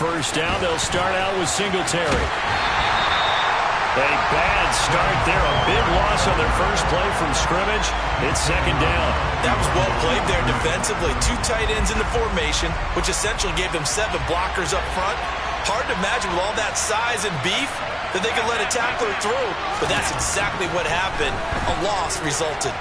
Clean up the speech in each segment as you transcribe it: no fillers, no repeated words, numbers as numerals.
first down. They'll start out with Singletary. A bad start there. A big loss on their first play from scrimmage. It's second down. That was well played there defensively. 2 tight ends in the formation, which essentially gave them 7 blockers up front. Hard to imagine with all that size and beef that they could let a tackler through. But that's exactly what happened. A loss resulted.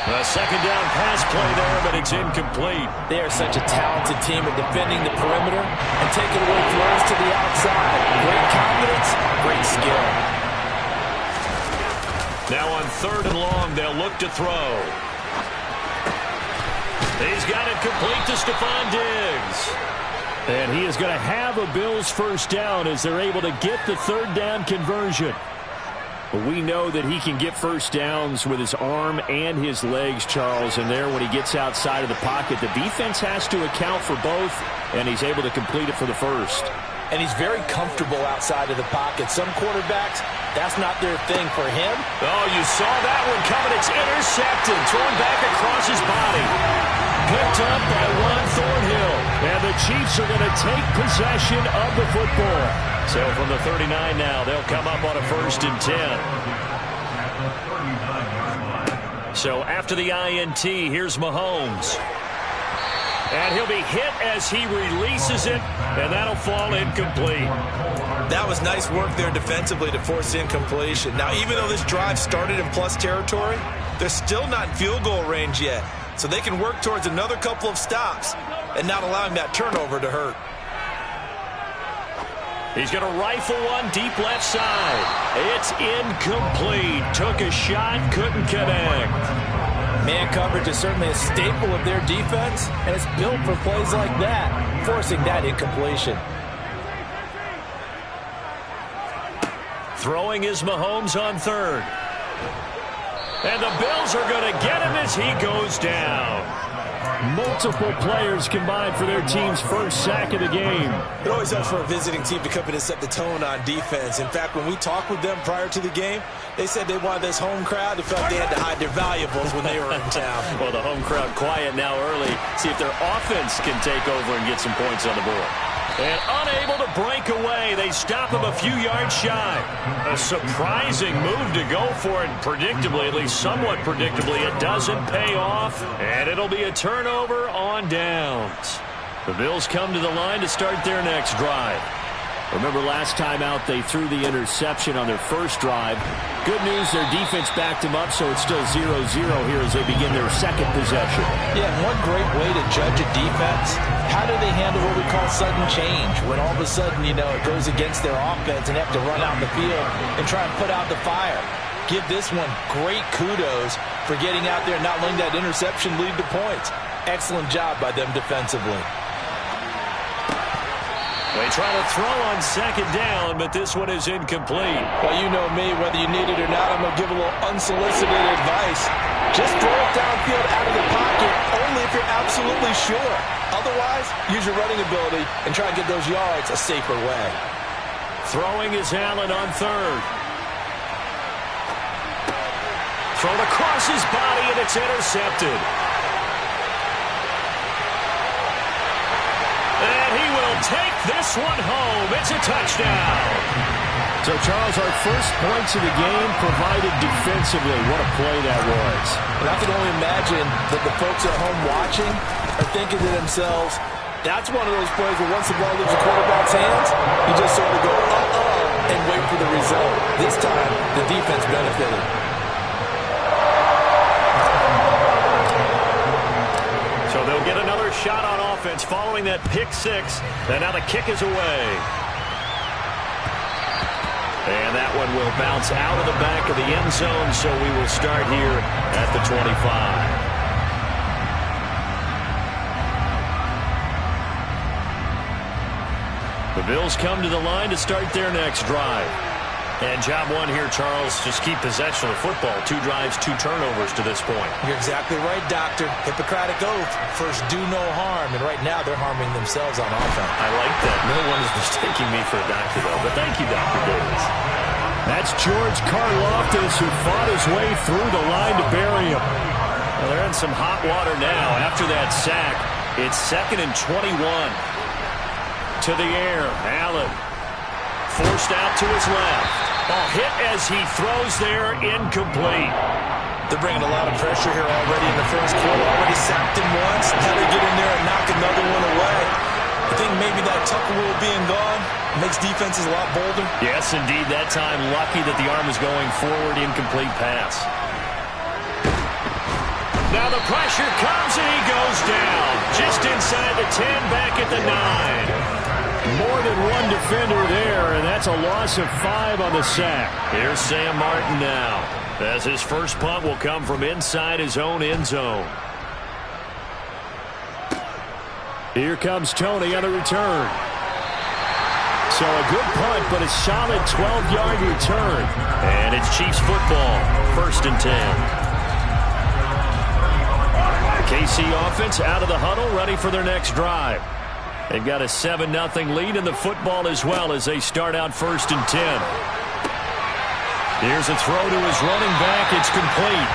A second down pass play there, but it's incomplete. They are such a talented team at defending the perimeter and taking away throws to the outside. Great confidence, great skill. Now on 3rd and long, they'll look to throw. He's got it complete to Stephon Diggs. And he is going to have a Bills first down as they're able to get the 3rd down conversion. But we know that he can get first downs with his arm and his legs, Charles. And there, when he gets outside of the pocket, the defense has to account for both, and he's able to complete it for the first. And he's very comfortable outside of the pocket. Some quarterbacks, that's not their thing. For him, oh, you saw that one coming. It's intercepted, thrown back across his body. Picked up by Juan Thornhill. And the Chiefs are going to take possession of the football. So from the 39 now, they'll come up on a 1st and 10. So after the INT, here's Mahomes. And he'll be hit as he releases it, and that'll fall incomplete. That was nice work there defensively to force incompletion. Now, even though this drive started in plus territory, they're still not in field goal range yet. So they can work towards another couple of stops and not allowing that turnover to hurt. He's going to rifle one deep left side. It's incomplete. Took a shot, couldn't connect. Man coverage is certainly a staple of their defense, and it's built for plays like that, forcing that incompletion. Throwing is Mahomes on 3rd. And the Bills are going to get him as he goes down. Multiple players combined for their team's first sack of the game. It always helps for a visiting team to come in and set the tone on defense. In fact, when we talked with them prior to the game, they said they wanted this home crowd to feel like they had to hide their valuables when they were in town. Well, the home crowd quiet now early. See if their offense can take over and get some points on the board. And unable to break away, they stop him a few yards shy. A surprising move to go for it. Predictably, at least somewhat predictably, it doesn't pay off. And it'll be a turnover on downs. The Bills come to the line to start their next drive. Remember last time out they threw the interception on their first drive. Good news, their defense backed them up, so it's still 0-0 here as they begin their second possession. Yeah, one great way to judge a defense, how do they handle what we call sudden change? When all of a sudden, you know, it goes against their offense and they have to run out in the field and try and put out the fire. Give this one great kudos for getting out there and not letting that interception lead to points. Excellent job by them defensively. They try to throw on second down, but this one is incomplete. Well, you know me, whether you need it or not, I'm going to give a little unsolicited advice. Just throw it downfield out of the pocket, only if you're absolutely sure. Otherwise, use your running ability and try and get those yards a safer way. Throwing is Allen on 3rd. Thrown across his body, and it's intercepted. And he will take this one home. It's a touchdown. So, Charles, our first points of the game provided defensively. What a play that was. And I can only imagine that the folks at home watching are thinking to themselves, that's one of those plays where once the ball leaves the quarterback's hands, you just sort of go, and wait for the result. This time, the defense benefited. So they'll get another shot on offense following that pick 6. And now the kick is away. And that one will bounce out of the back of the end zone, so we will start here at the 25. The Bills come to the line to start their next drive. And job one here, Charles, just keep possession of the football. 2 drives, 2 turnovers to this point. You're exactly right, Doctor. Hippocratic oath. First, do no harm. And right now, they're harming themselves on offense. I like that. No one is mistaking me for a doctor, though. But thank you, Dr. Davis. That's George Karlaftis, who fought his way through the line to bury him. Well, they're in some hot water now after that sack. It's 2nd and 21. To the air, Allen. Forced out to his left. A hit as he throws there, incomplete. They're bringing a lot of pressure here already in the first quarter. Already sacked him once. Now they get in there and knock another one away. I think maybe that Tucker rule being gone makes defenses a lot bolder. Yes, indeed. That time, lucky that the arm was going forward. Incomplete pass. Now the pressure comes and he goes down. Just inside the 10, back at the 9. More than one defender there, and that's a loss of 5 on the sack. Here's Sam Martin now, as his first punt will come from inside his own end zone. Here comes Tony on the return. So a good punt, but a solid 12-yard return. And it's Chiefs football, 1st and 10. KC offense out of the huddle, ready for their next drive. They've got a 7-0 lead in the football as well as they start out 1st and 10. Here's a throw to his running back. It's complete.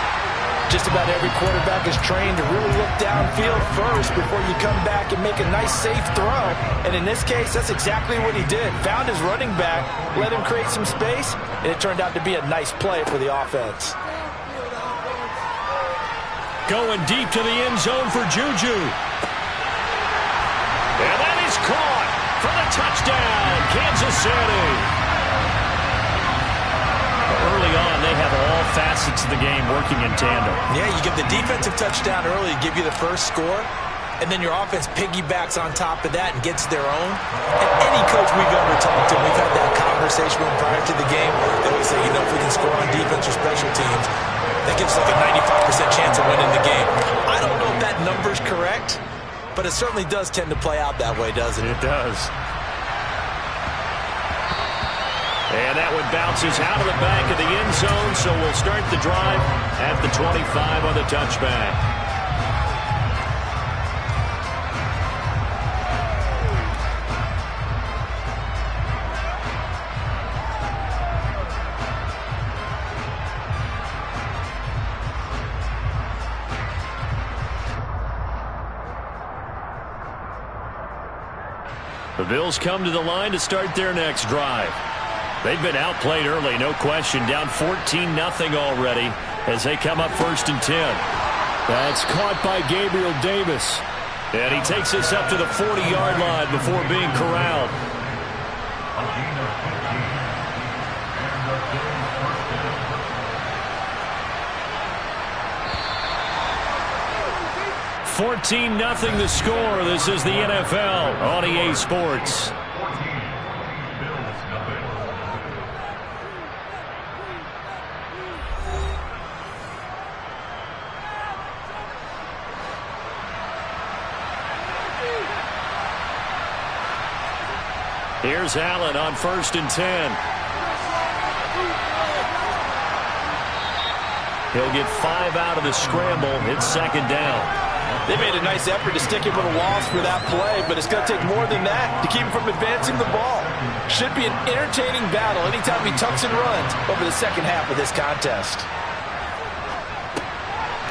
Just about every quarterback is trained to really look downfield first before you come back and make a nice, safe throw. And in this case, that's exactly what he did. Found his running back, let him create some space, and it turned out to be a nice play for the offense. Going deep to the end zone for Juju. And that is caught for the touchdown, Kansas City. Early on, they have all facets of the game working in tandem. Yeah, you give the defensive touchdown early, give you the first score, and then your offense piggybacks on top of that and gets their own. And any coach we've ever talked to, we've had that conversation with prior to the game. They always say, if we can score on defense or special teams, that gives like a 95% chance of winning the game. I don't know if that number's correct, but it certainly does tend to play out that way, doesn't it? It does. And that one bounces out of the back of the end zone, so we'll start the drive at the 25 on the touchback. The Bills come to the line to start their next drive. They've been outplayed early, no question. Down 14-0 already as they come up 1st and 10. That's caught by Gabriel Davis. And he takes us up to the 40-yard line before being corralled. $14-0 the score. This is the NFL on EA Sports. Here's Allen on 1st and 10. He'll get 5 out of the scramble. It's 2nd down. They made a nice effort to stick him with a loss for that play, but it's going to take more than that to keep him from advancing the ball. Should be an entertaining battle anytime he tucks and runs over the second half of this contest.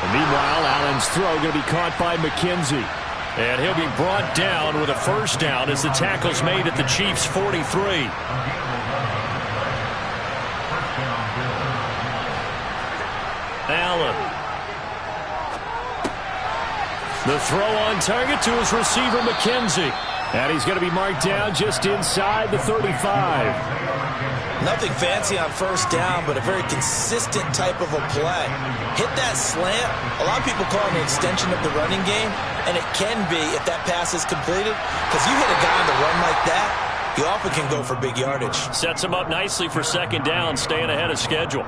And meanwhile, Allen's throw going to be caught by McKenzie. And he'll be brought down with a 1st down as the tackle's made at the Chiefs' 43. Allen. The throw on target to his receiver, McKenzie. And he's going to be marked down just inside the 35. Nothing fancy on 1st down, but a very consistent type of a play. Hit that slant. A lot of people call it an extension of the running game, and it can be if that pass is completed. Because you hit a guy on the run like that, you often can go for big yardage. Sets him up nicely for 2nd down, staying ahead of schedule.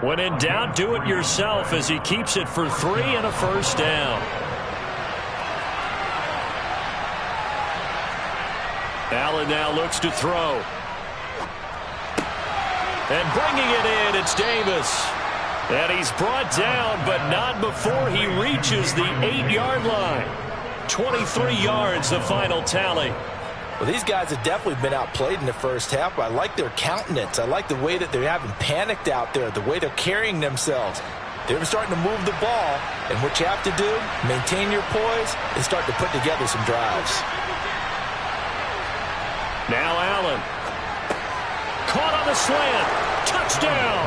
When in doubt, do it yourself as he keeps it for 3 and a 1st down. Allen now looks to throw. And bringing it in, it's Davis. And he's brought down, but not before he reaches the 8-yard line. 23 yards, the final tally. Well, these guys have definitely been outplayed in the first half. I like their countenance. I like the way that they haven't panicked out there, the way they're carrying themselves. They're starting to move the ball, and what you have to do, maintain your poise and start to put together some drives. Now Allen. Caught on the slant. Touchdown.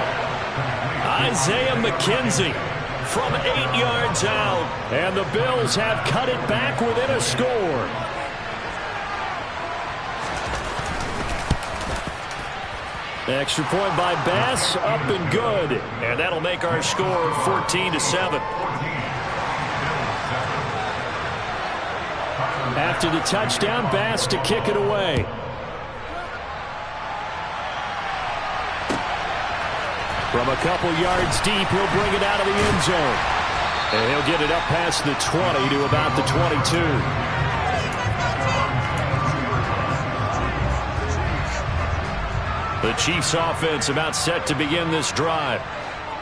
Isaiah McKenzie from 8 yards out. And the Bills have cut it back within a score. Extra point by Bass, up and good. And that'll make our score 14-7. After the touchdown, Bass to kick it away. From a couple yards deep, he'll bring it out of the end zone. And he'll get it up past the 20 to about the 22. The Chiefs offense about set to begin this drive.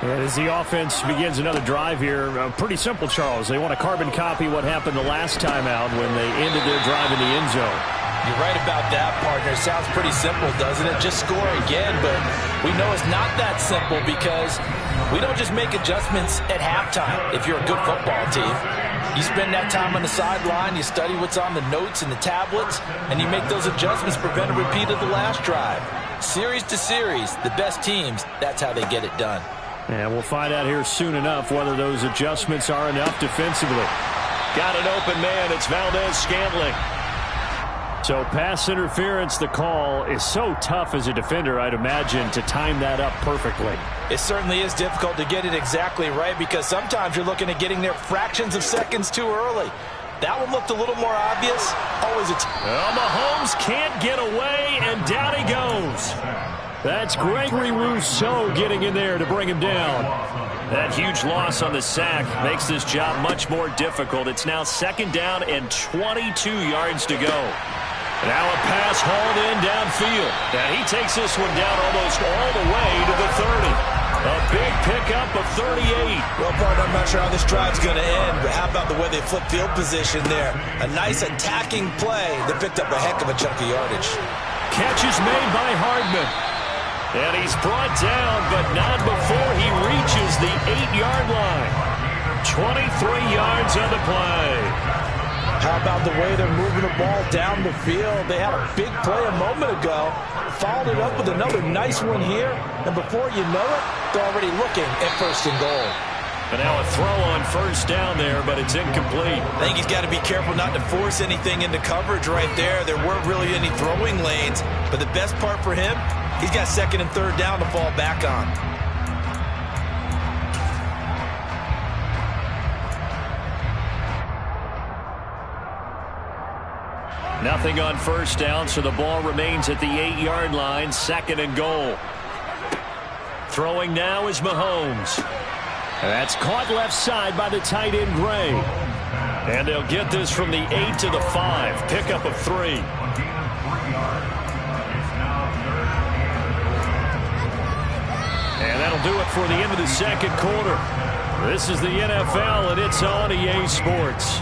And as the offense begins another drive here, pretty simple, Charles. They want to carbon copy what happened the last time out when they ended their drive in the end zone. You're right about that, partner. Sounds pretty simple, doesn't it? Just score again, but we know it's not that simple because we don't just make adjustments at halftime if you're a good football team. You spend that time on the sideline, you study what's on the notes and the tablets, and you make those adjustments to prevent a repeat of the last drive. Series to series, the best teams, that's how they get it done. And we'll find out here soon enough whether those adjustments are enough defensively. Got an open man. It's Valdez-Scantling. So pass interference, the call is so tough as a defender, I'd imagine, to time that up perfectly. It certainly is difficult to get it exactly right because sometimes you're looking at getting there fractions of seconds too early. That one looked a little more obvious. Always a well, Mahomes can't get away, and down he goes. That's Gregory Rousseau getting in there to bring him down. That huge loss on the sack makes this job much more difficult. It's now 2nd down and 22 yards to go. Now a pass hauled in downfield. And he takes this one down almost all the way to the 30. A big pickup of 38. Well, partner, I'm not sure how this drive's going to end, but how about the way they flip field position there? A nice attacking play that picked up a heck of a chunk of yardage. Catch is made by Hardman. And he's brought down, but not before he reaches the 8-yard line. 23 yards on the play. How about the way they're moving the ball down the field? They had a big play a moment ago, followed it up with another nice one here, and before you know it, they're already looking at 1st and goal. And now a throw on 1st down there, but it's incomplete. I think he's got to be careful not to force anything into coverage right there. There weren't really any throwing lanes, but the best part for him, he's got 2nd and 3rd down to fall back on. Nothing on 1st down, so the ball remains at the 8-yard line, 2nd and goal. Throwing now is Mahomes. That's caught left side by the tight end, Gray. And they'll get this from the 8 to the 5. Pickup of 3. And that'll do it for the end of the 2nd quarter. This is the NFL, and it's on EA Sports.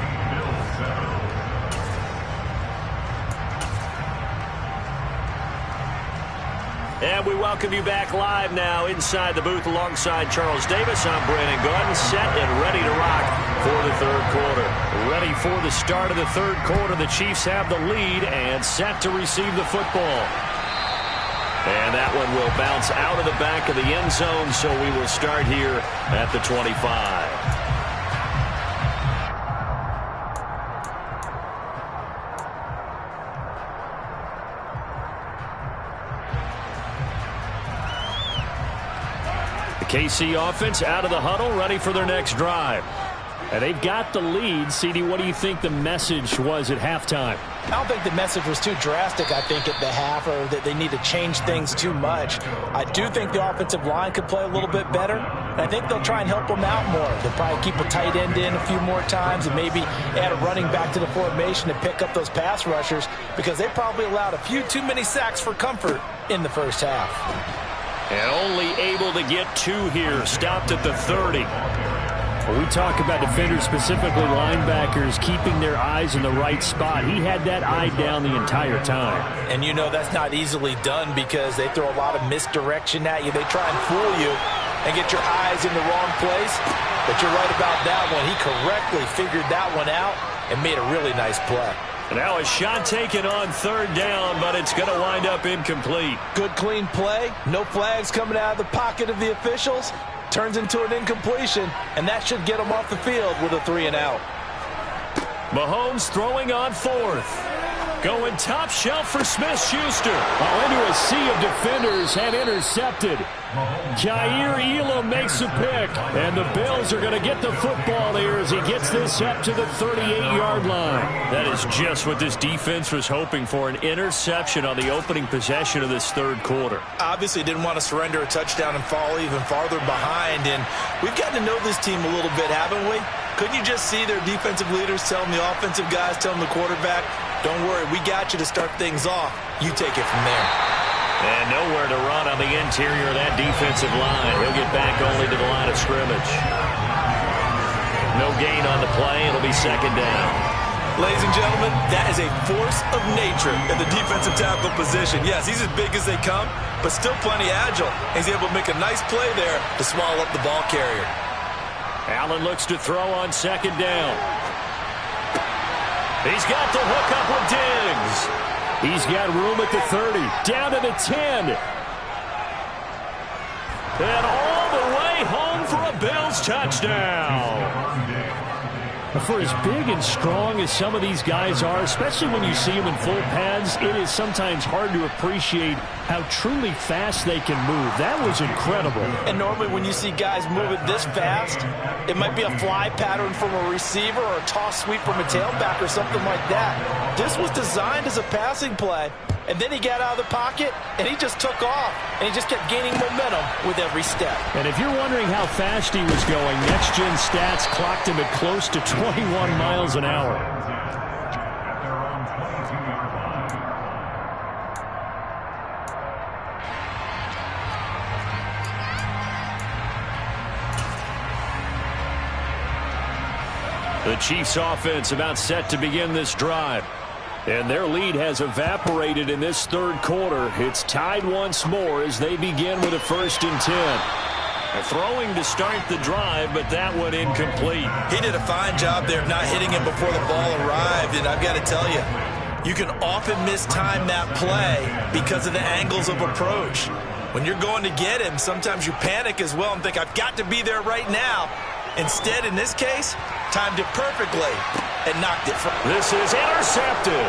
And we welcome you back live now inside the booth alongside Charles Davis. I'm Brandon Gaudin, set and ready to rock for the 3rd quarter. Ready for the start of the 3rd quarter. The Chiefs have the lead and set to receive the football. And that one will bounce out of the back of the end zone, so we will start here at the 25. KC offense out of the huddle, ready for their next drive. And they've got the lead. CD, what do you think the message was at halftime? I don't think the message was too drastic, I think, at the half, or that they need to change things too much. I do think the offensive line could play a little bit better, and I think they'll try and help them out more. They'll probably keep a tight end in a few more times and maybe add a running back to the formation to pick up those pass rushers because they probably allowed a few too many sacks for comfort in the first half. And only able to get 2 here, stopped at the 30. When we talk about defenders, specifically linebackers, keeping their eyes in the right spot, he had that eye down the entire time. And you know that's not easily done because they throw a lot of misdirection at you. They try and fool you. and get your eyes in the wrong place. But you're right about that one. He correctly figured that one out and made a really nice play. Now a shot taken on third down, but it's going to wind up incomplete. Good, clean play. No flags coming out of the pocket of the officials. Turns into an incompletion, and that should get him off the field with a 3-and-out. Mahomes throwing on fourth. Going top shelf for Smith-Schuster. Into a sea of defenders and intercepted. Jair Elam makes a pick, and the Bills are going to get the football here as he gets this up to the 38-yard line. That is just what this defense was hoping for, an interception on the opening possession of this third quarter. Obviously didn't want to surrender a touchdown and fall even farther behind, and we've gotten to know this team a little bit, haven't we? Couldn't you just see their defensive leaders telling the offensive guys, telling the quarterback, don't worry, we got you to start things off. You take it from there. And nowhere to run on the interior of that defensive line. He'll get back only to the line of scrimmage. No gain on the play. It'll be second down. Ladies and gentlemen, that is a force of nature in the defensive tackle position. Yes, he's as big as they come, but still plenty agile. He's able to make a nice play there to swallow up the ball carrier. Allen looks to throw on second down. He's got the hook up with Diggs. He's got room at the 30, down to the 10. And all the way home for a Bills touchdown. For as big and strong as some of these guys are, especially when you see them in full pads, it is sometimes hard to appreciate how truly fast they can move. That was incredible. And normally when you see guys moving this fast, it might be a fly pattern from a receiver or a toss sweep from a tailback or something like that. This was designed as a passing play. And then he got out of the pocket, and he just took off. And he just kept gaining momentum with every step. And if you're wondering how fast he was going, Next Gen Stats clocked him at close to 21 miles an hour. The Chiefs offense about set to begin this drive. And their lead has evaporated in this third quarter. It's tied once more as they begin with a 1st and 10. Throwing to start the drive, but that one incomplete. He did a fine job there of not hitting him before the ball arrived. And I've got to tell you, you can often mistime that play because of the angles of approach. When you're going to get him, sometimes you panic as well and think, I've got to be there right now. Instead, in this case, timed it perfectly and knocked it from. This is intercepted.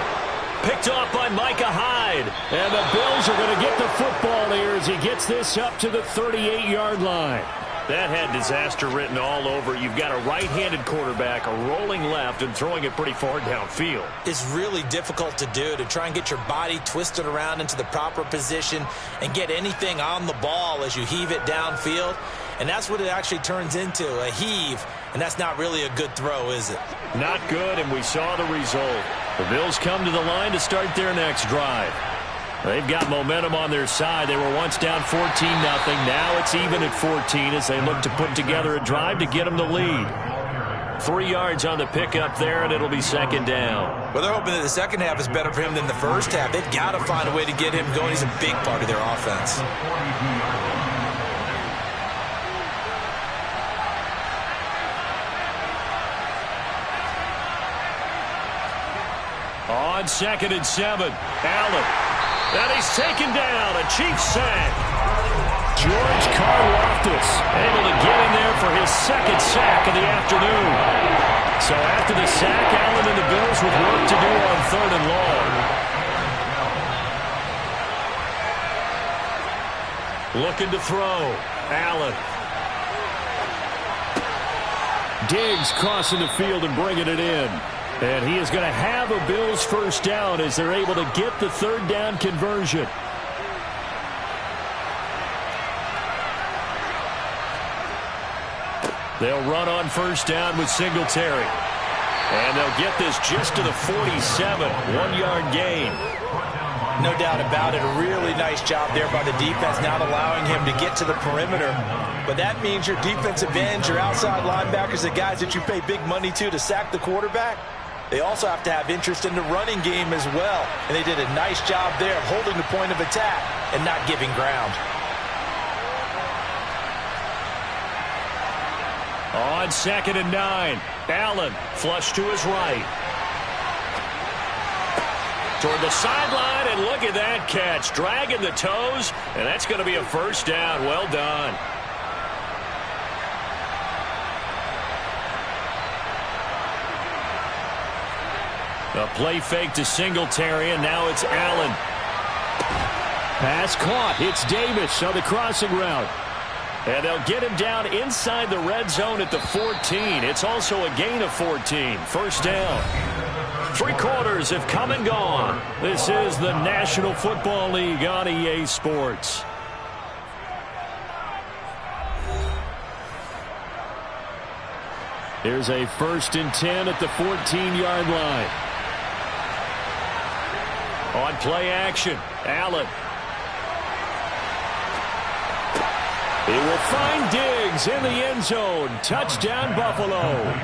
Picked off by Micah Hyde. And the Bills are going to get the football here as he gets this up to the 38-yard line. That had disaster written all over. You've got a right-handed quarterback, a rolling left, and throwing it pretty far downfield. It's really difficult to do, to try and get your body twisted around into the proper position and get anything on the ball as you heave it downfield. And that's what it actually turns into, a heave. And that's not really a good throw, is it? Not good, and we saw the result. The Bills come to the line to start their next drive. They've got momentum on their side. They were once down 14-0. Now it's even at 14 as they look to put together a drive to get them the lead. 3 yards on the pickup there, and it'll be second down. Well, they're hoping that the second half is better for him than the first half. They've got to find a way to get him going. He's a big part of their offense. On 2nd and 7, Allen. And he's taken down, a Chiefs sack. George Karlaftis able to get in there for his second sack of the afternoon. So after the sack, Allen and the Bills with work to do on 3rd and long. Looking to throw. Allen. Diggs crossing the field and bringing it in. And he is going to have a Bills first down as they're able to get the 3rd down conversion. They'll run on first down with Singletary. And they'll get this just to the 47, 1-yard gain. No doubt about it. A really nice job there by the defense, not allowing him to get to the perimeter. But that means your defensive ends, your outside linebackers, the guys that you pay big money to sack the quarterback, they also have to have interest in the running game as well. And they did a nice job there of holding the point of attack and not giving ground. On 2nd and 9, Allen flush to his right. Toward the sideline, and look at that catch. Dragging the toes, and that's going to be a first down. Well done. A play fake to Singletary, and now it's Allen. Pass caught. It's Davis on the crossing route. And they'll get him down inside the red zone at the 14. It's also a gain of 14. First down. 3 quarters have come and gone. This is the National Football League on EA Sports. Here's a 1st and 10 at the 14-yard line. On play action, Allen. He will find Diggs in the end zone. Touchdown, Buffalo.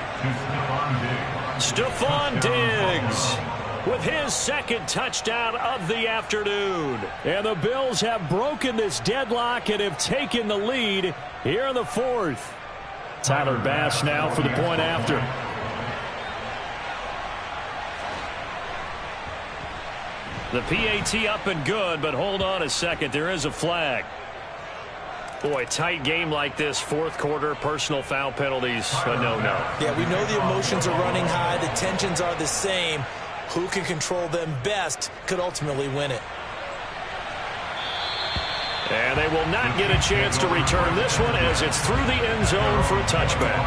Stephon Diggs with his 2nd touchdown of the afternoon. And the Bills have broken this deadlock and have taken the lead here in the 4th. Tyler Bass now for the point after. The PAT up and good, but hold on a second. There is a flag. Boy, tight game like this, 4th quarter, personal foul penalties, a no-no. Yeah, we know the emotions are running high. The tensions are the same. Who can control them best could ultimately win it. And they will not get a chance to return this one as it's through the end zone for a touchback.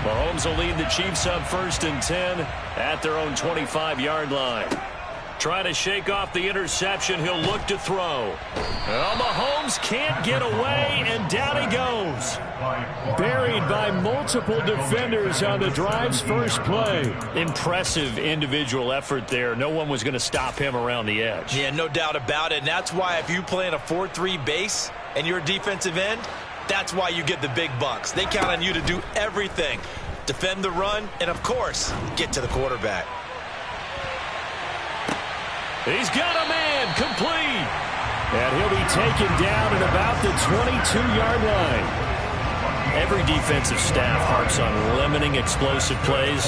Mahomes will lead the Chiefs up 1st and 10 at their own 25-yard line. Trying to shake off the interception. He'll look to throw. Well, Mahomes can't get away, and down he goes. Buried by multiple defenders on the drive's first play. Impressive individual effort there. No one was going to stop him around the edge. Yeah, no doubt about it. And that's why if you play in a 4-3 base and you're a defensive end, that's why you get the big bucks. They count on you to do everything. Defend the run, and, of course, get to the quarterback. He's got a man complete. And he'll be taken down at about the 22-yard line. Every defensive staff harps on limiting explosive plays.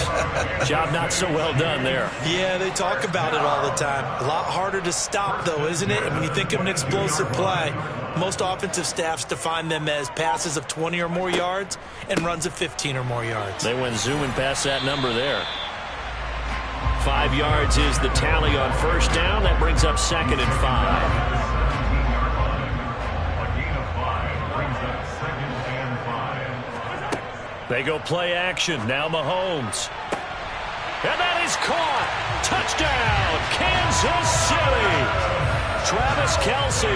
Job not so well done there. Yeah, they talk about it all the time. A lot harder to stop, though, isn't it? And when you think of an explosive play, most offensive staffs define them as passes of 20 or more yards and runs of 15 or more yards. They went zooming past that number there. 5 yards is the tally on first down. That brings up 2nd and 5. They go play action. Now Mahomes. And that is caught. Touchdown, Kansas City. Travis Kelce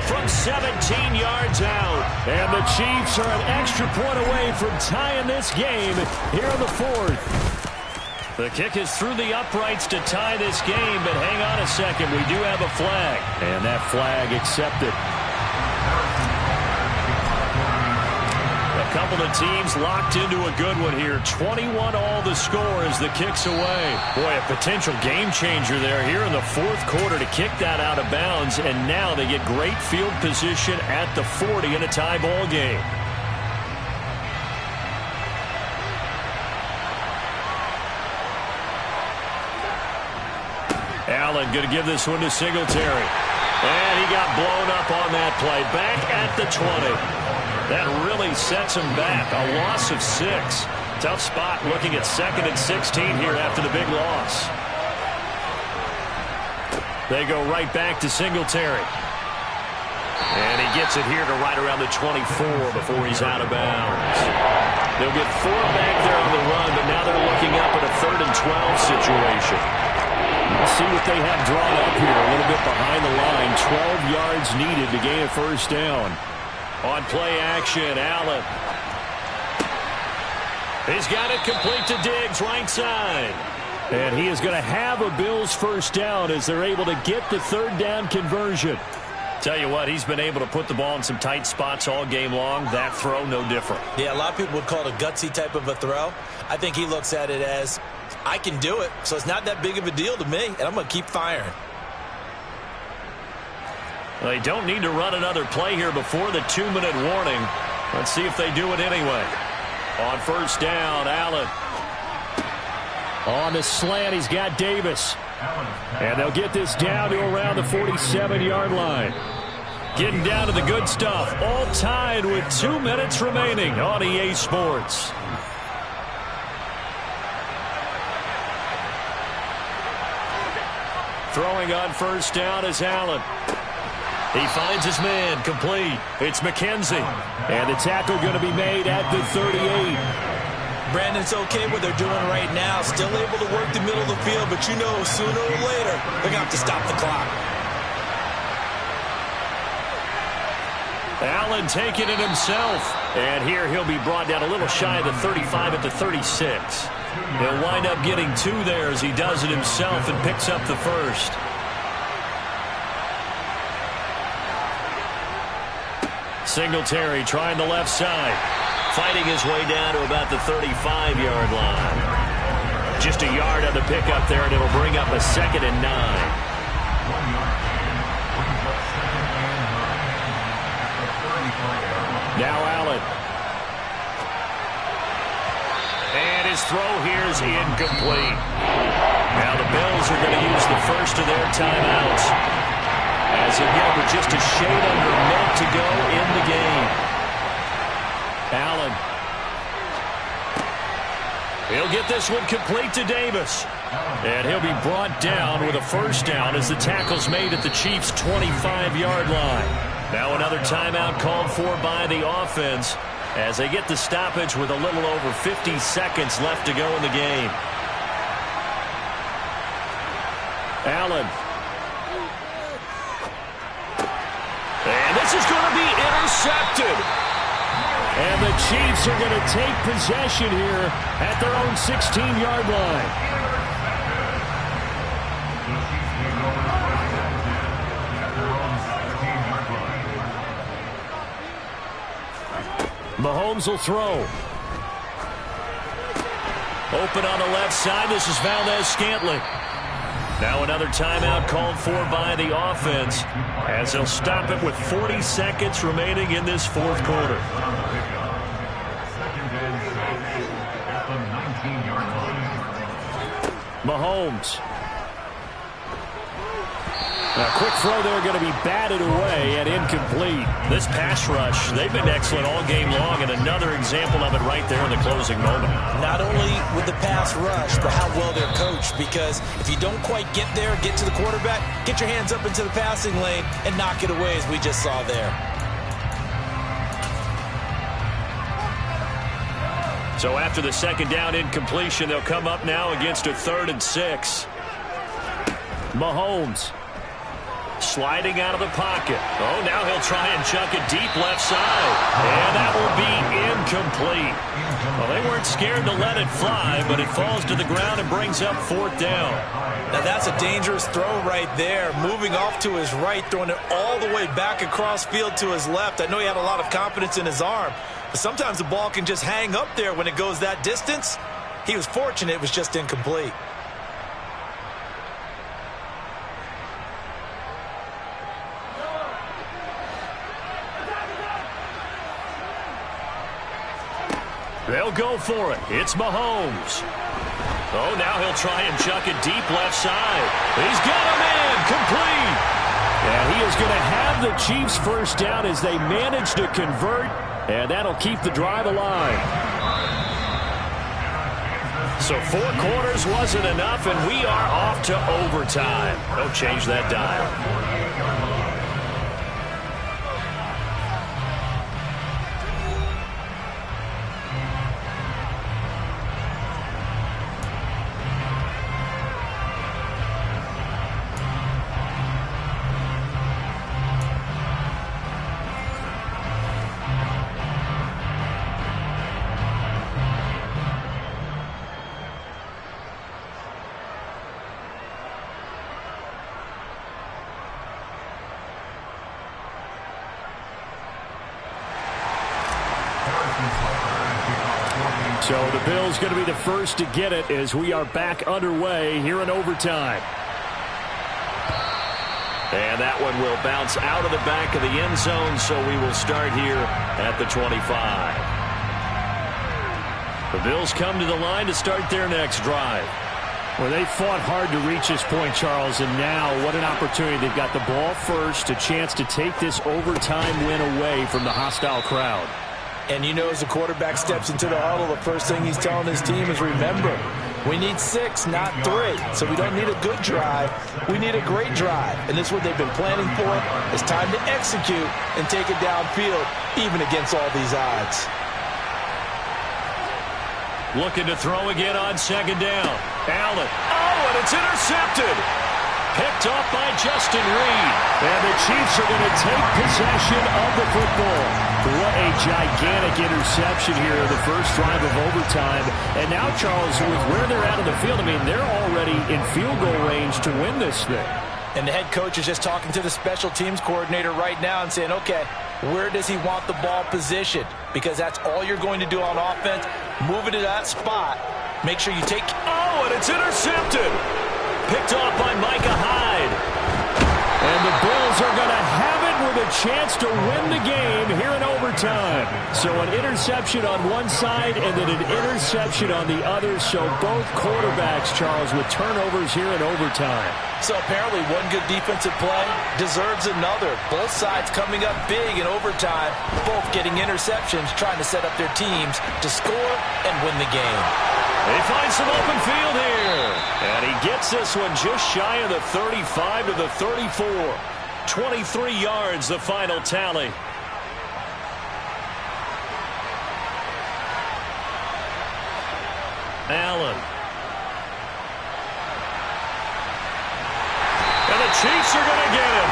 from 17 yards out. And the Chiefs are an extra point away from tying this game here in the 4th. The kick is through the uprights to tie this game, but hang on a second. We do have a flag. And that flag accepted. A couple of teams locked into a good one here. 21 all the score as the kick's away. Boy, a potential game changer there here in the 4th quarter to kick that out of bounds. And now they get great field position at the 40 in a tie ball game. Allen going to give this one to Singletary. And he got blown up on that play. Back at the 20. That really sets him back. A loss of 6. Tough spot looking at 2nd and 16 here after the big loss. They go right back to Singletary. And he gets it here to right around the 24 before he's out of bounds. They'll get 4 back there on the run, but now they're looking up at a 3rd and 12 situation. Let's see what they have drawn up here. A little bit behind the line. 12 yards needed to gain a first down. On play action, Allen. He's got it complete to Diggs, right side. And he is going to have a Bills first down as they're able to get the 3rd down conversion. Tell you what, he's been able to put the ball in some tight spots all game long. That throw, no different. Yeah, a lot of people would call it a gutsy type of a throw. I think he looks at it as, I can do it, so it's not that big of a deal to me, and I'm going to keep firing. They don't need to run another play here before the 2-minute warning. Let's see if they do it anyway. On first down, Allen. On the slant, he's got Davis. And they'll get this down to around the 47-yard line. Getting down to the good stuff. All tied with 2 minutes remaining on EA Sports. Throwing on first down is Allen. He finds his man, complete. It's McKenzie. And the tackle going to be made at the 38. Brandon, it's okay what they're doing right now. Still able to work the middle of the field, but you know sooner or later they're going to have to stop the clock. Allen taking it himself. And here he'll be brought down a little shy of the 35 at the 36. He'll wind up getting 2 there as he does it himself and picks up the first. Singletary trying the left side. Fighting his way down to about the 35-yard line. Just a yard on the pickup there, and it'll bring up a 2nd and 9. Now Allen. And his throw here is incomplete. Now the Bills are going to use the first of their timeouts. As again, with just a shade under a minute to go in the game. Allen. He'll get this one complete to Davis. And he'll be brought down with a first down as the tackle's made at the Chiefs' 25-yard line. Now another timeout called for by the offense as they get the stoppage with a little over 50 seconds left to go in the game. Allen. And this is going to be intercepted. And the Chiefs are going to take possession here at their own 16-yard line. Mahomes will throw. Open on the left side. This is Valdez-Scantling. Now another timeout called for by the offense as they'll stop it with 40 seconds remaining in this fourth quarter. Mahomes. A quick throw there going to be batted away and incomplete. This pass rush, they've been excellent all game long, and another example of it right there in the closing moment. Not only with the pass rush, but how well they're coached, because if you don't quite get there, get to the quarterback, get your hands up into the passing lane and knock it away as we just saw there. So after the second down incompletion, they'll come up now against a 3rd and 6. Mahomes. Sliding out of the pocket. Oh, now he'll try and chuck it deep left side. And that will be incomplete. Well, they weren't scared to let it fly, but it falls to the ground and brings up 4th down. Now that's a dangerous throw right there. Moving off to his right, throwing it all the way back across field to his left. I know he had a lot of confidence in his arm, but sometimes the ball can just hang up there when it goes that distance. He was fortunate it was just incomplete. They'll go for it. It's Mahomes. Oh, now he'll try and chuck it deep left side. He's got a man complete. And he is going to have the Chiefs first down as they manage to convert, and that'll keep the drive alive. So 4 quarters wasn't enough, and we are off to overtime. Don't change that dial. So the Bills going to be the first to get it as we are back underway here in overtime. And that one will bounce out of the back of the end zone, so we will start here at the 25. The Bills come to the line to start their next drive. Well, they fought hard to reach this point, Charles, and now what an opportunity. They've got the ball first, a chance to take this overtime win away from the hostile crowd. And you know, as the quarterback steps into the huddle, the first thing he's telling his team is, remember, we need 6, not 3. So we don't need a good drive. We need a great drive. And this is what they've been planning for. It's time to execute and take it downfield, even against all these odds. Looking to throw again on second down. Allen. Oh, and it's intercepted. Picked off by Justin Reed. And the Chiefs are going to take possession of the football. What a gigantic interception here in the first drive of overtime. And now, Charles, with where they're at on the field, I mean, they're already in field goal range to win this thing. And the head coach is just talking to the special teams coordinator right now and saying, okay, where does he want the ball positioned? Because that's all you're going to do on offense. Move it to that spot. Make sure you take... Oh, and it's intercepted. Picked off by Micah Hyde. And the Bills are going to have it with a chance to win the game here in overtime. So an interception on one side and then an interception on the other. So both quarterbacks, Charles, with turnovers here in overtime. So apparently one good defensive play deserves another. Both sides coming up big in overtime, both getting interceptions, trying to set up their teams to score and win the game. They find some open field here. And he gets this one just shy of the 35 to the 34. 23 yards, the final tally. Allen. And the Chiefs are going to get him.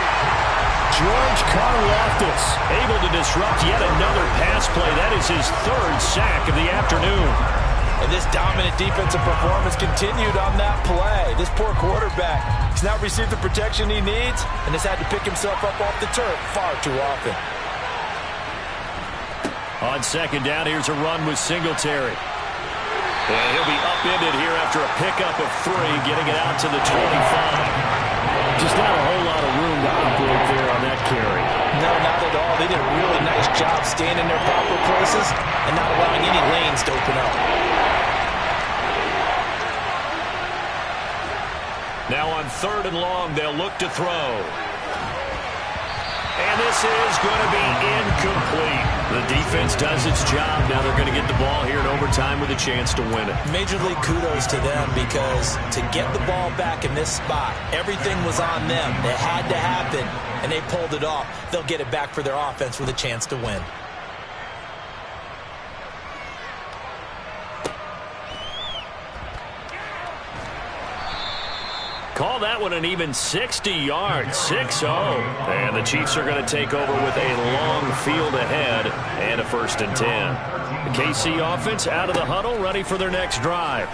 George Karlaftis able to disrupt yet another pass play. That is his 3rd sack of the afternoon. And this dominant defensive performance continued on that play. This poor quarterback has not received the protection he needs and has had to pick himself up off the turf far too often. On second down, here's a run with Singletary. And he'll be upended here after a pickup of 3, getting it out to the 25. Just not a whole lot of room to operate there on that carry. No, not at all. They did a really nice job staying in their proper places and not allowing any lanes to open up. Now on 3rd and long, they'll look to throw. And this is going to be incomplete. The defense does its job. Now they're going to get the ball here in overtime with a chance to win it. Major league kudos to them, because to get the ball back in this spot, everything was on them. It had to happen, and they pulled it off. They'll get it back for their offense with a chance to win. Call that one an even 60 yards, 6-0. And the Chiefs are going to take over with a long field ahead and a 1st and 10. The KC offense out of the huddle, ready for their next drive.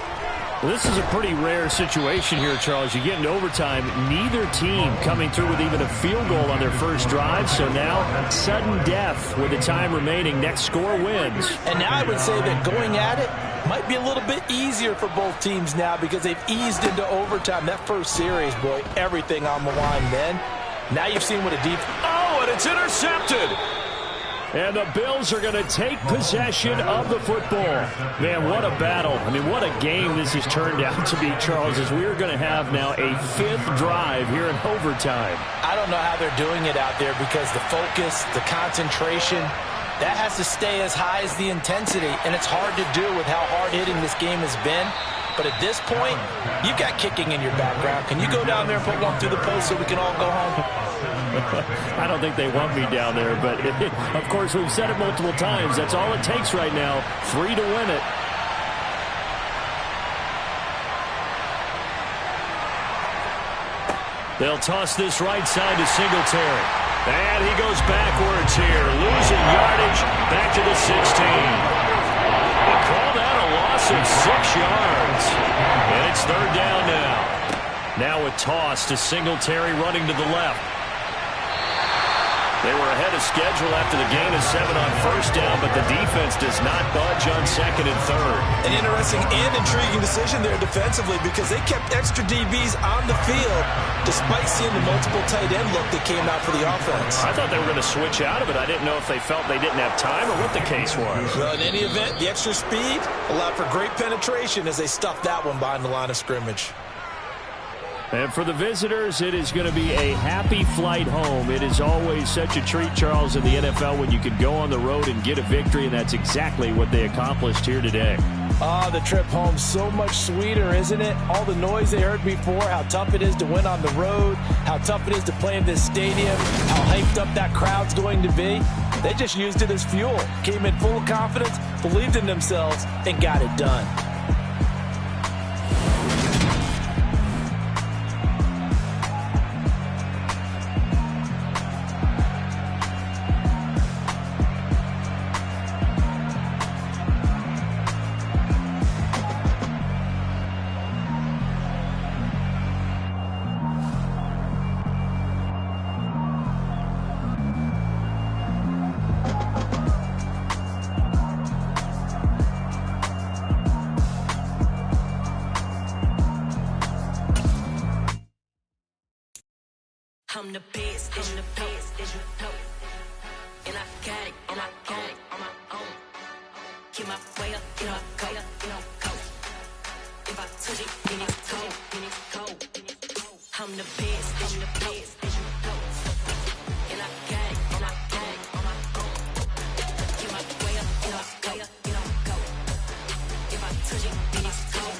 Well, this is a pretty rare situation here, Charles. You get into overtime, neither team coming through with even a field goal on their first drive. So now, sudden death with the time remaining. Next score wins. And now I would say that going at it might be a little bit easier for both teams now, because they've eased into overtime. That first series, boy, everything on the line then. Now you've seen what a deep... Oh, and it's intercepted. And the Bills are going to take possession of the football. Man, what a battle. I mean, what a game this has turned out to be, Charles, as we're going to have now a 5th drive here in overtime. I don't know how they're doing it out there, because the focus, the concentration, that has to stay as high as the intensity, and it's hard to do with how hard-hitting this game has been. But at this point, you've got kicking in your background. Can you go down there and put one through the post so we can all go home? I don't think they want me down there, but of course we've said it multiple times. That's all it takes right now. 3 to win it. They'll toss this right side to Singletary. And he goes backwards here, losing yardage back to the 16. They call that a loss of 6 yards. And it's 3rd down now. Now a toss to Singletary running to the left. They were ahead of schedule after the gain of 7 on first down, but the defense does not budge on second and third. An interesting and intriguing decision there defensively because they kept extra DBs on the field despite seeing the multiple tight end look that came out for the offense. I thought they were going to switch out of it. I didn't know if they felt they didn't have time or what the case was. Well, in any event, the extra speed allowed for great penetration as they stuffed that one behind the line of scrimmage. And for the visitors, it is going to be a happy flight home. It is always such a treat, Charles, in the NFL when you can go on the road and get a victory, and that's exactly what they accomplished here today. The trip home so much sweeter, isn't it? All the noise they heard before, how tough it is to win on the road, how tough it is to play in this stadium, how hyped up that crowd's going to be. They just used it as fuel, came in full of confidence, believed in themselves, and got it done. I'm the best, and I got it, and I own it on my own. Keep my way up, go. If I touch it, then it's cold. I'm the best, and I got it, and I own it on my own. Keep my way up, go. If I touch it, then it's cold.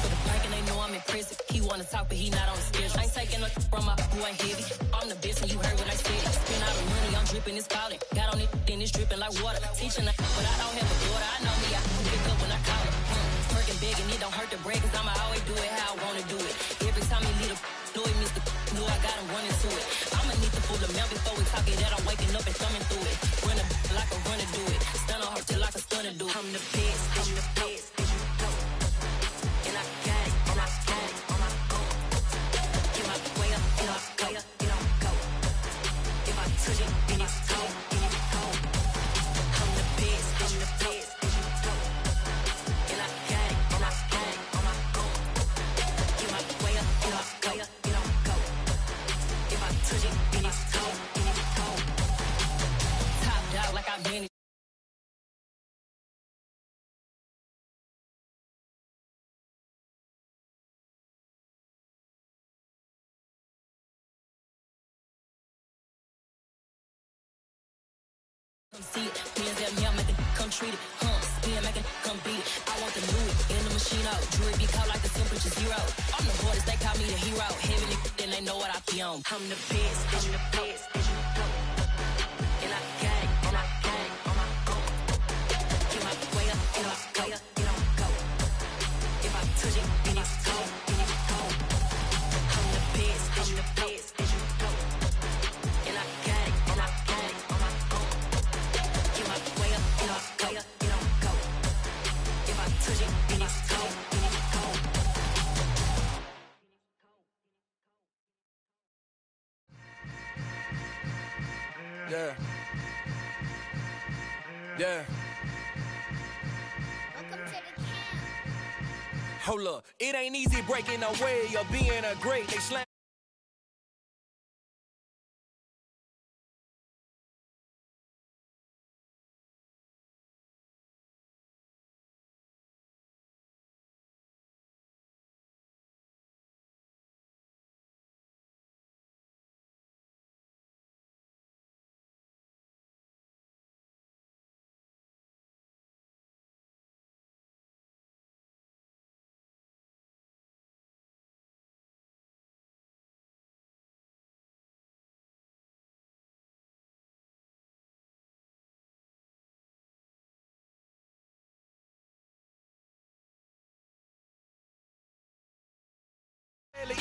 For the prank and they know I'm in prison. He wanna talk, but he not on the schedule. I ain't taking no from my who ain't heavy. I'm the best and you heard what I said. Spend all the money, I'm dripping, it's falling. Got on it, then it's dripping like water. Teaching but I don't have a daughter. I know me, I can pick up when I call it. Perking big and it don't hurt to break, cause I'ma always do it how I wanna do it. Every time he lead a do it, Mr. Knew I got him running to it. I'ma need to pull the mail before we talk it that I'm waking up and thumbing through it. Run like a runner do it. Stun on her till like a stunner do it. I'm the best, and I got it, and I own it on my own. Get my way up, go. If I touch it, then it's cold. I'm the best, and I got it, and I own it on my own. Get my way up, go. If I touch it, then it's cold. Top dog like I mean it. Come see it, me and them here make it come treat it. Spin make it come beat it. I want the Louis in the machine out. Jewelry be called like the temperature 0. I'm the hardest, they call me the hero. Heaven then they know what I be on. I'm the best, and I got it, and I own it on my own. Get my way up, go. If I touch it, then it's cold. I'm the best, and I got it, and I own it on my own. Get my way up, go. If I touch it, then it's cold. Yeah. Hold up, it ain't easy breaking away or being a great. They slam.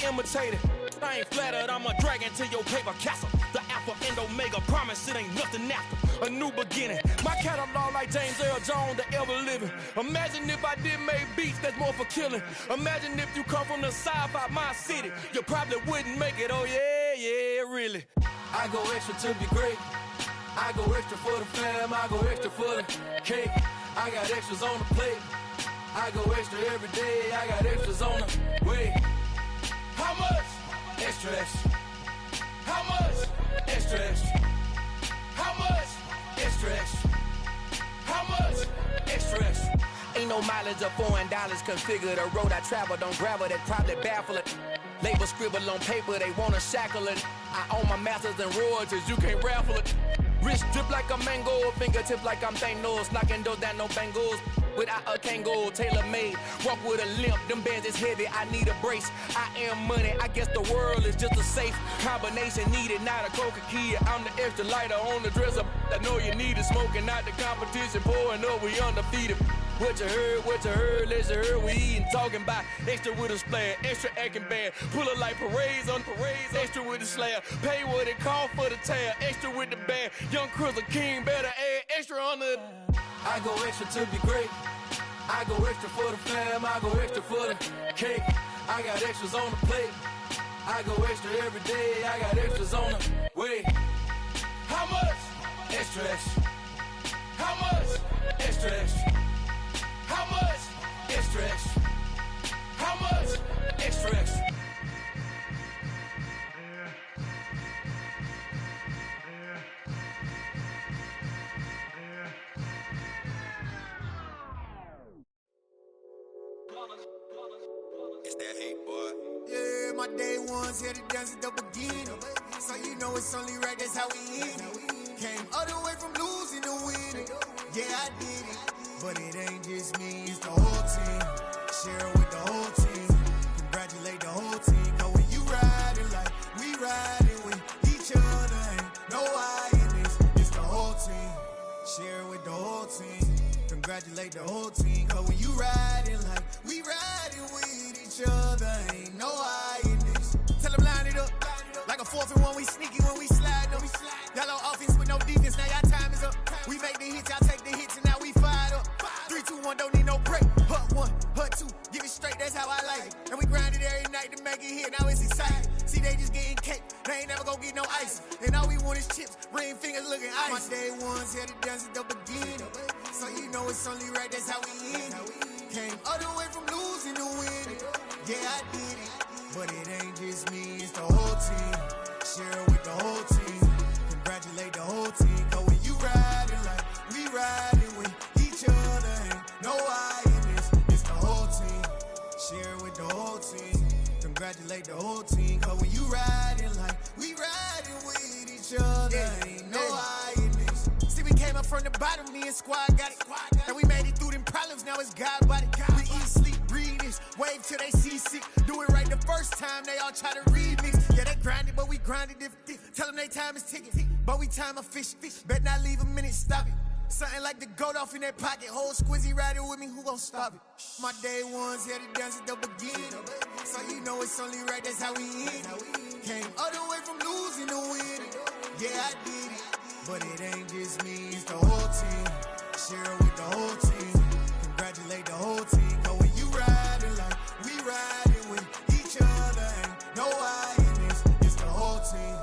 Imitated. I ain't flattered, I'm a dragon to your paper castle. The alpha and omega, promise it ain't nothing after. A new beginning. My catalog like James Earl Jones, the ever living. Imagine if I did make beats that's more for killing. Imagine if you come from the sci-fi, my city. You probably wouldn't make it, oh yeah. yeah, really. I go extra to be great. I go extra for the fam. I go extra for the cake. I got extras on the plate. I go extra every day. I got extras on the way. How much? Extra, extra. How much? Extra, extra. How much? Extra, extra. How much? Extra, extra. Ain't no mileage of $4 configure the road I travel. Don't gravel that probably baffle it. Label scribble on paper, they wanna shackle it. I own my masters and royalties, you can't raffle it. Wrist drip like a mango, fingertip like I'm Thanos. Knocking those down, no bangles. Without a Kango, tailor-made. Walk with a limp, them bands is heavy, I need a brace. I am money, I guess the world is just a safe combination needed, not a coca-key. I'm the extra lighter on the dresser. I know you need it, smoking out the competition, pouring up, we undefeated. What you heard, let's hear we eatin', talking about extra with a splash, extra acting bad, pull it like parades on parades, extra with the slab, pay what it cost for the tab, extra with the band, young Chris a king, better add extra on the. I go extra to be great, I go extra for the fam, I go extra for the cake, I got extras on the plate, I go extra every day, I got extras on the way. How much? Extra, extra. How much? Extra, extra. How much? Extra, extra. How much? Extra, extra. It's that hate, boy. Yeah, my day ones here to dance at the beginning. So you know it's only right, that's how we end it. Came all the way from losing to winning. Yeah, I did it. But it ain't just me, it's the whole team. Share it with the whole team. Congratulate the whole team. Cause when you riding like we riding with each other, ain't no I in this. It's the whole team. Share it with the whole team. Congratulate the whole team. Cause when you riding like we riding with each other, ain't no I in this. Tell them line it up. Like a 4th and 1, we sneaky when we slide them. Yellow offense with no defense, now y'all time is up. We make the hits, y'all take the hits, and now we fired up. 3, 2, 1, don't need no break. Hut 1, hut 2, give it straight, that's how I like it. And we grind it every night to make it hit, now it's exciting. See, they just getting cake, they ain't never gonna get no ice. And all we want is chips, ring fingers looking ice. My day ones here to dance at the beginning. So you know it's only right, that's how we end it. Came all the way from losing to winning. Yeah, I did it. But it ain't just me, it's the whole team. Share it with the whole team. Congratulate the whole team. Cause when you riding like we riding with each other, ain't no I in this. It's the whole team. Share it with the whole team. Congratulate the whole team. Cause when you riding like we riding with each other, ain't no I in this. See, we came up from the bottom, me and squad got it. And we made it through them problems, now it's God body. We eat, sleep, breathe this, wave till they see sick. Do it right the first time, they all try to remix. Yeah, they grinded, but we grinded different. Tell them they time is ticking, but we time a fish. Bet not leave a minute, stop it. Something like the goat off in that pocket. Whole squizzy riding with me, who gon' stop it? My day ones here to dance at the beginning. So you know it's only right, that's how we end it. Came all the way from losing to winning. Yeah, I did it. But it ain't just me, it's the whole team. Share it with the whole team. Congratulate the whole team. Cause when you riding like we riding with each other, ain't no I in this. It's the whole team.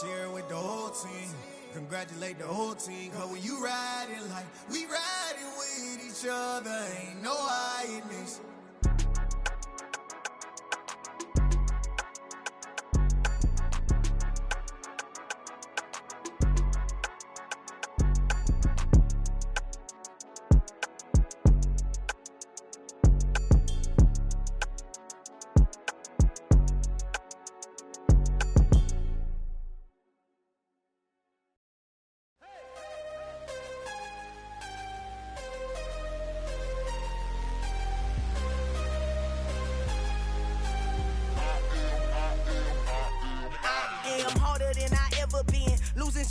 Share it with the whole team. Congratulate the whole team. Cause when you riding like we riding with each other, ain't no I in this.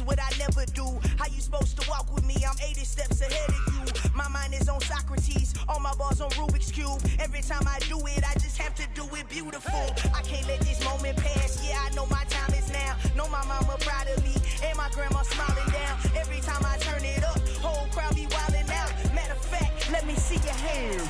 What I never do. How you supposed to walk with me? I'm 80 steps ahead of you. My mind is on Socrates, all my bars on Rubik's Cube. Every time I do it, I just have to do it beautiful. I can't let this moment pass. Yeah, I know my time is now. Know my mama proud of me, and my grandma smiling down. Every time I turn it up, whole crowd be wildin' out. Matter of fact, let me see your hands.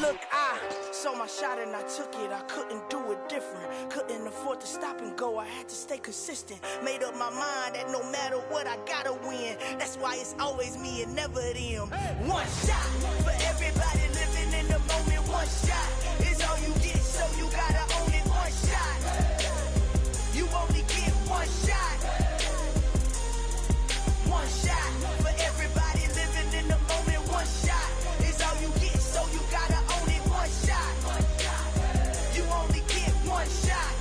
Look, I saw my shot and I took it. I couldn't do it different. Couldn't afford afford to stop and go. I had to stay consistent. Made up my mind that no matter what, I gotta win. That's why it's always me and never them. One shot for everybody living in the moment. One shot is all you get, so you gotta own it. One shot. You only get one shot. One shot for everybody living in the moment. One shot is all you get, so you gotta own it. One shot. You only get one shot.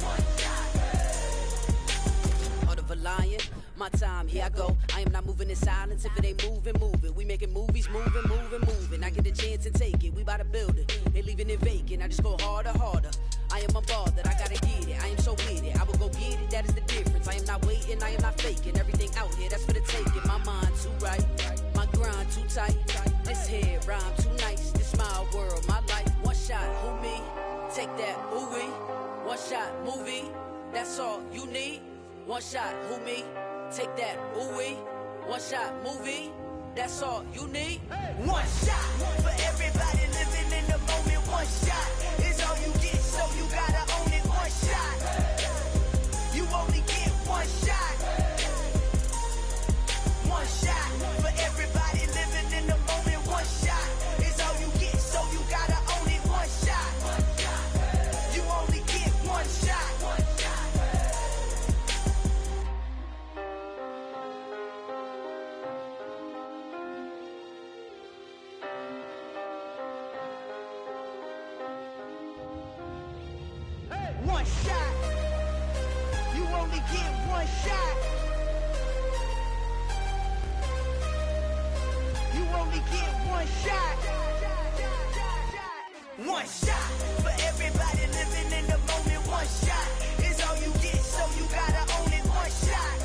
Heart of a lion, my time, here I go. I am not moving in silence. If it ain't moving, move it. We making movies, moving, moving, moving. I get a chance to take it. We bout to build it. They leaving it vacant. I just go harder, harder. I am a ball that I gotta get it. I am so with it. I will go get it. That is the difference. I am not waiting. I am not faking. Everything out here, that's for the taking. My mind too right. My grind too tight. This head rhyme too nice. This my world, my life. One shot, who me? Take that, ooh wee. One shot, movie. That's all you need. One shot, who me? Take that, ooh wee. One shot, movie. That's all you need. One shot for everybody living in the moment. One shot is all you get, so you gotta own it. One shot. You only get one shot. One shot for everybody living in the moment. One shot is all you get, so you gotta own it. One shot. You only get one shot. One shot. You only get one shot. You only get one shot. One shot for everybody living in the moment. One shot is all you get, so you gotta own it. One shot.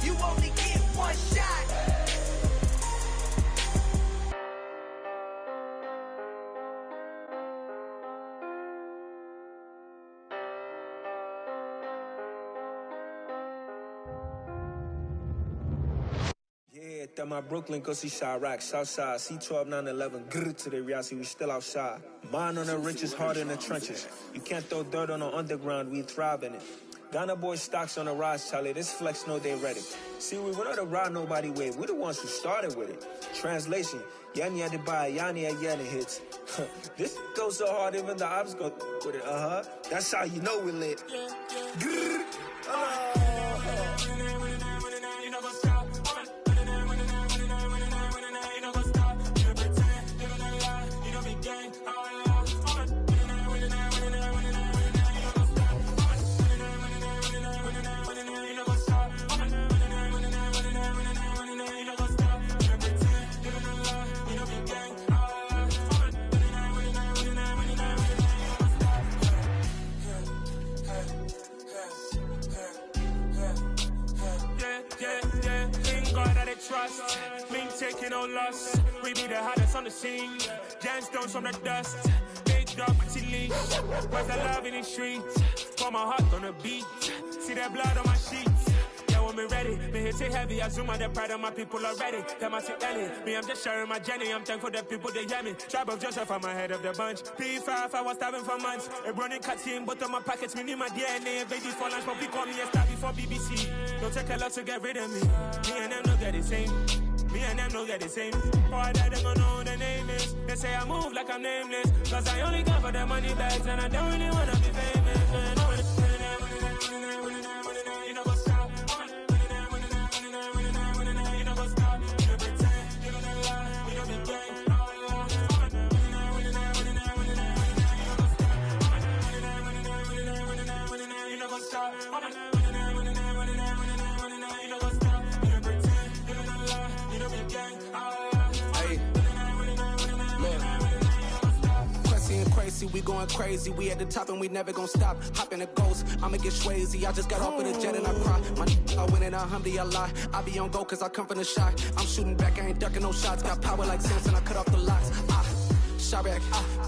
You only get one shot. Yeah, that my Brooklyn, go see Chirac, Southside, C12, 911, grrr to the Riasi, we still outside. Mine on the riches, hard in the trenches. You can't throw dirt on the underground, we thrive in it. Ghana boy stocks on the rise, Charlie, this flex know they ready. See, we not a ride nobody with, we the ones who started with it. Translation, Yani had to buy, Yani had Yani hits. This goes so hard, even the ops go with it, That's how you know we lit. Grrr, trust, me taking no loss. We be the hottest on the scene. Gemstones from the dust. Big dog, pretty leash. Where's the love in the streets? Pour my heart on the beat. See that blood on my sheets. Yeah, when we ready, me hit it heavy. I zoom out the pride of my people already. Them I see Ellie. Me, I'm just sharing my journey. I'm thankful that people they hear me. Tribe of Joseph, I'm ahead of the bunch. P5, I was starving for months. A running cutscene, but on my pockets, me need my DNA. Baby for lunch, but we call me a star before BBC. Don't take a lot to get rid of me. Me and them don't get the same. Me and them don't get the same. Boy, that they gonna know who the name is. They say I move like I'm nameless. Cause I only come for the money bags and I don't really wanna be famous. You know what's up? You know what's up? You pretend, you don't lie, you don't be gang. You know what's up? We going crazy, we at the top and we never gonna stop. Hop in a ghost, I'ma get Swayze. I just got off with a jet and I cry. My I win in a Humvee, I lie. I be on go cause I come from the shot. I'm shooting back, I ain't ducking no shots. Got power like Samson, I cut off the locks. Chirac,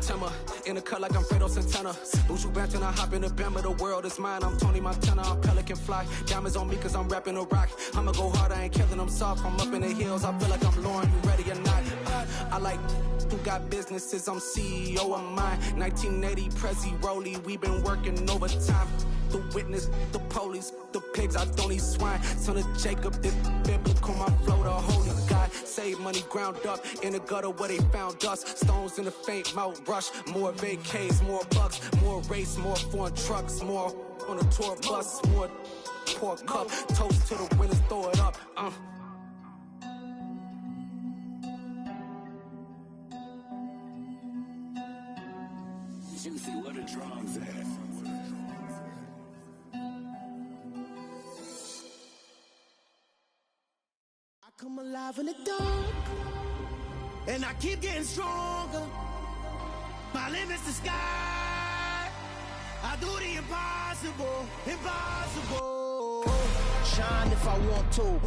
Timmer, in the cut like I'm Fredo Santana. Buju Banton, I hop in the Bama, the world is mine. I'm Tony Montana, I'm Pelican Fly. Diamonds on me cause I'm rapping a rock. I'ma go hard, I ain't killing them soft. I'm up in the hills, I feel like I'm Lauren, you ready or not? I like who got businesses, I'm CEO of mine. 1980 Prezi Rolly, we been working overtime. the witness, the police, the pigs, I don't eat swine. Son of Jacob, this biblical, my flow, the holy God. Save money ground up in the gutter where they found us. Stones in the faint mouth rush. More vacays, more bucks, more race, more foreign trucks, more on a tour bus, more pour cup. Toast to the winners, throw it up. Juicy, what a drums at. I come alive in the dark, and I keep getting stronger. My limit's the sky. I do the impossible, impossible. Shine if I want to.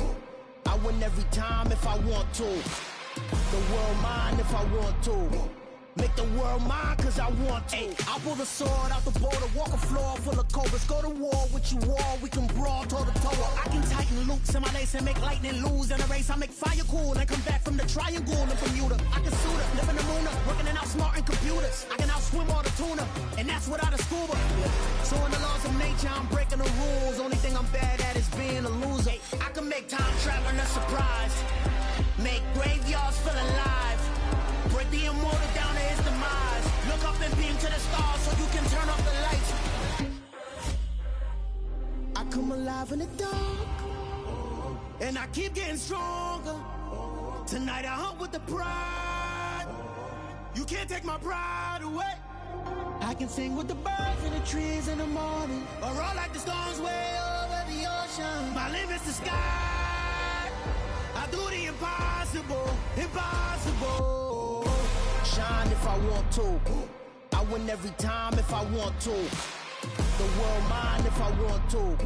I win every time if I want to. The world mine if I want to. Make the world mine cause I want to. I pull the sword out the border, walk a floor full of cobras. Go to war with you all, we can brawl toe to toe. I can tighten loops in my lace and make lightning lose in a race. I make fire cool and come back from the triangle in Bermuda. I can suit up, live in the moon, working and outsmarting computers. I can outswim all the tuna, and that's without a scuba. So in the laws of nature, I'm breaking the rules. Only thing I'm bad at is being a loser. I can make time traveling a surprise. Make graveyards feel alive. Break the immortal down to his demise. Look up and beam to the stars so you can turn off the lights. I come alive in the dark, and I keep getting stronger. Tonight I hunt with the pride. You can't take my pride away. I can sing with the birds and the trees in the morning, or roll like the storms way over the ocean. My limit's the sky. I do the impossible, impossible. Shine if I want to. I win every time if I want to. The world mine if I want to.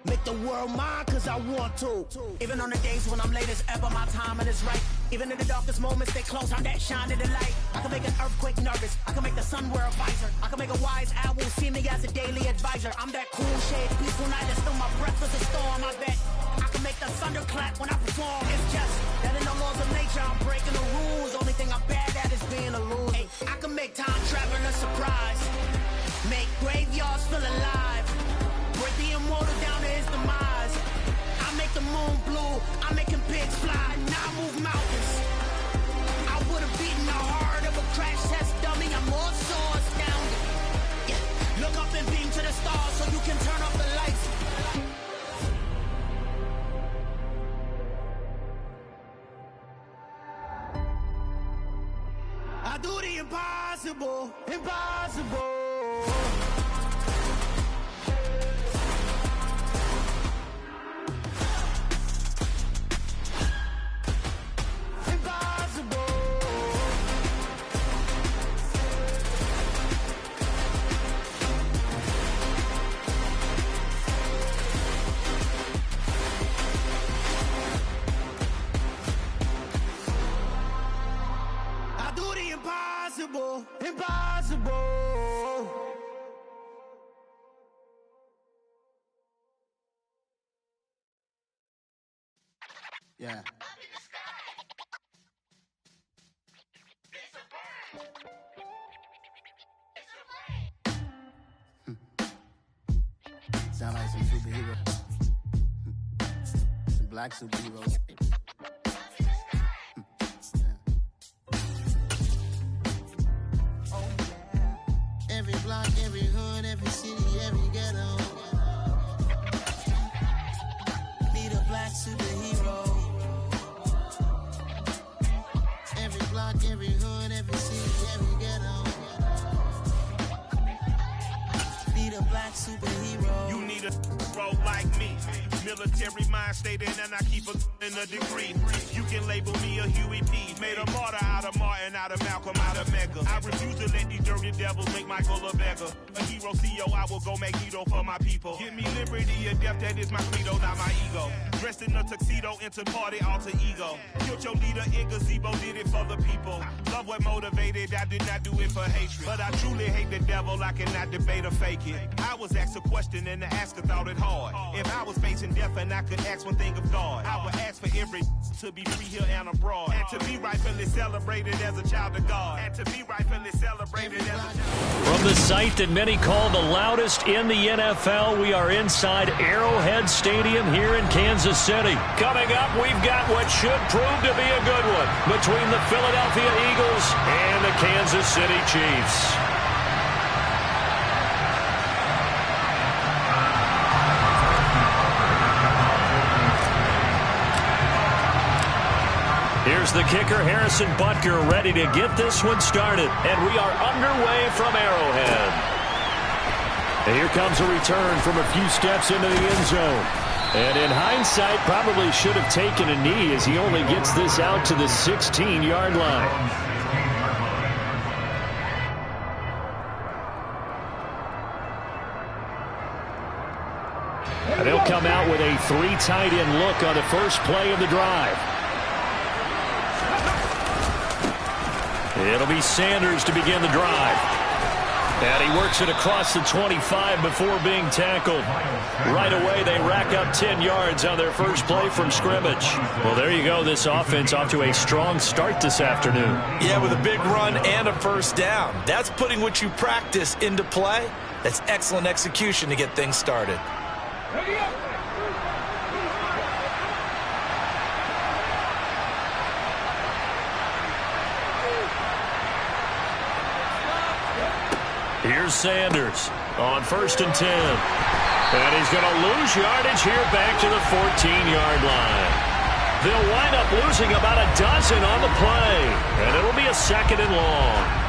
Make the world mine cause I want to. Even on the days when I'm late as ever, my timing is right. Even in the darkest moments, stay close, I'm that shine in the light. I can make an earthquake nervous, I can make the sun wear a visor. I can make a wise owl see me as a daily advisor. I'm that cool shade, peaceful night, and still my breath is a storm, I bet. I can make the thunder clap when I perform. It's just that in the laws of nature, I'm breaking the rules. Only thing I'm bad at is being a loser. Hey, I can make time traveling a surprise. Make graveyards feel alive. Break the immortal down to his demise. I make the moon blue, I'm making pigs fly. Now I move mountains. I would've beaten the heart of a crash test dummy. I'm more so astounded. Yeah. Look up and beam to the stars so you can turn off the lights. I do the impossible, impossible. Impossible, impossible. Yeah. Sound like some superheroes. Some black superheroes. Every block, every hood, every city, every ghetto. Need a black superhero. Every block, every hood, every city, every ghetto. Need a black superhero. You need a bro like me. Military mind stated, and I keep in a degree. You can label me a Huey P. Made a martyr out of Martin, out of Malcolm, out of Mecca. I refuse to let these dirty devils make Michael a beggar. A hero CEO, I will go Magneto for my people. Give me liberty or death, that is my credo, not my ego. Dressed in a tuxedo, into party alter ego. Killed your leader in gazebo, did it for the people. Love what motivated, I did not do it for hatred. But I truly hate the devil, I cannot debate or fake it. I was asked a question and the asker thought it hard. If I was facing death and I could ask one thing of God, I would ask for every to be free here and abroad. And to be rightfully celebrated as a child of God. And to be rightfully celebrated as a child of God. From the site that many call the loudest in the NFL, we are inside Arrowhead Stadium here in Kansas City. Coming up, we've got what should prove to be a good one between the Philadelphia Eagles and the Kansas City Chiefs. Here's the kicker, Harrison Butker, ready to get this one started. And we are underway from Arrowhead. And here comes a return from a few steps into the end zone. And in hindsight, probably should have taken a knee as he only gets this out to the 16-yard line. And they'll come out with a 3 tight end look on the first play of the drive. It'll be Sanders to begin the drive. And he works it across the 25 before being tackled. Right away, they rack up 10 yards on their first play from scrimmage. Well, there you go. This offense off to a strong start this afternoon. Yeah, with a big run and a first down. That's putting what you practice into play. That's excellent execution to get things started. Here's Sanders on 1st and 10. And he's going to lose yardage here back to the 14-yard line. They'll wind up losing about a dozen on the play. And it'll be a 2nd and long.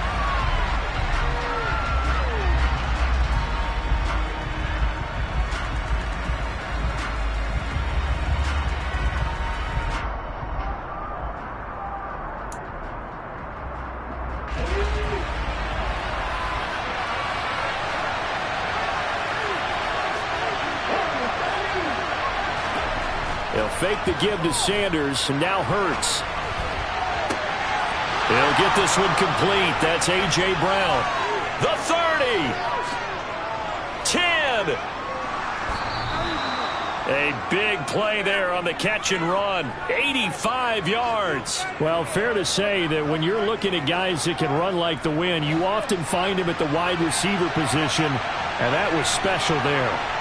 Fake the give to Sanders, and now Hurts. He'll get this one complete. That's A.J. Brown. The 30. 10. A big play there on the catch and run. 85 yards. Well, fair to say that when you're looking at guys that can run like the wind, you often find him at the wide receiver position, and that was special there.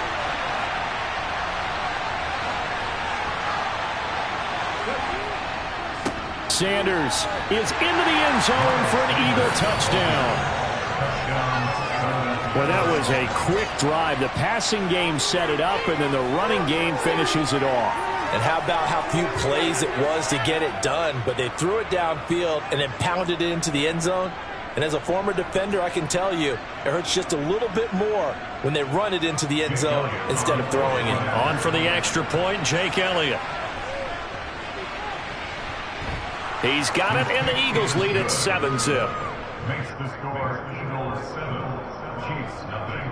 Sanders is into the end zone for an Eagle touchdown. Well, that was a quick drive. The passing game set it up, and then the running game finishes it off. And how about how few plays it was to get it done, but they threw it downfield and then pounded it into the end zone. And as a former defender, I can tell you, it hurts just a little bit more when they run it into the end zone instead of throwing it. On for the extra point, Jake Elliott. He's got it, and the Eagles lead at 7-0. Makes the score Eagles 7, Chiefs nothing.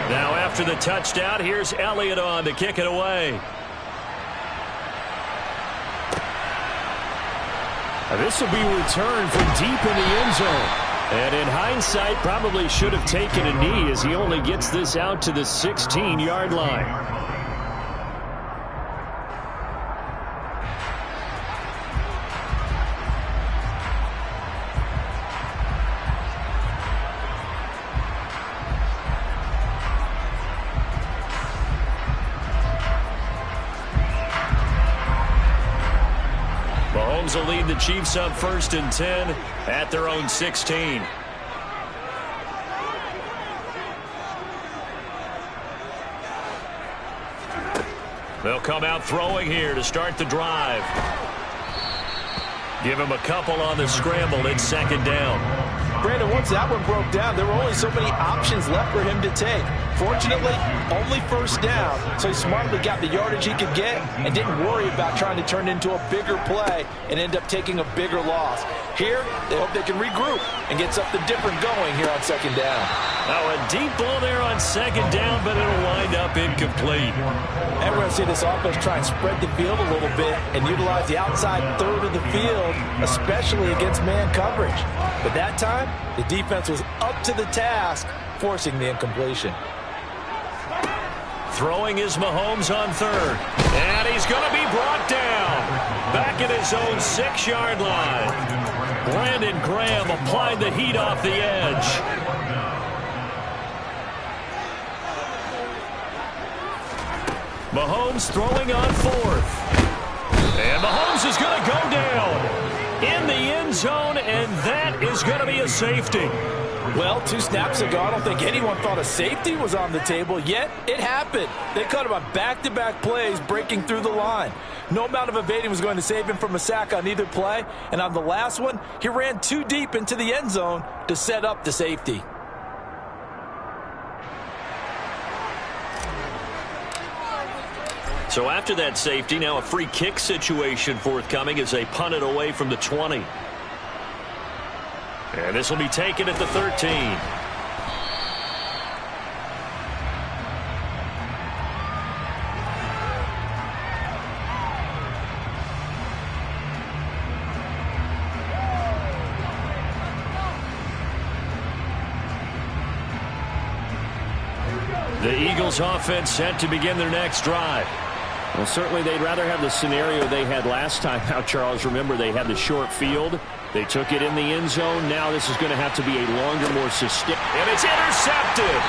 Now after the touchdown, here's Elliott on to kick it away. This will be returned from deep in the end zone. And in hindsight, probably should have taken a knee as he only gets this out to the 16-yard line. Mahomes will lead the Chiefs up 1st and 10 at their own 16. They'll come out throwing here to start the drive. Give him a couple on the scramble. It's 2nd down. Brandon, once that one broke down, there were only so many options left for him to take. Fortunately, only first down, so he smartly got the yardage he could get and didn't worry about trying to turn it into a bigger play and end up taking a bigger loss. Here, they hope they can regroup and get something different going here on second down. Now a deep ball there on second down, but it'll wind up incomplete. And we're going to see this offense try and spread the field a little bit and utilize the outside third of the field, especially against man coverage. But that time, the defense was up to the task, forcing the incompletion. Throwing is Mahomes on third. And he's going to be brought down. Back at his own 6-yard line. Brandon Graham applied the heat off the edge. Mahomes throwing on fourth. And Mahomes is going to go down in the end zone, and that is going to be a safety. Well, 2 snaps ago, I don't think anyone thought a safety was on the table, yet it happened. They cut him on back-to-back plays, breaking through the line. No amount of evading was going to save him from a sack on either play, and on the last one, he ran too deep into the end zone to set up the safety. So after that safety, now a free kick situation forthcoming as they punt it away from the 20. And this will be taken at the 13. The Eagles offense set to begin their next drive. Well, certainly they'd rather have the scenario they had last time. Now, Charles, remember they had the short field. They took it in the end zone. Now this is going to have to be a longer, more sustained. And it's intercepted.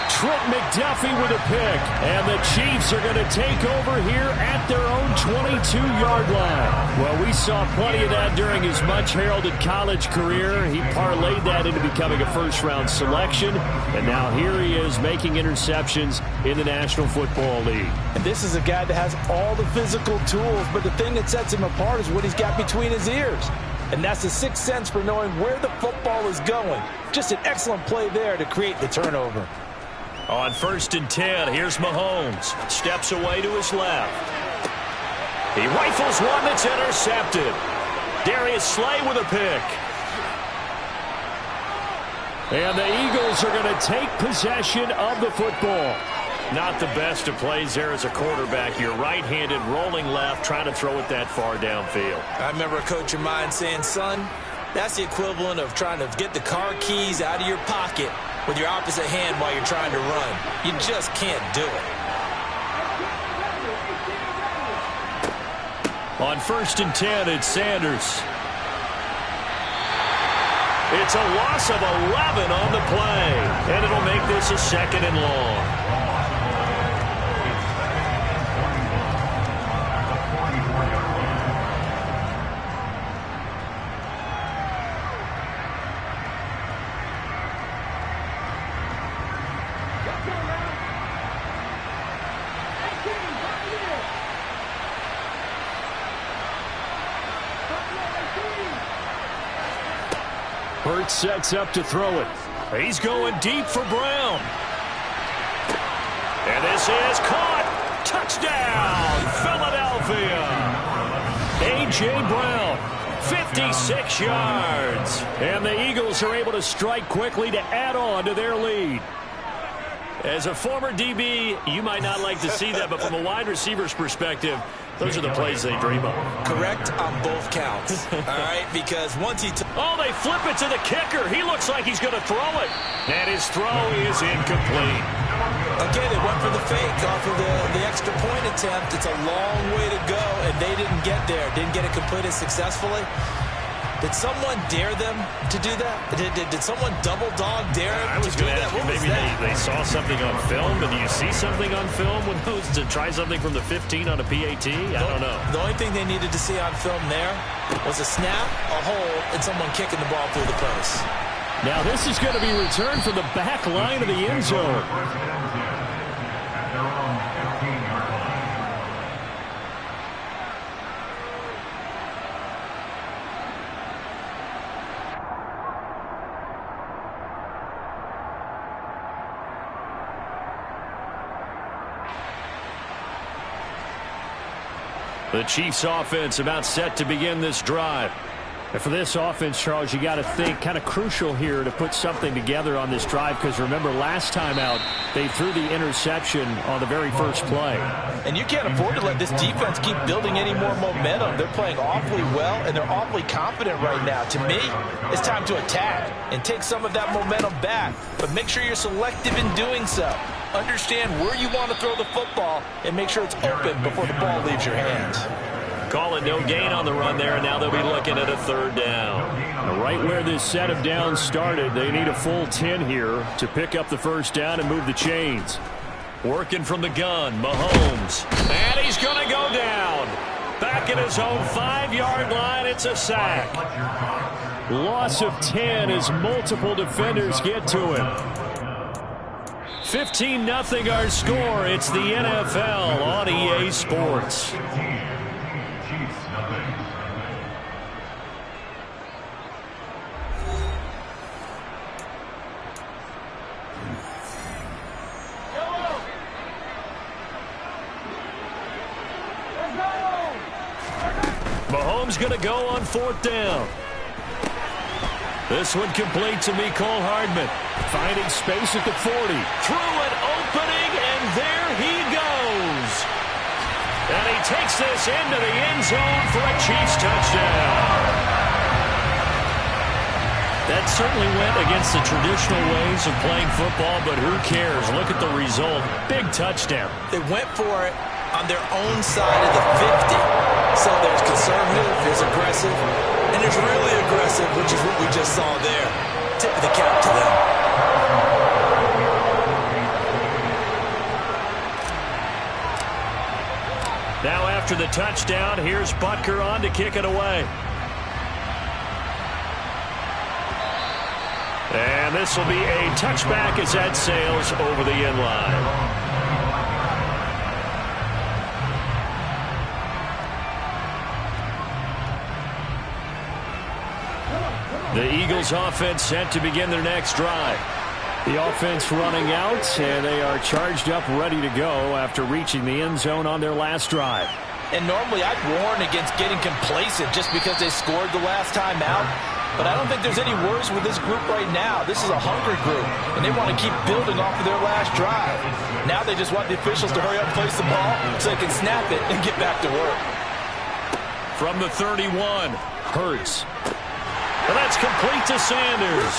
Trent McDuffie with a pick. And the Chiefs are going to take over here at their own 22-yard line. Well, we saw plenty of that during his much-heralded college career. He parlayed that into becoming a first-round selection. And now here he is making interceptions in the National Football League. And this is a guy that has all the physical tools, but the thing that sets him apart is what he's got between his ears. And that's the sixth sense for knowing where the football is going. Just an excellent play there to create the turnover. On 1st and 10, here's Mahomes. Steps away to his left. He rifles one that's intercepted. Darius Slay with a pick. And the Eagles are going to take possession of the football. Not the best of plays there as a quarterback. You're right-handed, rolling left, trying to throw it that far downfield. I remember a coach of mine saying, son, that's the equivalent of trying to get the car keys out of your pocket with your opposite hand while you're trying to run. You just can't do it. On 1st and 10, it's Sanders. It's a loss of 11 on the play, and it'll make this a 2nd and long. Hurts sets up to throw it. He's going deep for Brown. And this is caught. Touchdown, Philadelphia. A.J. Brown, 56 yards. And the Eagles are able to strike quickly to add on to their lead. As a former DB, you might not like to see that, but from a wide receiver's perspective, those are the plays they dream of. Correct on both counts. All right, because once he... Oh, they flip it to the kicker. He looks like he's going to throw it. And his throw is incomplete. Again, they went for the fake off of the extra point attempt. It's a long way to go, and they didn't get there. Didn't get it completed successfully. Did someone dare them to do that? Did someone double dog dare them to do that? What was maybe that? They saw something on film, but do you see something on film with those to try something from the 15 on a PAT? I don't know. The only thing they needed to see on film there was a snap, a hole, and someone kicking the ball through the post. Now this is going to be returned from the back line of the end zone. The Chiefs offense about set to begin this drive. And for this offense, Charles, you got to think kind of crucial here to put something together on this drive, because remember last time out they threw the interception on the very first play. And you can't afford to let this defense keep building any more momentum. They're playing awfully well, and they're awfully confident right now. To me, it's time to attack and take some of that momentum back, but make sure you're selective in doing so. Understand where you want to throw the football and make sure it's open before the ball leaves your hands. Call it no gain on the run there, and now they'll be looking at a third down. Right where this set of downs started, they need a full 10 here to pick up the first down and move the chains. Working from the gun, Mahomes. And he's going to go down. Back at his own 5-yard line, it's a sack. Loss of 10 as multiple defenders get to him. 15-0 our score. It's the NFL on EA Sports. Mahomes going to go on 4th down. This one complete to Mecole Hardman. Finding space at the 40. Through an opening, and there he goes. And he takes this into the end zone for a Chiefs touchdown. That certainly went against the traditional ways of playing football, but who cares? Look at the result. Big touchdown. They went for it on their own side of the 50. So there's conservative, there's aggressive, and there's really aggressive, which is what we just saw there. Tip of the cap to them. Now after the touchdown, here's Butker on to kick it away. And this will be a touchback as that sails over the end line. The Eagles offense set to begin their next drive. The offense running out, and they are charged up, ready to go after reaching the end zone on their last drive. And normally I'd warn against getting complacent just because they scored the last time out. But I don't think there's any worries with this group right now. This is a hungry group, and they want to keep building off of their last drive. Now they just want the officials to hurry up and place the ball so they can snap it and get back to work. From the 31, Hurts. And that's complete to Sanders.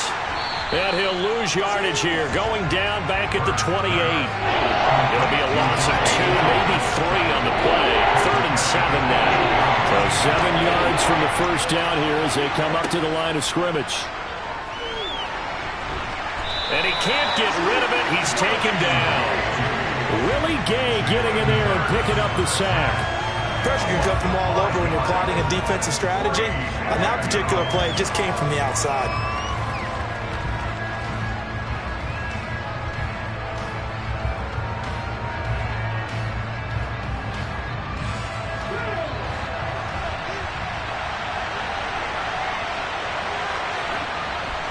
And he'll lose yardage here, going down back at the 28. It'll be a loss of 2, maybe 3 on the play. 3rd and 7 now. So 7 yards from the first down here as they come up to the line of scrimmage. And he can't get rid of it. He's taken down. Willie Gay getting in there and picking up the sack. Pressure can come from all over when you're plotting a defensive strategy. On that particular play, it just came from the outside.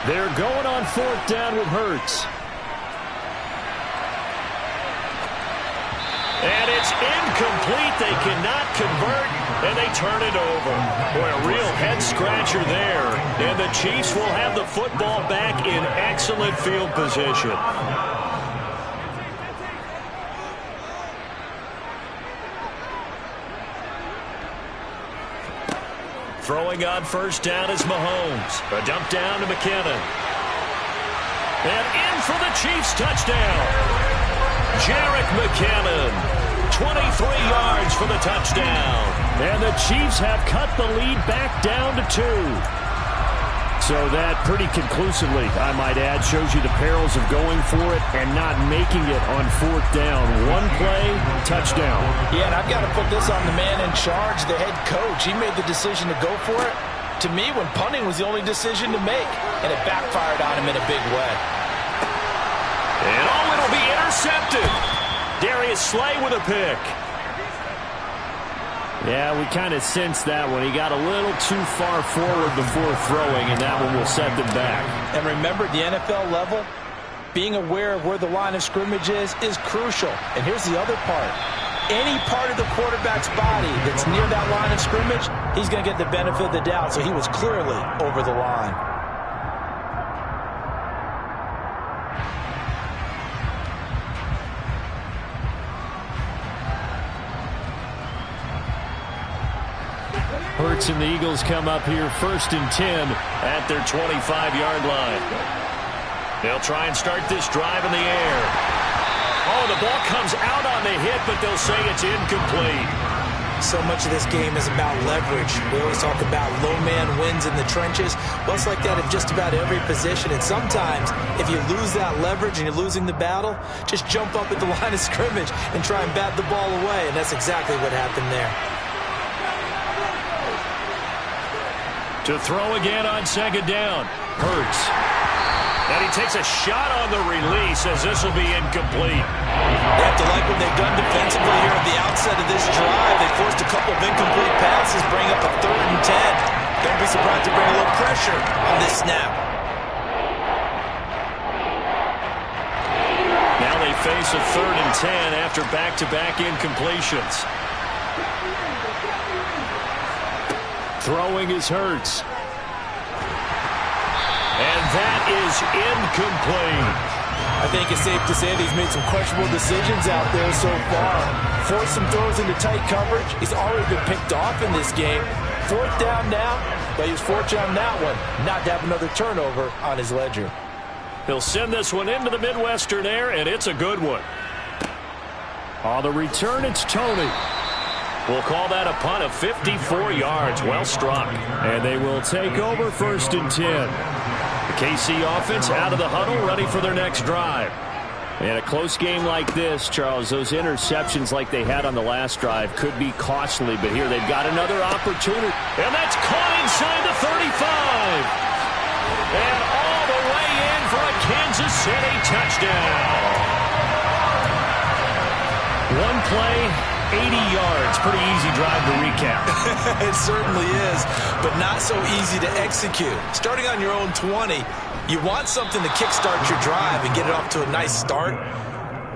They're going on 4th down with Hurts. And it's incomplete. They cannot convert, and they turn it over. Boy, a real head-scratcher there. And the Chiefs will have the football back in excellent field position. Throwing on 1st down is Mahomes. A dump down to McKinnon. And in for the Chiefs touchdown. Jerick McKinnon. 23 yards for the touchdown. And the Chiefs have cut the lead back down to 2. So that pretty conclusively, I might add, shows you the perils of going for it and not making it on 4th down. One play, touchdown. Yeah, and I've got to put this on the man in charge, the head coach. He made the decision to go for it. To me, when punting was the only decision to make, and it backfired on him in a big way. And it'll be intercepted. Darius Slay with a pick. Yeah, we kind of sensed that one. He got a little too far forward before throwing, and that one will set them back. And remember, at the NFL level, being aware of where the line of scrimmage is crucial. And here's the other part. any part of the quarterback's body that's near that line of scrimmage, he's going to get the benefit of the doubt. So he was clearly over the line. Hurts and the Eagles come up here 1st and 10 at their 25-yard line. They'll try and start this drive in the air. Oh, the ball comes out on the hit, but they'll say it's incomplete. So much of this game is about leverage. We always talk about low man wins in the trenches. Well, it's like that in just about every position. And sometimes, if you lose that leverage and you're losing the battle, just jump up at the line of scrimmage and try and bat the ball away. And that's exactly what happened there. To throw again on 2nd down. Hurts. And he takes a shot on the release as this will be incomplete. They have to like what they've done defensively here at the outset of this drive. They forced a couple of incomplete passes, bring up a 3rd and 10. Don't be surprised to bring a little pressure on this snap. Now they face a 3rd and 10 after back-to-back incompletions. Throwing is Hurts. And that is incomplete. I think it's safe to say that he's made some questionable decisions out there so far. Forced some throws into tight coverage. He's already been picked off in this game. 4th down now, but he was fortunate on that one not to have another turnover on his ledger. He'll send this one into the Midwestern air, and it's a good one. On the return, it's Toney. We'll call that a punt of 54 yards. Well struck. And they will take over 1st and 10. The KC offense out of the huddle, ready for their next drive. In a close game like this, Charles, those interceptions like they had on the last drive could be costly, but here they've got another opportunity. And that's caught inside the 35. And all the way in for a Kansas City touchdown. One play, 80 yards. Pretty easy drive to recap. It certainly is, but not so easy to execute. Starting on your own 20, you want something to kickstart your drive and get it off to a nice start.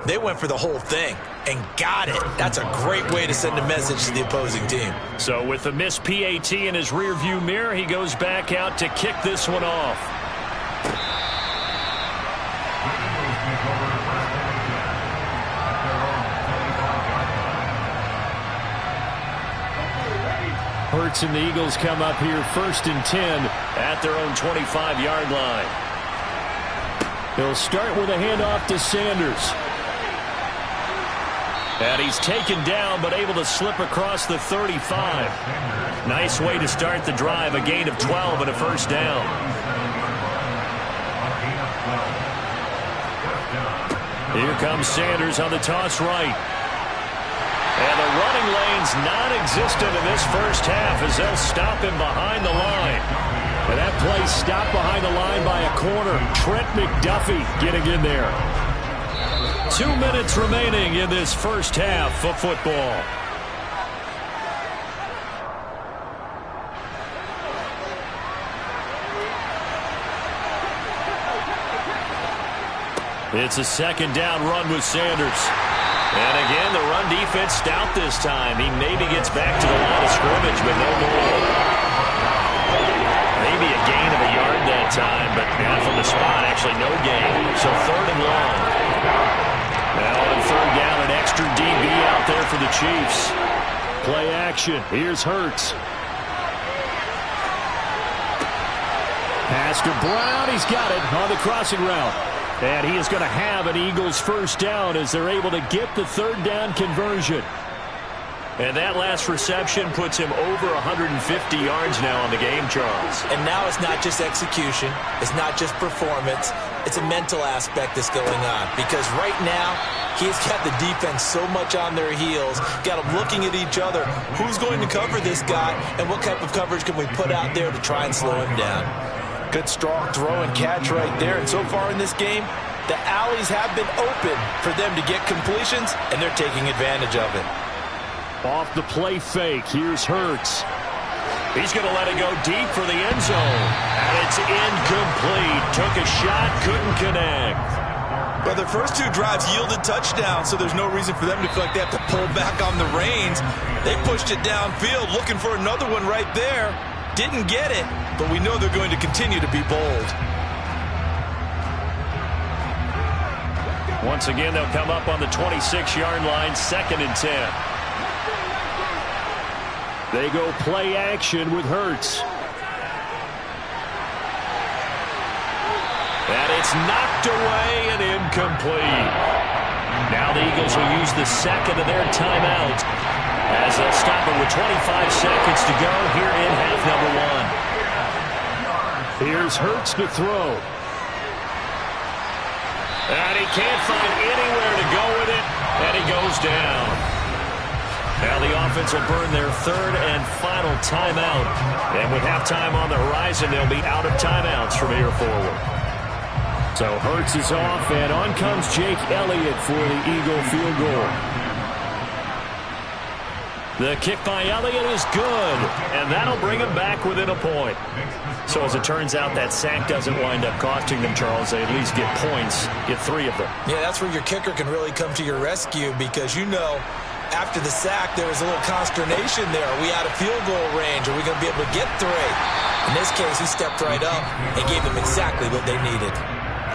They went for the whole thing and got it. That's a great way to send a message to the opposing team. So with the missed PAT in his rearview mirror, he goes back out to kick this one off. Hurts and the Eagles come up here 1st and 10 at their own 25-yard line. He'll start with a handoff to Sanders. And he's taken down, but able to slip across the 35. Nice way to start the drive, a gain of 12 and a 1st down. Here comes Sanders on the toss right. And the running lane's non-existent in this first half as they'll stop him behind the line. And that play stopped behind the line by a corner. Trent McDuffie getting in there. 2 minutes remaining in this first half of football. It's a 2nd down run with Sanders. And again, the run defense stout this time. He maybe gets back to the line of scrimmage, but no more. Maybe a gain of a yard that time, but not from the spot. Actually, no gain. So 3rd and long. Now on 3rd down, an extra DB out there for the Chiefs. Play action. Here's Hurts. Pass to Brown. He's got it on the crossing route. And he is going to have an Eagles 1st down as they're able to get the 3rd down conversion. And that last reception puts him over 150 yards now on the game, Charles. And now it's not just execution. It's not just performance. It's a mental aspect that's going on. Because right now, he's got the defense so much on their heels, got them looking at each other. Who's going to cover this guy, and what type of coverage can we put out there to try and slow him down? Good strong throw and catch right there. And so far in this game, the alleys have been open for them to get completions, and they're taking advantage of it. Off the play fake, here's Hurts. He's going to let it go deep for the end zone. And it's incomplete. Took a shot, couldn't connect. Well, their first 2 drives yielded touchdowns, so there's no reason for them to feel like they have to pull back on the reins. They pushed it downfield, looking for another one right there. Didn't get it, but we know they're going to continue to be bold. Once again, they'll come up on the 26-yard line, 2nd and 10. They go play action with Hurts. And it's knocked away and incomplete. Now the Eagles will use the second of their timeout as they'll stop it with 25 seconds to go here in half number 1. Here's Hurts to throw. And he can't find anywhere to go with it, and he goes down. Now the offense will burn their 3rd and final timeout. And with halftime on the horizon, they'll be out of timeouts from here forward. So Hurts is off, and on comes Jake Elliott for the Eagle field goal. The kick by Elliott is good, and that'll bring him back within a point. So as it turns out, that sack doesn't wind up costing them, Charles. They at least get points, get 3 of them. Yeah, that's where your kicker can really come to your rescue because, you know, after the sack, there was a little consternation there. Are we out of field goal range? Are we going to be able to get 3? In this case, he stepped right up and gave them exactly what they needed.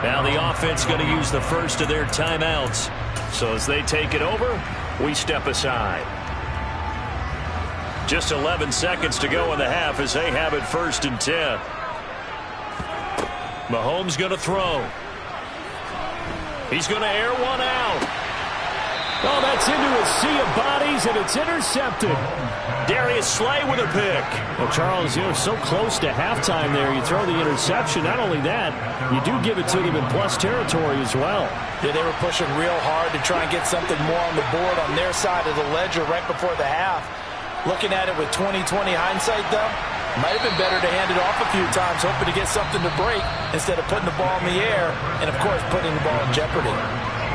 Now the offense going to use the first of their timeouts. So as they take it over, we step aside. Just 11 seconds to go in the half as they have it 1st and 10. Mahomes going to throw. He's going to air one out. Oh, that's into a sea of bodies, and it's intercepted. Darius Slay with a pick. Well, Charles, you're so close to halftime there. You throw the interception. Not only that, you do give it to them in plus territory as well. Yeah, they were pushing real hard to try and get something more on the board on their side of the ledger right before the half. Looking at it with 20/20 hindsight, though, might have been better to hand it off a few times, hoping to get something to break instead of putting the ball in the air and, of course, putting the ball in jeopardy.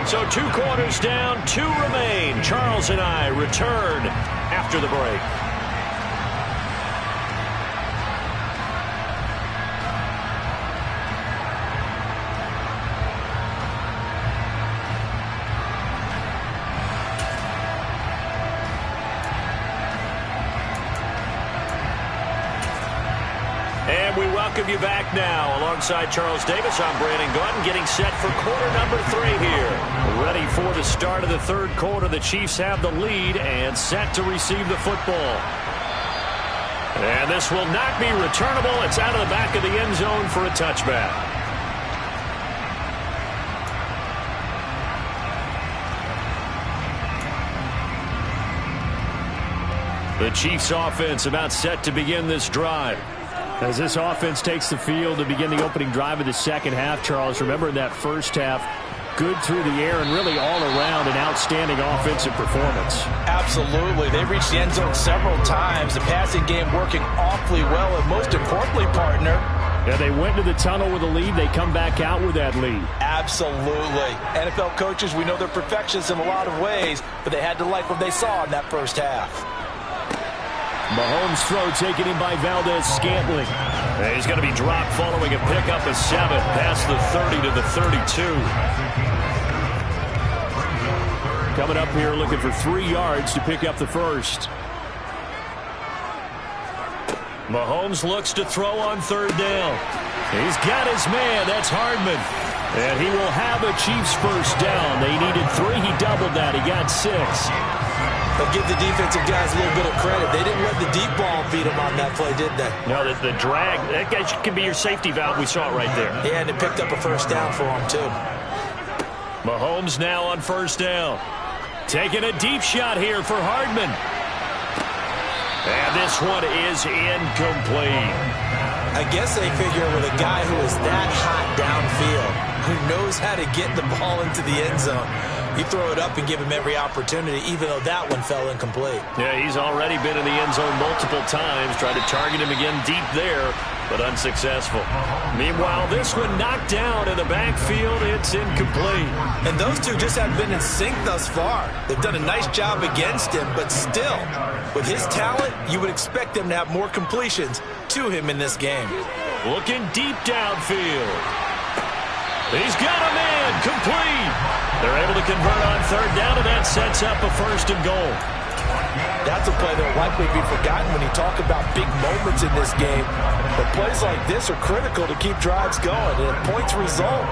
So 2 quarters down, 2 remain. Charles and I return after the break. And we welcome you back now. Alongside Charles Davis, I'm Brandon Gaudin, getting set for quarter number 3 here. Ready for the start of the 3rd quarter. The Chiefs have the lead and set to receive the football. And this will not be returnable. It's out of the back of the end zone for a touchback. The Chiefs offense about set to begin this drive. As this offense takes the field to begin the opening drive of the second half, Charles, remember in that first half, good through the air and really all around an outstanding offensive performance. Absolutely. They reached the end zone several times. The passing game working awfully well, and most importantly, partner, yeah, they went to the tunnel with a lead. They come back out with that lead. Absolutely. NFL coaches, we know they're perfectionists in a lot of ways, but they had to like what they saw in that first half. Mahomes' throw taken in by Valdez-Scantling. He's going to be dropped following a pickup of 7 past the 30 to the 32. Coming up here looking for 3 yards to pick up the first. Mahomes looks to throw on 3rd down. He's got his man. That's Hardman. And he will have a Chiefs first down. They needed 3. He doubled that. He got 6. But give the defensive guys a little bit of credit. They didn't let the deep ball beat them on that play, did they? No, the drag, that guy can be your safety valve. We saw it right there. Yeah, and it picked up a first down for him, too. Mahomes now on 1st down. Taking a deep shot here for Hardman. And this one is incomplete. I guess they figure with a guy who is that hot downfield, who knows how to get the ball into the end zone, you throw it up and give him every opportunity, even though that one fell incomplete. Yeah, he's already been in the end zone multiple times, tried to target him again deep there, but unsuccessful. Meanwhile, this one knocked down in the backfield. It's incomplete. And those two just haven't been in sync thus far. They've done a nice job against him, but still, with his talent, you would expect them to have more completions to him in this game. Looking deep downfield. He's got a man, complete. They're able to convert on third down, and that sets up a 1st and goal. That's a play that will likely be forgotten when you talk about big moments in this game. But plays like this are critical to keep drives going. And if points result,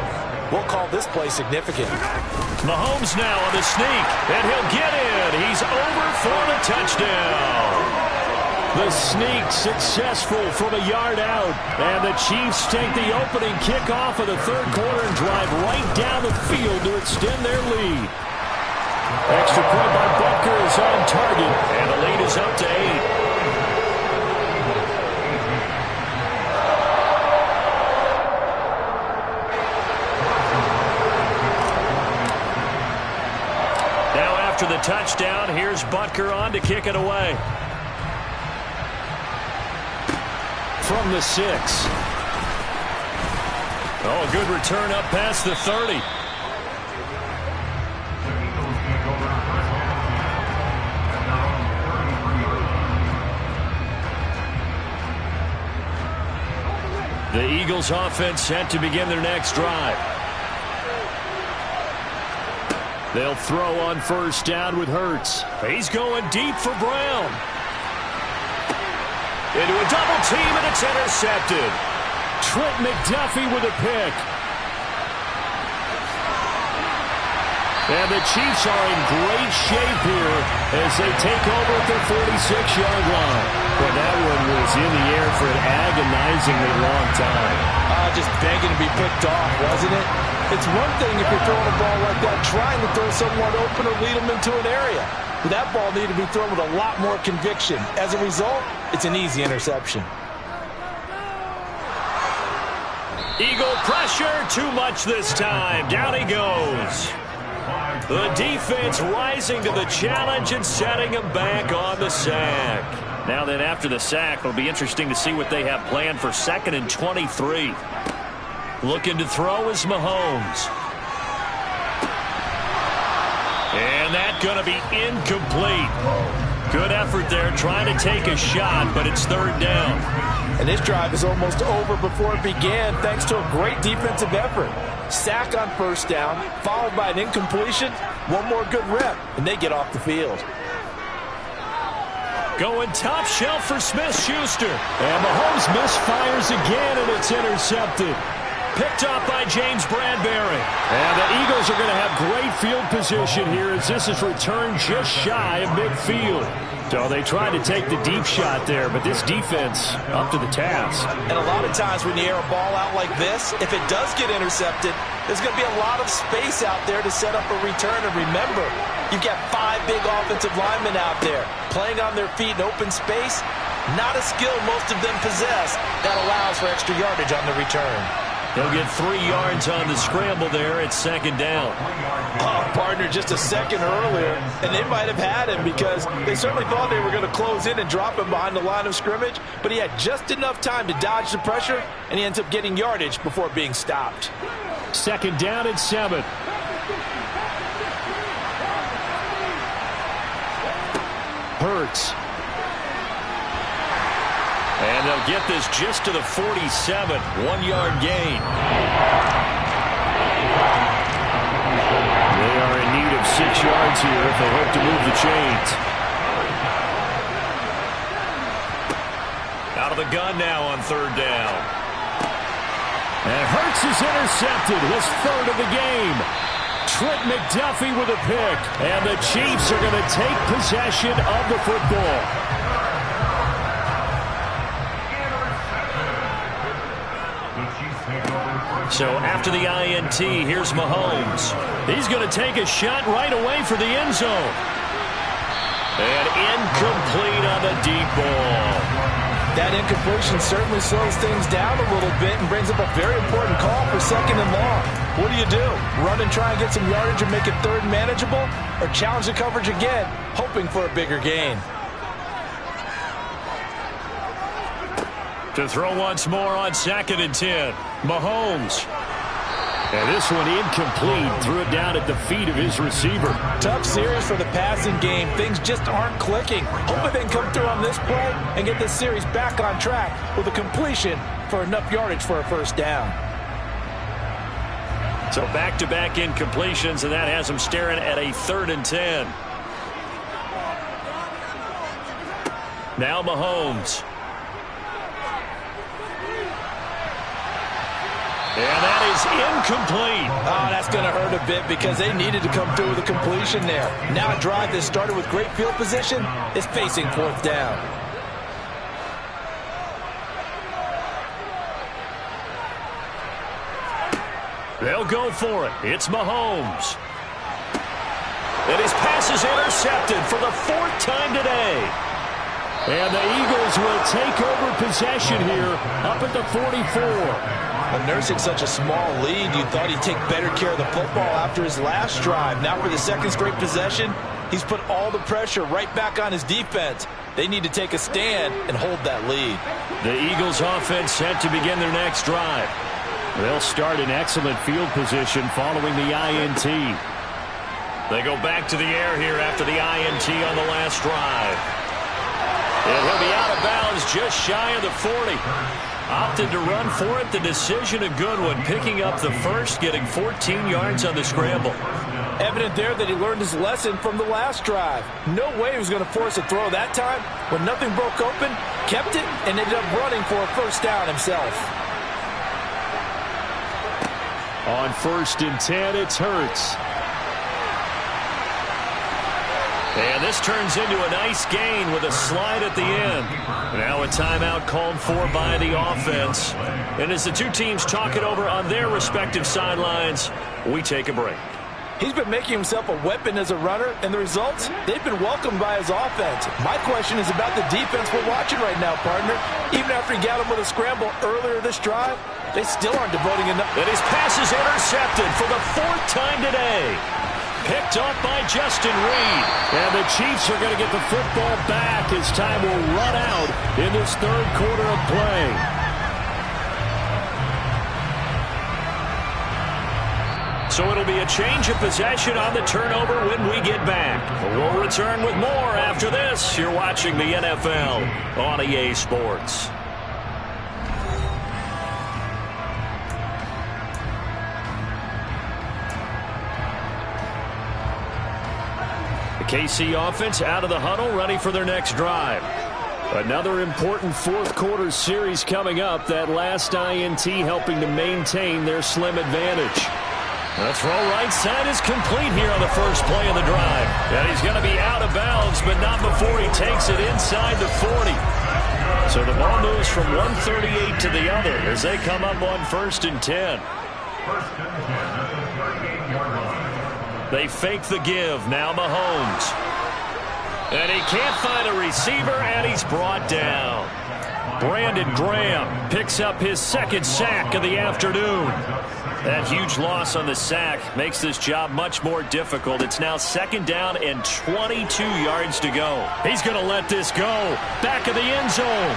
we'll call this play significant. Mahomes now on the sneak, and he'll get in. He's over for the touchdown. The sneak successful from a yard out. And the Chiefs take the opening kickoff of the third quarter and drive right down the field to extend their lead. Extra point by Butker is on target, and the lead is up to 8. Now after the touchdown, here's Butker on to kick it away. From the 6. Oh, a good return up past the 30. The Eagles offense set to begin their next drive. They'll throw on first down with Hurts. He's going deep for Brown. Into a double team, and it's intercepted. Trent McDuffie with a pick. And the Chiefs are in great shape here as they take over at their 46-yard line. But that one was in the air for an agonizingly long time. Just begging to be picked off, wasn't it? It's one thing if you're throwing a ball like that, trying to throw someone open or lead them into an area. But that ball needed to be thrown with a lot more conviction. As a result, it's an easy interception. Eagle pressure, too much this time. Down he goes. The defense rising to the challenge and setting him back on the sack. Now then, after the sack, it'll be interesting to see what they have planned for 2nd and 23. Looking to throw is Mahomes. And that's going to be incomplete. Good effort there trying to take a shot, but it's 3rd down. And this drive is almost over before it began thanks to a great defensive effort. Sack on first down, followed by an incompletion. One more good rep, and they get off the field. Going top shelf for Smith-Schuster. And Mahomes misfires again, and it's intercepted. Picked up by James Bradbury. And the Eagles are going to have great field position here as this is returned just shy of midfield. So they tried to take the deep shot there, but this defense up to the task. And a lot of times when you air a ball out like this, if it does get intercepted, there's going to be a lot of space out there to set up a return. And remember, you've got 5 big offensive linemen out there playing on their feet in open space. Not a skill most of them possess that allows for extra yardage on the return. He'll get 3 yards on the scramble there at 2nd down. Oh, partner, just a second earlier, and they might have had him because they certainly thought they were going to close in and drop him behind the line of scrimmage, but he had just enough time to dodge the pressure, and he ends up getting yardage before being stopped. 2nd down and 7. Hurts. And they'll get this just to the 47. 1-yard gain. They are in need of 6 yards here if they hope to move the chains. Out of the gun now on 3rd down. And Hurts is intercepted. His 3rd of the game. Trent McDuffie with a pick. And the Chiefs are going to take possession of the football. So after the INT, here's Mahomes. He's going to take a shot right away for the end zone. And incomplete on the deep ball. That incompletion certainly slows things down a little bit and brings up a very important call for 2nd and long. What do? Run and try and get some yardage and make it 3rd manageable? Or challenge the coverage again, hoping for a bigger gain? To throw once more on 2nd and 10. Mahomes. And this one incomplete. Threw it down at the feet of his receiver. Tough series for the passing game. Things just aren't clicking. Hoping they can come through on this play and get this series back on track with a completion for enough yardage for a 1st down. So back-to-back incompletions, and that has them staring at a 3rd and 10. Now Mahomes. And that is incomplete. Oh, that's going to hurt a bit because they needed to come through with a completion there. Now a drive that started with great field position is facing 4th down. They'll go for it. It's Mahomes. And his pass is intercepted for the 4th time today. And the Eagles will take over possession here up at the 44. Well, nursing such a small lead, you thought he'd take better care of the football after his last drive. Now for the 2nd straight possession, he's put all the pressure right back on his defense. They need to take a stand and hold that lead. The Eagles offense set to begin their next drive. They'll start in excellent field position following the INT. They go back to the air here after the INT on the last drive. And he'll be out of bounds just shy of the 40. Opted to run for it. The decision a good one. Picking up the first, getting 14 yards on the scramble. Evident there that he learned his lesson from the last drive. No way he was going to force a throw that time. When nothing broke open, kept it, and ended up running for a 1st down himself. On 1st and 10, it's Hurts. And this turns into a nice gain with a slide at the end. Now a timeout called for by the offense. And as the two teams talk it over on their respective sidelines, we take a break. He's been making himself a weapon as a runner, and the results, they've been welcomed by his offense. My question is about the defense we're watching right now, partner. Even after he got him with a scramble earlier this drive, they still aren't devoting enough. And his pass is intercepted for the 4th time today. Picked up by Justin Reed. And the Chiefs are going to get the football back as time will run out in this 3rd quarter of play. So it'll be a change of possession on the turnover when we get back. We'll return with more after this. You're watching the NFL on EA Sports. The KC offense out of the huddle, ready for their next drive. Another important 4th quarter series coming up. That last INT helping to maintain their slim advantage. The throw right side is complete here on the first play of the drive. And he's going to be out of bounds, but not before he takes it inside the 40. So the ball moves from 138 to the other as they come up on 1st and 10. They fake the give. Now Mahomes. And he can't find a receiver, and he's brought down. Brandon Graham picks up his 2nd sack of the afternoon. That huge loss on the sack makes this job much more difficult. It's now 2nd down and 22 yards to go. He's going to let this go. Back of the end zone.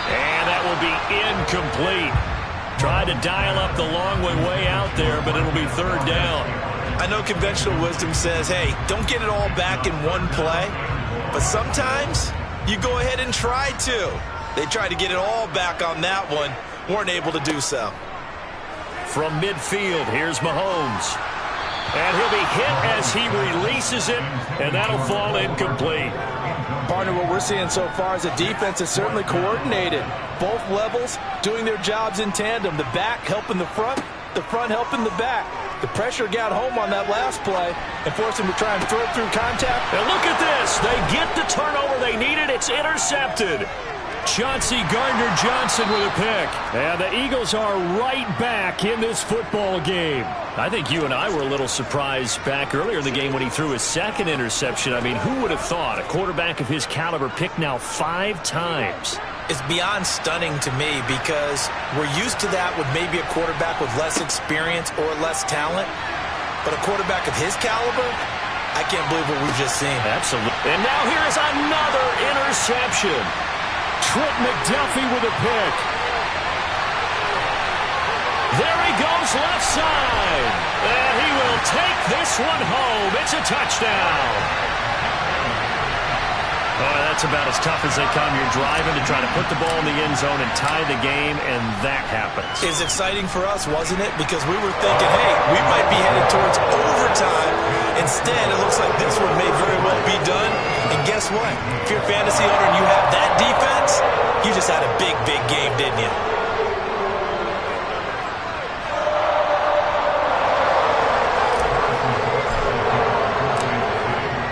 And that will be incomplete. Tried to dial up the long way out there, but it'll be 3rd down. I know conventional wisdom says, hey, don't get it all back in one play. But sometimes you go ahead and try to. They tried to get it all back on that one. Weren't able to do so. From midfield, here's Mahomes. And he'll be hit as he releases it, and that'll fall incomplete. Partner, what we're seeing so far is the defense is certainly coordinated. Both levels doing their jobs in tandem. The back helping the front helping the back. The pressure got home on that last play and forced him to try and throw it through contact. And look at this. They get the turnover they needed. It's intercepted. Chauncey Gardner-Johnson with a pick. And the Eagles are right back in this football game. I think you and I were a little surprised back earlier in the game when he threw his 2nd interception. I mean, who would have thought a quarterback of his caliber picked now 5 times? It's beyond stunning to me because we're used to that with maybe a quarterback with less experience or less talent. But a quarterback of his caliber, I can't believe what we've just seen. Absolutely. And now here is another interception. Trent McDuffie with a pick. There he goes left side. And he will take this one home. It's a touchdown. Oh, that's about as tough as they come. You're driving to try to put the ball in the end zone and tie the game, and that happens. It's exciting for us, wasn't it? Because we were thinking, hey, we might be headed towards overtime. Instead, it looks like this one may very well be done. And guess what? If you're a fantasy owner and you have that defense, you just had a big, big game, didn't you?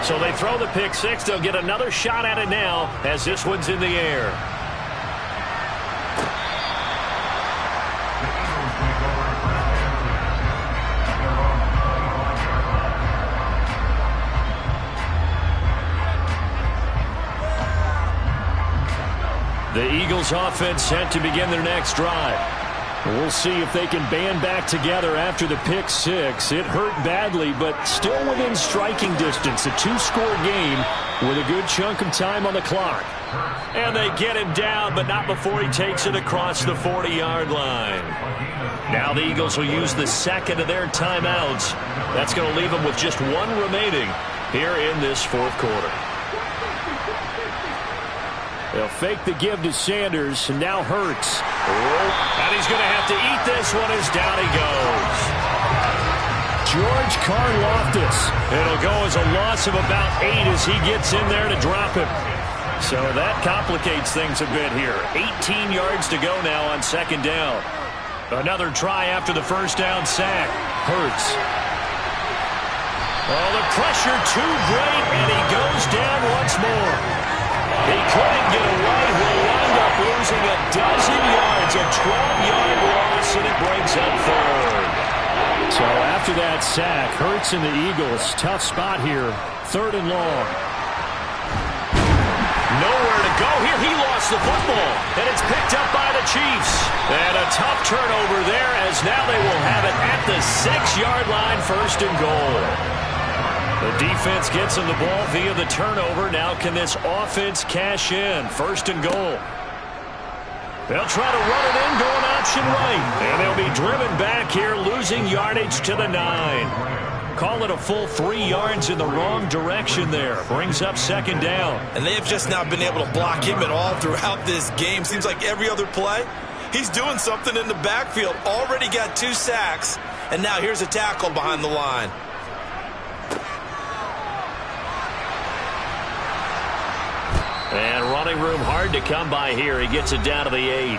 So they throw the pick six. They'll get another shot at it now as this one's in the air. The Eagles offense set to begin their next drive. We'll see if they can band back together after the pick six. It hurt badly, but still within striking distance. A two-score game with a good chunk of time on the clock. And they get him down, but not before he takes it across the 40-yard line. Now the Eagles will use the second of their timeouts. That's going to leave them with just one remaining here in this fourth quarter. They'll fake the give to Sanders, and now Hurts. And he's going to have to eat this one as down he goes. George Karlaftis. It'll go as a loss of about 8 as he gets in there to drop him. So that complicates things a bit here. 18 yards to go now on second down. Another try after the first down sack. Hurts. Oh, the pressure too great, and he goes down once more. He couldn't get away. He'll wind up losing a dozen yards, a 12-yard loss, and it brings up third. So after that sack, Hurts and the Eagles, tough spot here, third and long. Nowhere to go here. He lost the football, and it's picked up by the Chiefs. And a tough turnover there, as now they will have it at the 6-yard line, first and goal. The defense gets him the ball via the turnover. Now can this offense cash in? First and goal. They'll try to run it in, going option right. And they'll be driven back here, losing yardage to the 9. Call it a full 3 yards in the wrong direction there. Brings up second down. And they have just not been able to block him at all throughout this game. Seems like every other play, he's doing something in the backfield. Already got 2 sacks. And now here's a tackle behind the line. And running room hard to come by here. He gets it down to the 8.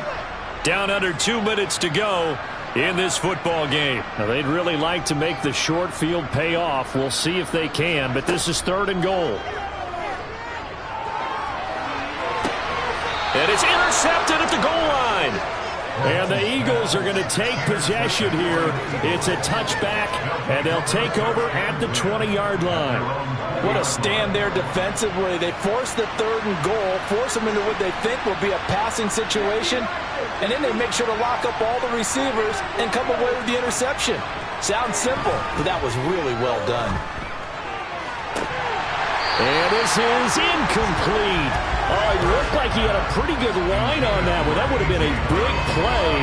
Down under 2 minutes to go in this football game. Now, they'd really like to make the short field pay off. We'll see if they can, but this is third and goal. And it's intercepted at the goal line. And the Eagles are going to take possession here. It's a touchback, and they'll take over at the 20-yard line. What a stand there defensively. They force the third and goal, force them into what they think will be a passing situation, and then they make sure to lock up all the receivers and come away with the interception. Sounds simple, but that was really well done. And this is incomplete. Oh, it looked like he had a pretty good line on that one. That would have been a big play,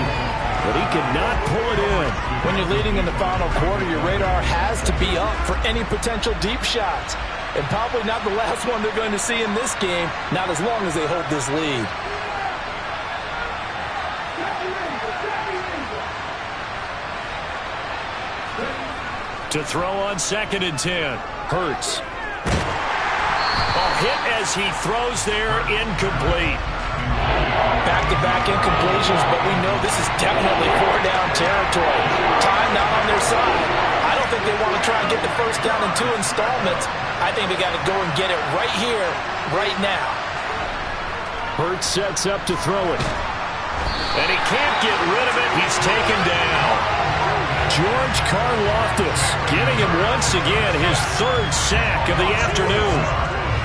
but he could not pull it in. When you're leading in the final quarter, your radar has to be up for any potential deep shots. And probably not the last one they're going to see in this game, not as long as they hold this lead. To throw on second and 10. Hurts. Hit as he throws there, incomplete. Back-to-back incompletions, but we know this is definitely 4-down territory. Time not on their side. I don't think they want to try and get the first down in 2 installments. I think they got to go and get it right here, right now. Hurts sets up to throw it. And he can't get rid of it. He's taken down. George Karlaftis getting him once again, his 3rd sack of the afternoon.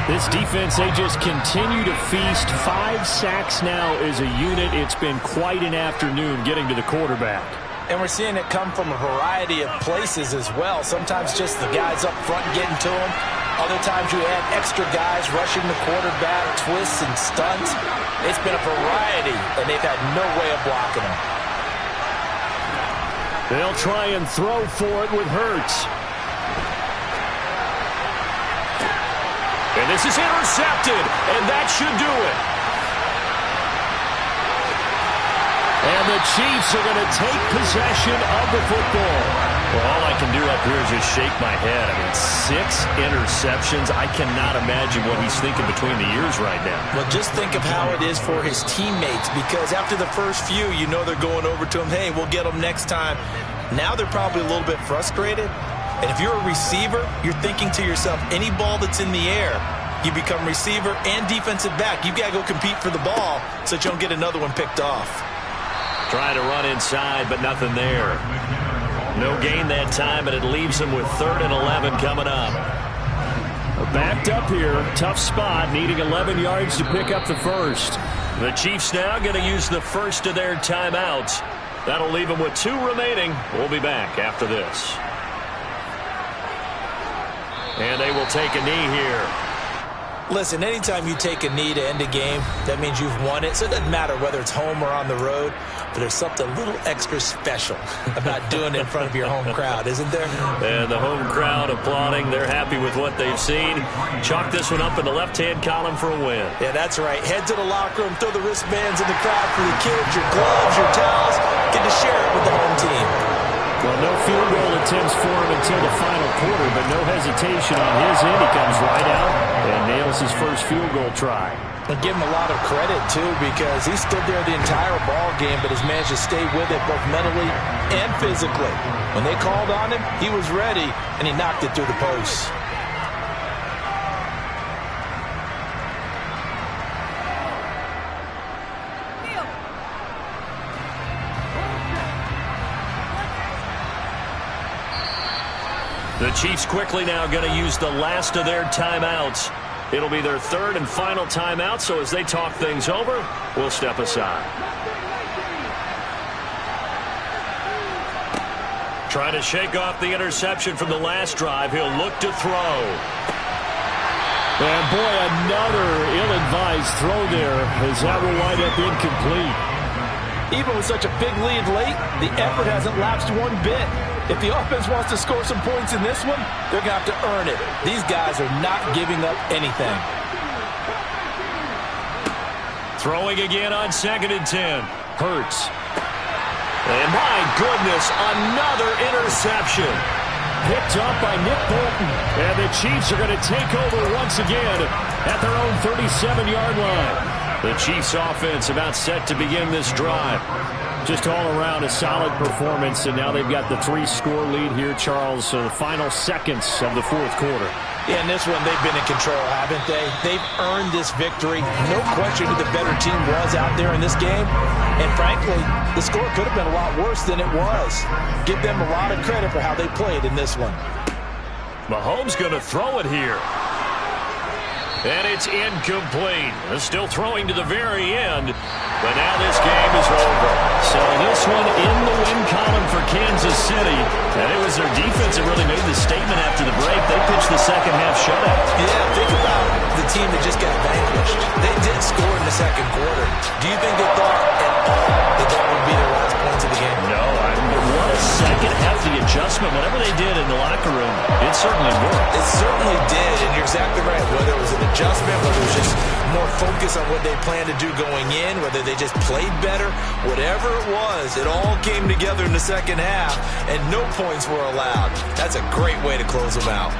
This defense, they just continue to feast. 5 sacks now as a unit. It's been quite an afternoon getting to the quarterback. And we're seeing it come from a variety of places as well. Sometimes just the guys up front getting to him. Other times you add extra guys rushing the quarterback, twists and stunts. It's been a variety, and they've had no way of blocking him. They'll try and throw for it with Hurts. And And this is intercepted, and that should do it. And the Chiefs are going to take possession of the football. Well, all I can do up here is just shake my head. I mean, 6 interceptions. I cannot imagine what he's thinking between the ears right now. Well, just think of how it is for his teammates, because after the first few, you know they're going over to him, hey, we'll get them next time. Now they're probably a little bit frustrated. And if you're a receiver, you're thinking to yourself, any ball that's in the air, you become receiver and defensive back. You've got to go compete for the ball so that you don't get another one picked off. Trying to run inside, but nothing there. No gain that time, but it leaves him with 3rd and 11 coming up. Backed up here. Tough spot, needing 11 yards to pick up the first. The Chiefs now going to use the first of their timeouts. That'll leave them with 2 remaining. We'll be back after this. And they will take a knee here. Listen, anytime you take a knee to end a game, that means you've won it. So it doesn't matter whether it's home or on the road, but there's something a little extra special about doing it in front of your home crowd, isn't there? And the home crowd applauding. They're happy with what they've seen. Chalk this one up in the left-hand column for a win. Yeah, that's right. Head to the locker room, throw the wristbands in the crowd for the kids, your gloves, your towels. Get to share it with the home team. Well, no field goal attempts for him until the final quarter, but no hesitation on his end. He comes right out and nails his first field goal try. And give him a lot of credit, too, because he stood there the entire ball game, but has managed to stay with it both mentally and physically. When they called on him, he was ready, and he knocked it through the posts. The Chiefs quickly now going to use the last of their timeouts. It'll be their 3rd and final timeout, so as they talk things over, we'll step aside. Trying to shake off the interception from the last drive. He'll look to throw. And boy, another ill-advised throw there, as that will wind up incomplete. Even with such a big lead late, the effort hasn't lapsed one bit. If the offense wants to score some points in this one, they're going to have to earn it. These guys are not giving up anything. Throwing again on 2nd and 10. Hurts. And my goodness, another interception. Picked up by Nick Bolton. And the Chiefs are going to take over once again at their own 37-yard line. The Chiefs offense about set to begin this drive. Just all around a solid performance, and now they've got the 3-score lead here, Charles, so the final seconds of the 4th quarter. Yeah, in this one, they've been in control, haven't they? They've earned this victory. No question who the better team was out there in this game. And frankly, the score could have been a lot worse than it was. Give them a lot of credit for how they played in this one. Mahomes going to throw it here. And it's incomplete. Still throwing to the very end. But now this game is over. So this one in the win column for Kansas City. And it was their defense that really made the statement after the break. They pitched the second half shutout. Yeah, think about the team that just got vanquished. They did score in the second quarter. Do you think they thought at all that that would be their last points of the game? No. What a second hefty adjustment. Whatever they did in the locker room, it certainly worked. It certainly did, and you're exactly right. Whether it was an adjustment, whether it was just more focus on what they planned to do going in, whether they just played better, whatever it was, it all came together in the second half, and no points were allowed. That's a great way to close them out.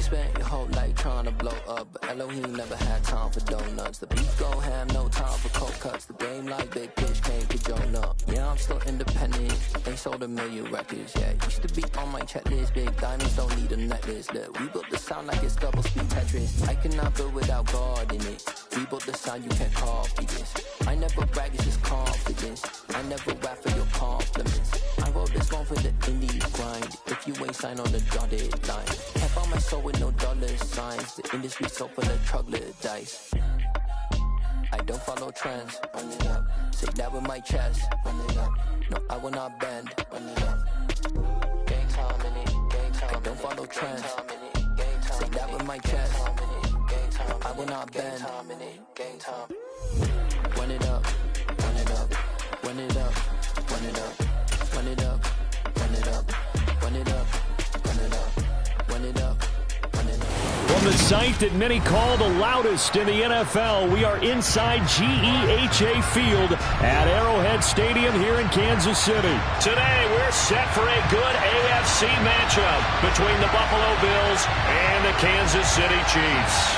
Spent your whole life trying to blow up, but Elohim never had time for donuts. The beef go ham, no time for cold cuts. The game like Big Pitch came to join up. Yeah, I'm still independent. They sold 1 million records. Yeah, used to be on my checklist. Big diamonds don't need a necklace. Look, we built the sound like it's double speed Tetris. I cannot build without God in it. We built the sound, you can't copy this. I never brag, it's just confidence. I never rap for your compliments. I wrote this one for the indie grind. If you ain't signed on the dotted line, can't find my soul with no dollar signs. The industry so full of troglodytes. I don't follow trends. Run it up. Say that with my chest. Run it up. No, I will not bend. Run it up. Gang time in it. Gang time. I don't follow trends. Say that with my chest. No, I will not bend. game time. Run it up, run it up, run it up, run it up, run it up, run it up, run it up, run it up, run it up, run it up. From the site that many call the loudest in the NFL, we are inside GEHA Field at Arrowhead Stadium here in Kansas City. Today, we're set for a good AFC matchup between the Buffalo Bills and the Kansas City Chiefs.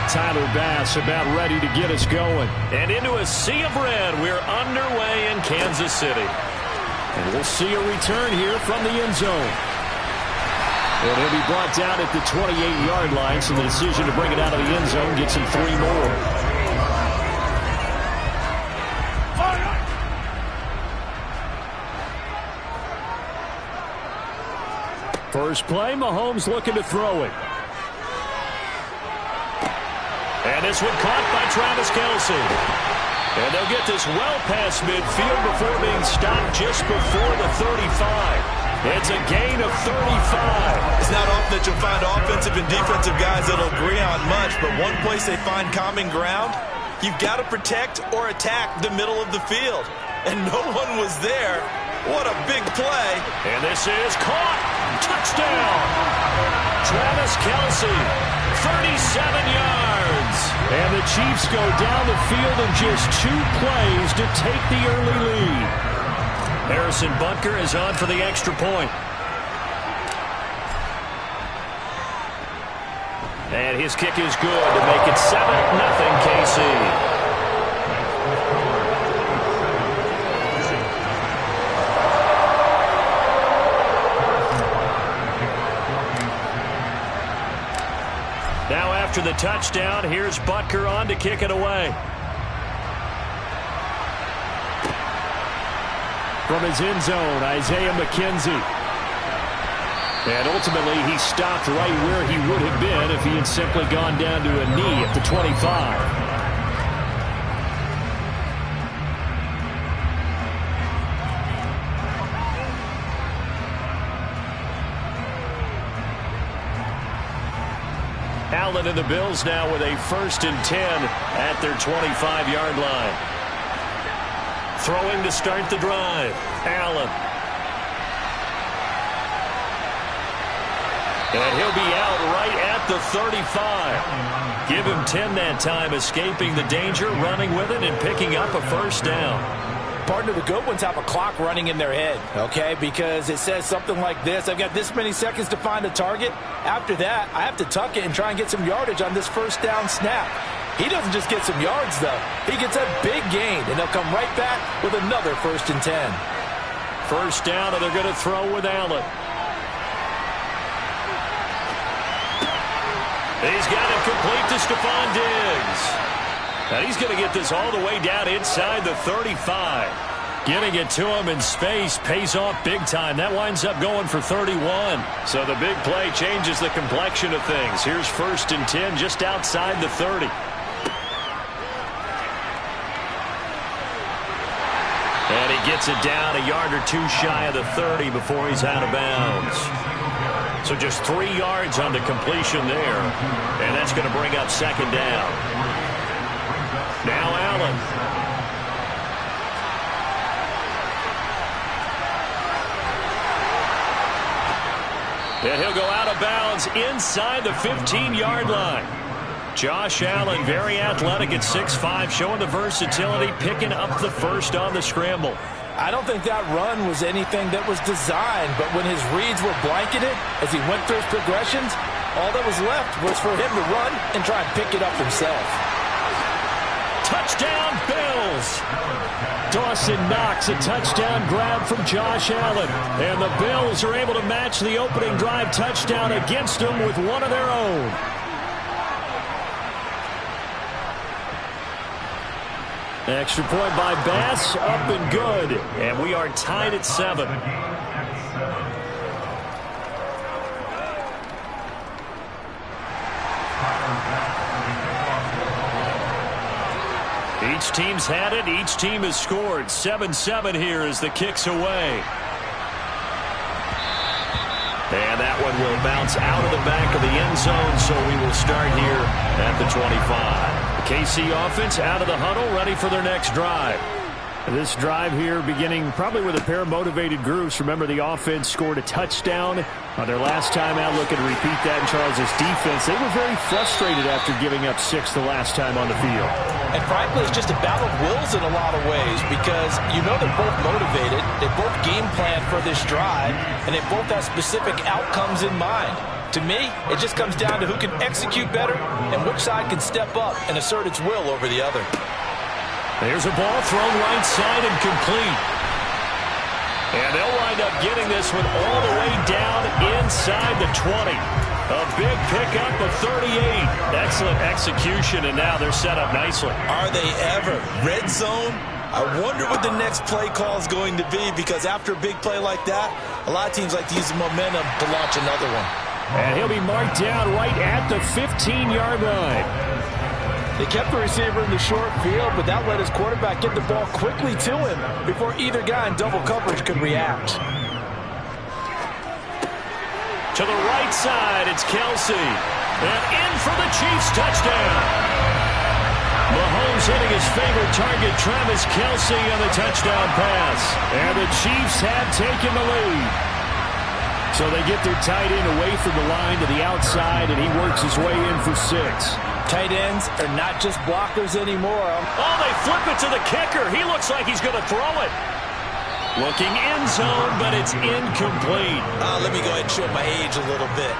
Tyler Bass about ready to get us going. And into a sea of red, we're underway in Kansas City. And we'll see a return here from the end zone. And he'll be brought down at the 28-yard line, so the decision to bring it out of the end zone gets him 3 more. First play, Mahomes looking to throw it. And this one caught by Travis Kelce. And they'll get this well past midfield before being stopped just before the 35. It's a gain of 35. It's not often that you'll find offensive and defensive guys that'll agree on much, but one place they find common ground, you've got to protect or attack the middle of the field. And no one was there. What a big play. And this is caught. Touchdown. Travis Kelce, 37 yards. And the Chiefs go down the field in just 2 plays to take the early lead. Harrison Butker is on for the extra point. And his kick is good to make it 7-0 KC. Now after the touchdown, here's Butker on to kick it away. From his end zone, Isaiah McKenzie. And ultimately, he stopped right where he would have been if he had simply gone down to a knee at the 25. Allen and the Bills now with a 1st and 10 at their 25-yard line. Throwing to start the drive. Allen. And he'll be out right at the 35. Give him 10 that time, escaping the danger, running with it, and picking up a 1st down. Partner, the good ones have a clock running in their head, okay? Because it says something like this: I've got this many seconds to find a target. After that, I have to tuck it and try and get some yardage on this 1st down snap. He doesn't just get some yards, though. He gets a big gain, and they'll come right back with another 1st and 10. 1st down, and they're going to throw with Allen. He's got it complete to Stephon Diggs. Now he's going to get this all the way down inside the 35. Getting it to him in space pays off big time. That winds up going for 31. So the big play changes the complexion of things. Here's 1st and 10 just outside the 30. And he gets it down a yard or 2 shy of the 30 before he's out of bounds. So just 3 yards on the completion there. And that's going to bring up 2nd down. Now Allen. And he'll go out of bounds inside the 15-yard line. Josh Allen, very athletic at 6'5", showing the versatility, picking up the 1st on the scramble. I don't think that run was anything that was designed, but when his reads were blanketed as he went through his progressions, all that was left was for him to run and try and pick it up himself. Touchdown, Bills! Dawson Knox, a touchdown grab from Josh Allen. And the Bills are able to match the opening drive touchdown against them with one of their own. Extra point by Bass, up and good. And we are tied at 7. Each team's had it. Each team has scored. 7-7 here as the kick's away. And that one will bounce out of the back of the end zone, so we will start here at the 25. The KC offense out of the huddle, ready for their next drive. This drive here beginning probably with a pair of motivated groups. Remember, the offense scored a touchdown on their last time out. Looking to repeat that in Charles' defense. They were very frustrated after giving up 6 the last time on the field. And frankly, it's just a battle of wills in a lot of ways because you know they're both motivated. They both game plan for this drive, and they both have specific outcomes in mind. To me, it just comes down to who can execute better and which side can step up and assert its will over the other. There's a ball thrown right side and complete. And they'll wind up getting this one all the way down inside the 20. A big pickup of 38. Excellent execution, and now they're set up nicely. Are they ever? Red zone? I wonder what the next play call is going to be, because after a big play like that, a lot of teams like to use the momentum to launch another one. And he'll be marked down right at the 15-yard line. They kept the receiver in the short field, but that let his quarterback get the ball quickly to him before either guy in double coverage could react. To the right side, it's Kelce. And in for the Chiefs touchdown. Mahomes hitting his favorite target, Travis Kelce, on the touchdown pass. And the Chiefs have taken the lead. So they get their tight end away from the line to the outside, and he works his way in for 6. Tight ends are not just blockers anymore. Oh, they flip it to the kicker. He looks like he's going to throw it. Looking end zone, but it's incomplete. Let me go ahead and show my age a little bit.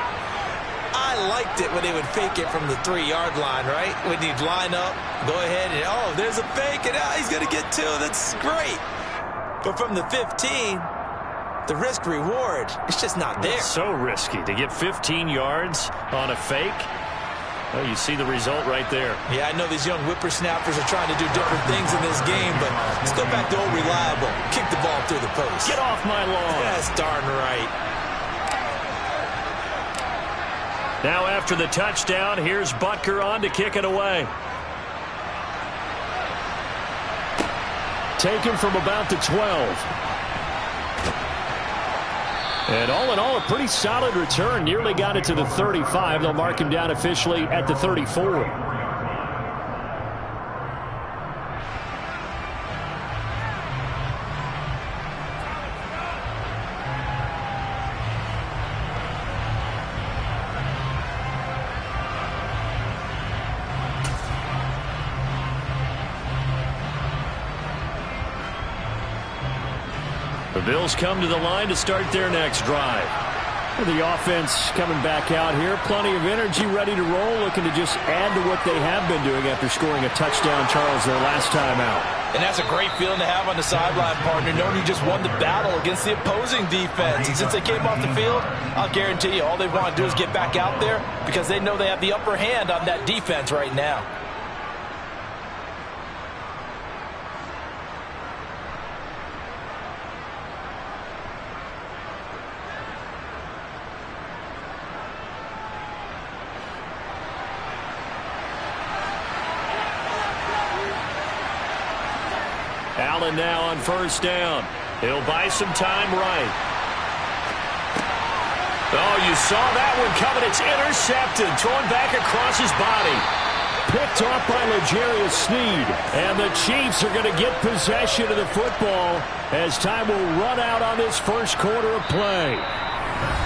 I liked it when they would fake it from the 3-yard line, right? When you'd line up, go ahead and, oh, there's a fake, and he's going to get 2. That's great. But from the 15, the risk-reward, it's just not there. It's so risky to get 15 yards on a fake. Well, you see the result right there. Yeah, I know these young whippersnappers are trying to do different things in this game, but let's go back to old reliable. Kick the ball through the post. Get off my lawn. That's darn right. Now after the touchdown, here's Butker on to kick it away. Taken from about the 12. And all in all, a pretty solid return. Nearly got it to the 35. They'll mark him down officially at the 34. The Bills come to the line to start their next drive. The offense coming back out here. Plenty of energy, ready to roll, looking to just add to what they have been doing after scoring a touchdown, Charles, their last time out. And that's a great feeling to have on the sideline, partner, knowing you just won the battle against the opposing defense. And since they came off the field, I'll guarantee you all they want to do is get back out there because they know they have the upper hand on that defense right now. Allen now on first down. He'll buy some time right. Oh, you saw that one coming. It's intercepted. Thrown back across his body. Picked off by L'Jarius Sneed. And the Chiefs are going to get possession of the football as time will run out on this first quarter of play.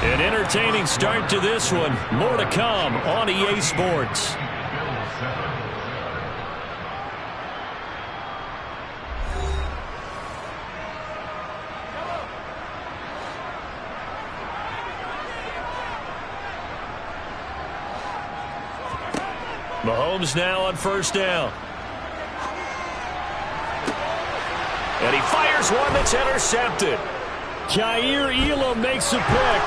An entertaining start to this one. More to come on EA Sports. Mahomes now on first down. And he fires one that's intercepted. Jair Elam makes a pick.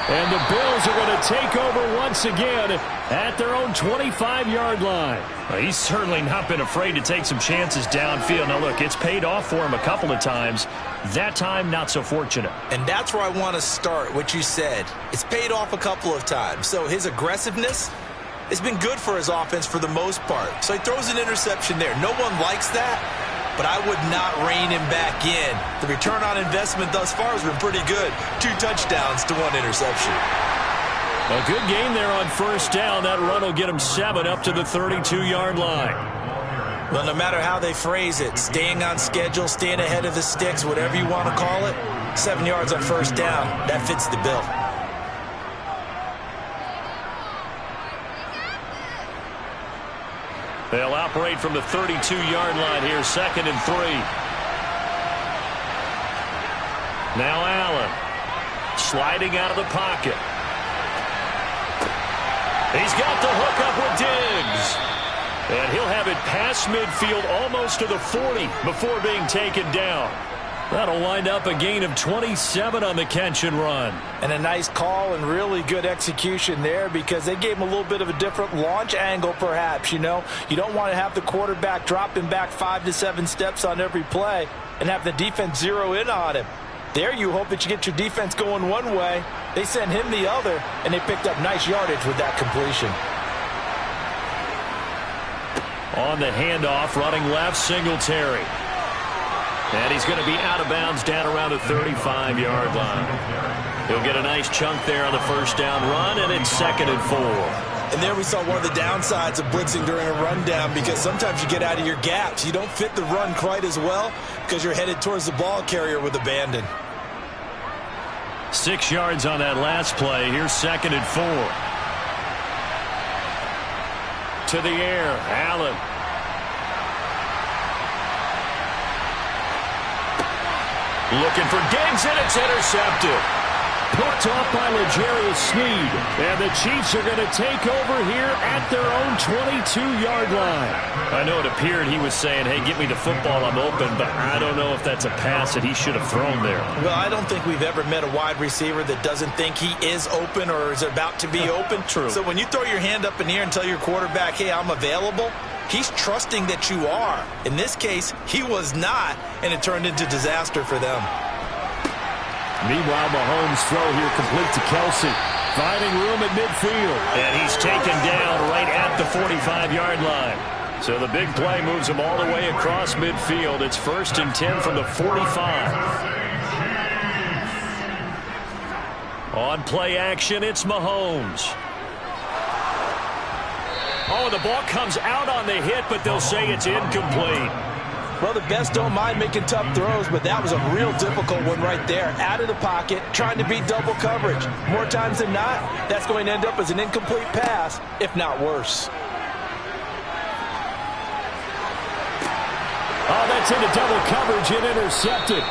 And the Bills are going to take over once again at their own 25-yard line. Well, he's certainly not been afraid to take some chances downfield. Now, look, it's paid off for him a couple of times. That time, not so fortunate. And that's where I want to start, what you said. It's paid off a couple of times. So his aggressiveness, it's been good for his offense for the most part. So he throws an interception there. No one likes that, but I would not rein him back in. The return on investment thus far has been pretty good. 2 touchdowns to 1 interception. A good game there on first down. That run will get him 7 up to the 32-yard line. Well, no matter how they phrase it, staying on schedule, staying ahead of the sticks, whatever you want to call it, 7 yards on first down, that fits the bill. They'll operate from the 32-yard line here, 2nd and 3. Now Allen, sliding out of the pocket. He's got the hook up with Diggs. And he'll have it past midfield almost to the 40 before being taken down. That'll wind up a gain of 27 on the catch and run. And a nice call and really good execution there because they gave him a little bit of a different launch angle perhaps, you know. You don't want to have the quarterback dropping back 5 to 7 steps on every play and have the defense zero in on him. There you hope that you get your defense going one way. They sent him the other, and they picked up nice yardage with that completion. On the handoff, running left, Singletary. And he's going to be out of bounds down around the 35-yard line. He'll get a nice chunk there on the first down run, and it's 2nd and 4. And there we saw one of the downsides of blitzing during a rundown because sometimes you get out of your gaps. You don't fit the run quite as well because you're headed towards the ball carrier with abandon. 6 yards on that last play. Here's 2nd and 4. To the air, Allen. Looking for Diggs, and it's intercepted. Picked off by L'Jarius Sneed. And the Chiefs are going to take over here at their own 22-yard line. I know it appeared he was saying, hey, get me the football, I'm open, but I don't know if that's a pass that he should have thrown there. Well, I don't think we've ever met a wide receiver that doesn't think he is open or is about to be open. True. So when you throw your hand up in the air and tell your quarterback, hey, I'm available, he's trusting that you are. In this case, he was not, and it turned into disaster for them. Meanwhile, Mahomes' throw here complete to Kelsey. Finding room at midfield. And he's taken down right at the 45-yard line. So the big play moves him all the way across midfield. It's 1st and 10 from the 45. On play action, it's Mahomes. Oh, the ball comes out on the hit, but they'll say it's incomplete. Well, the best don't mind making tough throws, but that was a real difficult one right there. Out of the pocket, trying to beat double coverage. More times than not, that's going to end up as an incomplete pass, if not worse. Oh, that's into double coverage and intercepted.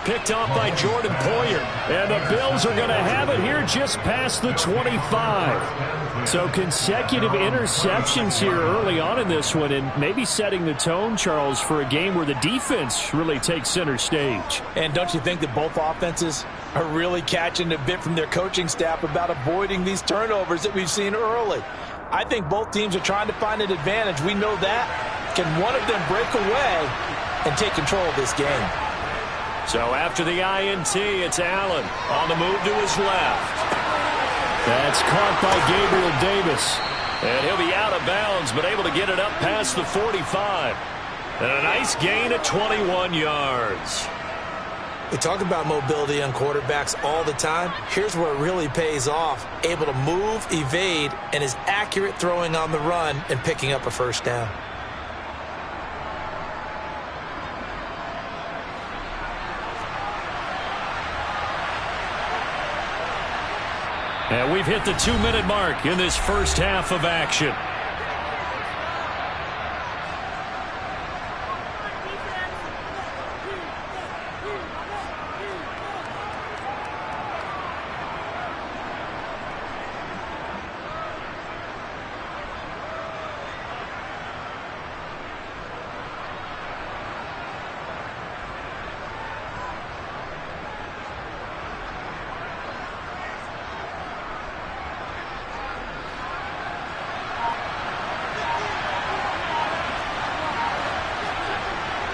Picked off by Jordan Poyer. And the Bills are going to have it here just past the 25. So consecutive interceptions here early on in this one, and maybe setting the tone, Charles, for a game where the defense really takes center stage. And don't you think that both offenses are really catching a bit from their coaching staff about avoiding these turnovers that we've seen early? I think both teams are trying to find an advantage. We know that. Can one of them break away and take control of this game? So after the INT, it's Allen on the move to his left. That's caught by Gabriel Davis. And he'll be out of bounds, but able to get it up past the 45. And a nice gain at 21 yards. We talk about mobility on quarterbacks all the time. Here's where it really pays off. Able to move, evade, and is accurate throwing on the run and picking up a first down. And we've hit the 2-minute mark in this first half of action.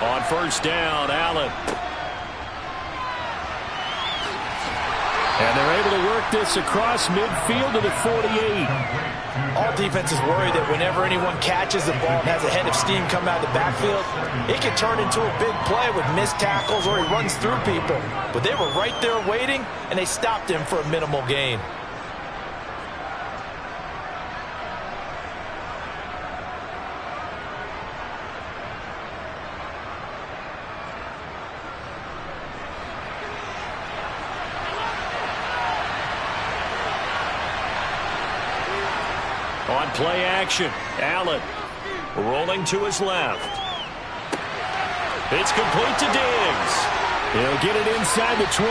On first down, Allen. And they're able to work get this across midfield to the 48. All defenses worry that whenever anyone catches the ball and has a head of steam come out of the backfield, it can turn into a big play with missed tackles or he runs through people. But they were right there waiting, and they stopped him for a minimal gain. On play action, Allen rolling to his left. It's complete to Diggs. He'll get it inside the 20.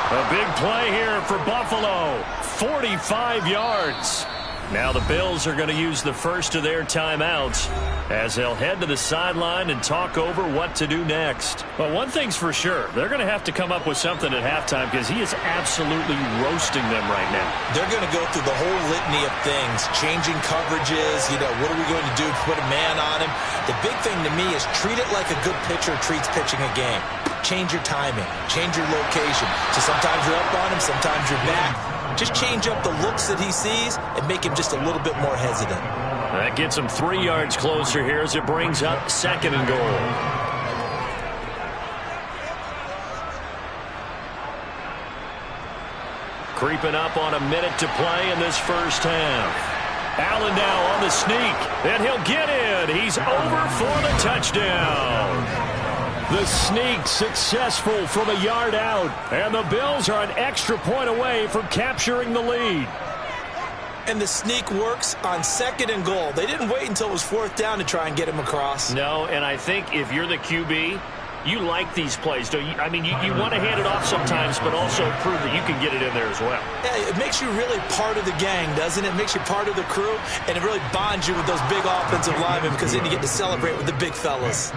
A big play here for Buffalo. 45 yards. Now the Bills are going to use the first of their timeouts as they'll head to the sideline and talk over what to do next. Well, one thing's for sure. They're going to have to come up with something at halftime because he is absolutely roasting them right now. They're going to go through the whole litany of things, changing coverages, what are we going to do to put a man on him? The big thing to me is treat it like a good pitcher treats pitching a game. Change your timing, change your location. So sometimes you're up on him, sometimes you're back. Just change up the looks that he sees and make him just a little bit more hesitant. That gets him 3 yards closer here as it brings up 2nd and goal. Creeping up on a minute to play in this first half. Allen now on the sneak, and he'll get in. He's over for the touchdown. The sneak successful from a yard out, and the Bills are an extra point away from capturing the lead. And the sneak works on 2nd and goal. They didn't wait until it was 4th down to try and get him across. No, and I think if you're the QB, you like these plays, don't you? I mean, you want to hand it off sometimes, but also prove that you can get it in there as well. Yeah, it makes you really part of the gang, doesn't it? It makes you part of the crew, and it really bonds you with those big offensive linemen because then you get to celebrate with the big fellas.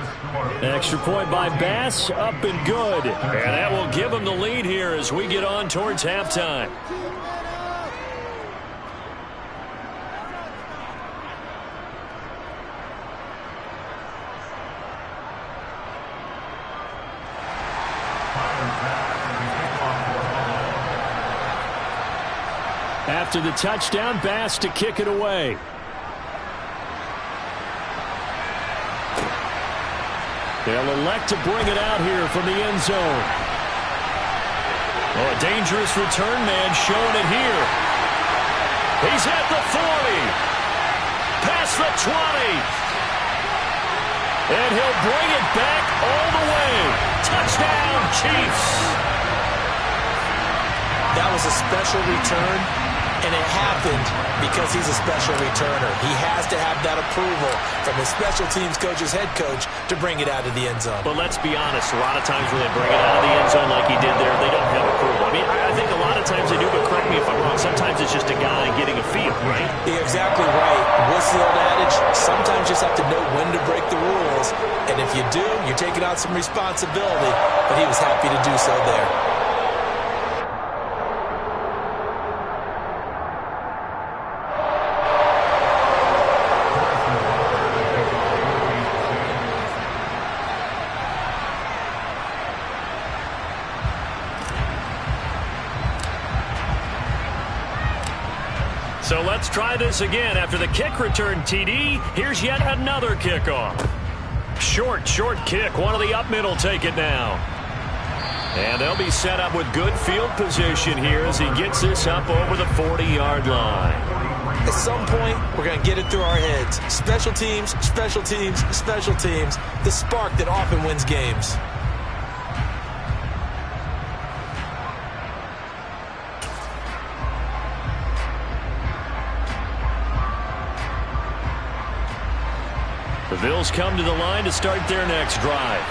Extra point by Bass, up and good. And that will give them the lead here as we get on towards halftime. After the touchdown, Bass to kick it away. They'll elect to bring it out here from the end zone. Oh, a dangerous return man showing it here. He's at the 40. Past the 20. And he'll bring it back all the way. Touchdown, Chiefs. That was a special return. And it happened because he's a special returner. He has to have that approval from his special teams coach's head coach to bring it out of the end zone. But let's be honest, a lot of times when they bring it out of the end zone like he did there, they don't have approval. I mean, I think a lot of times they do, but correct me if I'm wrong, sometimes it's just a guy getting a feel, right? You're exactly right. What's the old adage? Sometimes you just have to know when to break the rules. And if you do, you're taking on some responsibility. But he was happy to do so there. So let's try this again. After the kick return, TD, here's yet another kickoff. Short kick. One of the up middle take it now. And they'll be set up with good field position here as he gets this up over the 40-yard line. At some point, we're going to get it through our heads. Special teams, special teams, special teams. The spark that often wins games. The Bills come to the line to start their next drive.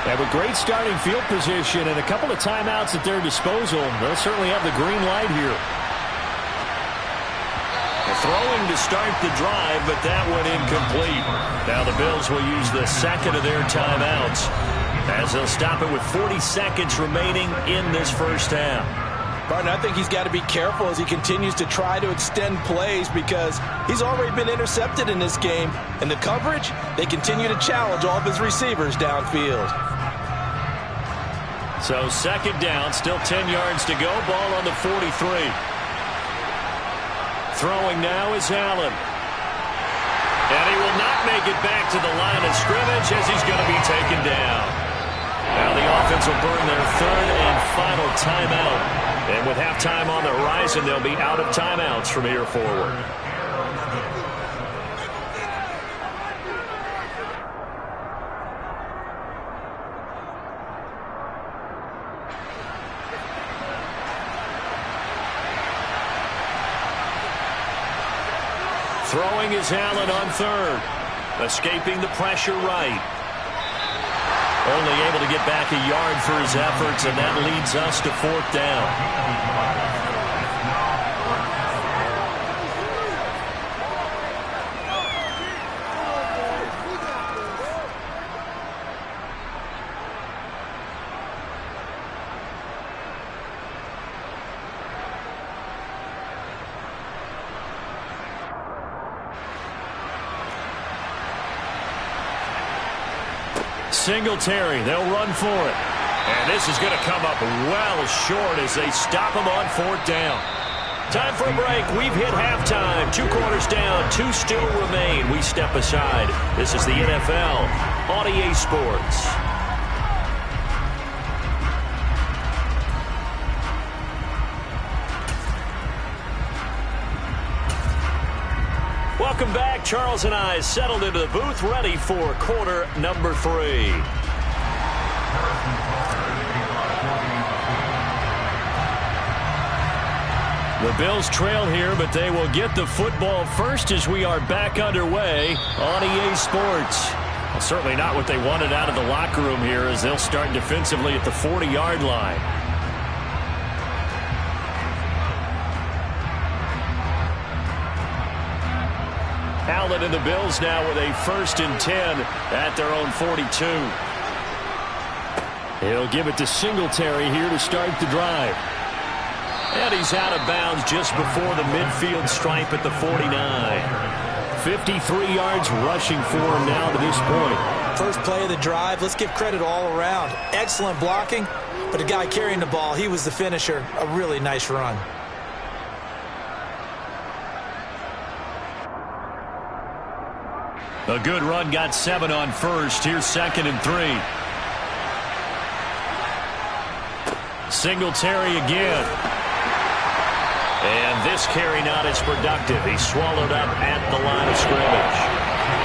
They have a great starting field position and a couple of timeouts at their disposal. They'll certainly have the green light here. Throwing to start the drive, but that went incomplete. Now the Bills will use the second of their timeouts as they'll stop it with 40 seconds remaining in this first half. Barton, I think he's got to be careful as he continues to try to extend plays because he's already been intercepted in this game. And the coverage, they continue to challenge all of his receivers downfield. So second down, still 10 yards to go. Ball on the 43. Throwing now is Allen. And he will not make it back to the line of scrimmage as he's going to be taken down. Now the offense will burn their third and final timeout. And with halftime on the horizon, they'll be out of timeouts from here forward. Throwing is Allen on third. Escaping the pressure right. Only able to get back a yard for his efforts, and that leads us to fourth down. Singletary, they'll run for it. And this is going to come up well short as they stop him on fourth down. Time for a break. We've hit halftime. 2 quarters down, 2 still remain. We step aside. This is the NFL on EA Sports. Welcome back. Charles and I settled into the booth, ready for quarter number 3. The Bills trail here, but they will get the football first as we are back underway on EA Sports. Well, certainly not what they wanted out of the locker room here as they'll start defensively at the 40-yard line. Allen and the Bills now with a 1st and 10 at their own 42. He'll give it to Singletary here to start the drive. And he's out of bounds just before the midfield stripe at the 49. 53 yards rushing for him now to this point. First play of the drive. Let's give credit all around. Excellent blocking, but the guy carrying the ball, he was the finisher. A really nice run. A good run, got 7 on first. Here's 2nd and 3. Singletary again. And this carry not as productive. He's swallowed up at the line of scrimmage.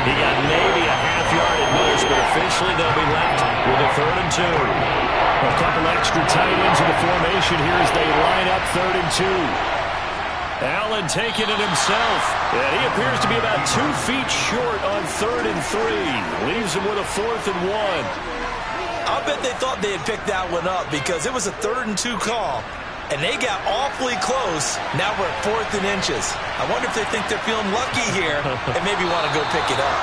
He got maybe a half-yard at most, but officially they'll be left with a 3rd and 2. A couple extra tight ends in the formation here as they line up 3rd and 2. Allen taking it himself. And he appears to be about 2 feet short on 3rd and 3. Leaves him with a 4th and 1. I'll bet they thought they had picked that one up because it was a 3rd and 2 call. And they got awfully close. Now we're at 4th and inches. I wonder if they think they're feeling lucky here and maybe want to go pick it up.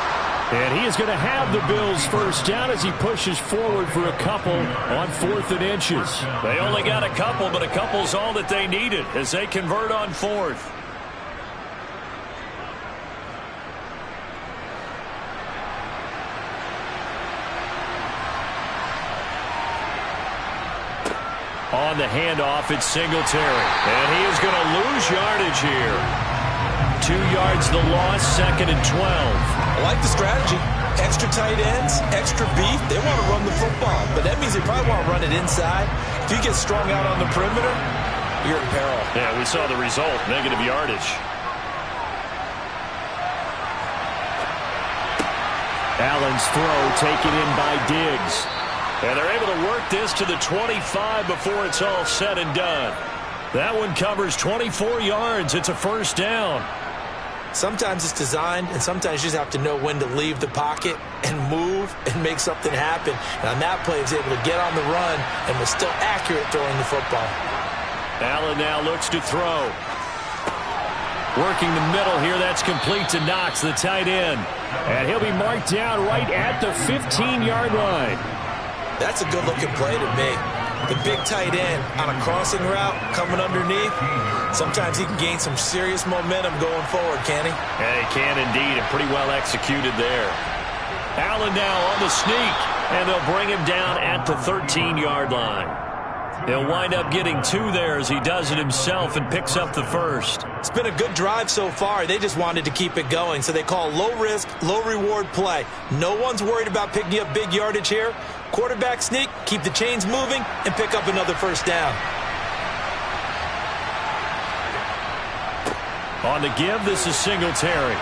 And he is going to have the Bills first down as he pushes forward for a couple on 4th and inches. They only got a couple, but a couple's all that they needed as they convert on 4th. On the handoff, it's Singletary. And he is going to lose yardage here. 2 yards the loss, 2nd and 12. I like the strategy. Extra tight ends, extra beef. They want to run the football, but that means they probably want to run it inside. If you get strung out on the perimeter, you're in peril. Yeah, we saw the result, negative yardage. Allen's throw taken in by Diggs. And they're able to work this to the 25 before it's all said and done. That one covers 24 yards. It's a 1st down. Sometimes it's designed, and sometimes you just have to know when to leave the pocket and move and make something happen. And on that play, he was able to get on the run and was still accurate throwing the football. Allen now looks to throw. Working the middle here. That's complete to Knox, the tight end. And he'll be marked down right at the 15-yard line. That's a good-looking play to me. The big tight end on a crossing route coming underneath. Sometimes he can gain some serious momentum going forward, can he? Yeah, he can indeed, and pretty well executed there. Allen now on the sneak. And they'll bring him down at the 13-yard line. He'll wind up getting 2 there as he does it himself and picks up the first. It's been a good drive so far. They just wanted to keep it going, so they call low-risk, low-reward play. No one's worried about picking up big yardage here. Quarterback sneak, keep the chains moving, and pick up another first down. On the give, this is Singletary.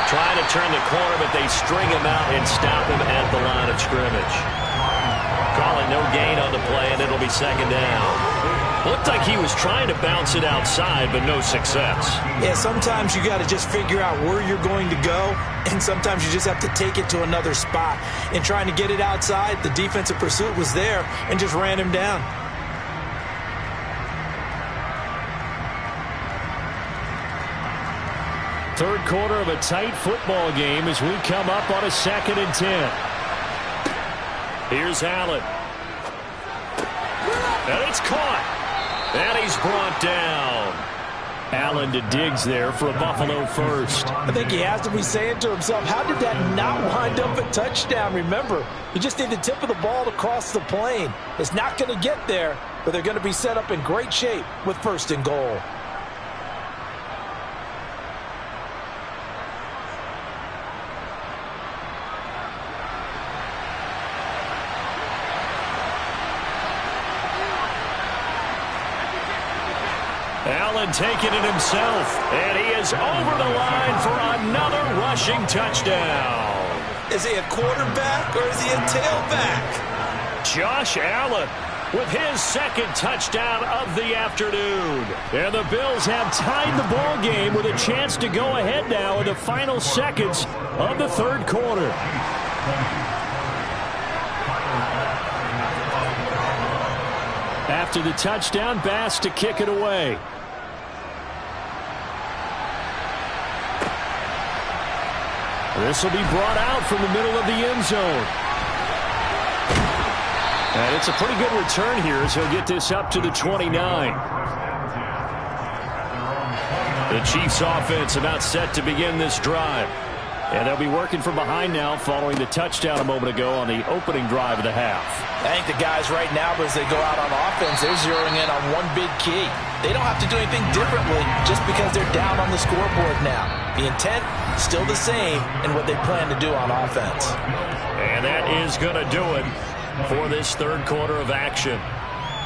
Trying to turn the corner, but they string him out and stop him at the line of scrimmage. Calling no gain on the play, and it'll be second down. Looked like he was trying to bounce it outside, but no success. Yeah, sometimes you got to just figure out where you're going to go, and sometimes you just have to take it to another spot. And trying to get it outside, the defensive pursuit was there and just ran him down. Third quarter of a tight football game as we come up on a 2nd and 10. Here's Allen. And it's caught. And he's brought down. Allen to Diggs there for a Buffalo first. I think he has to be saying to himself, how did that not wind up a touchdown? Remember, you just need the tip of the ball to cross the plane. It's not going to get there, but they're going to be set up in great shape with 1st and goal. Allen taking it himself, and he is over the line for another rushing touchdown. Is he a quarterback or is he a tailback? Josh Allen with his 2nd touchdown of the afternoon. And the Bills have tied the ball game with a chance to go ahead now in the final seconds of the 3rd quarter. After the touchdown, Bass to kick it away. This will be brought out from the middle of the end zone. And it's a pretty good return here as he'll get this up to the 29. The Chiefs offense about set to begin this drive. And they'll be working from behind now following the touchdown a moment ago on the opening drive of the half. I think the guys right now, as they go out on offense, they're zeroing in on one big key. They don't have to do anything differently just because they're down on the scoreboard now. The intent, still the same in what they plan to do on offense. And that is going to do it for this 3rd quarter of action.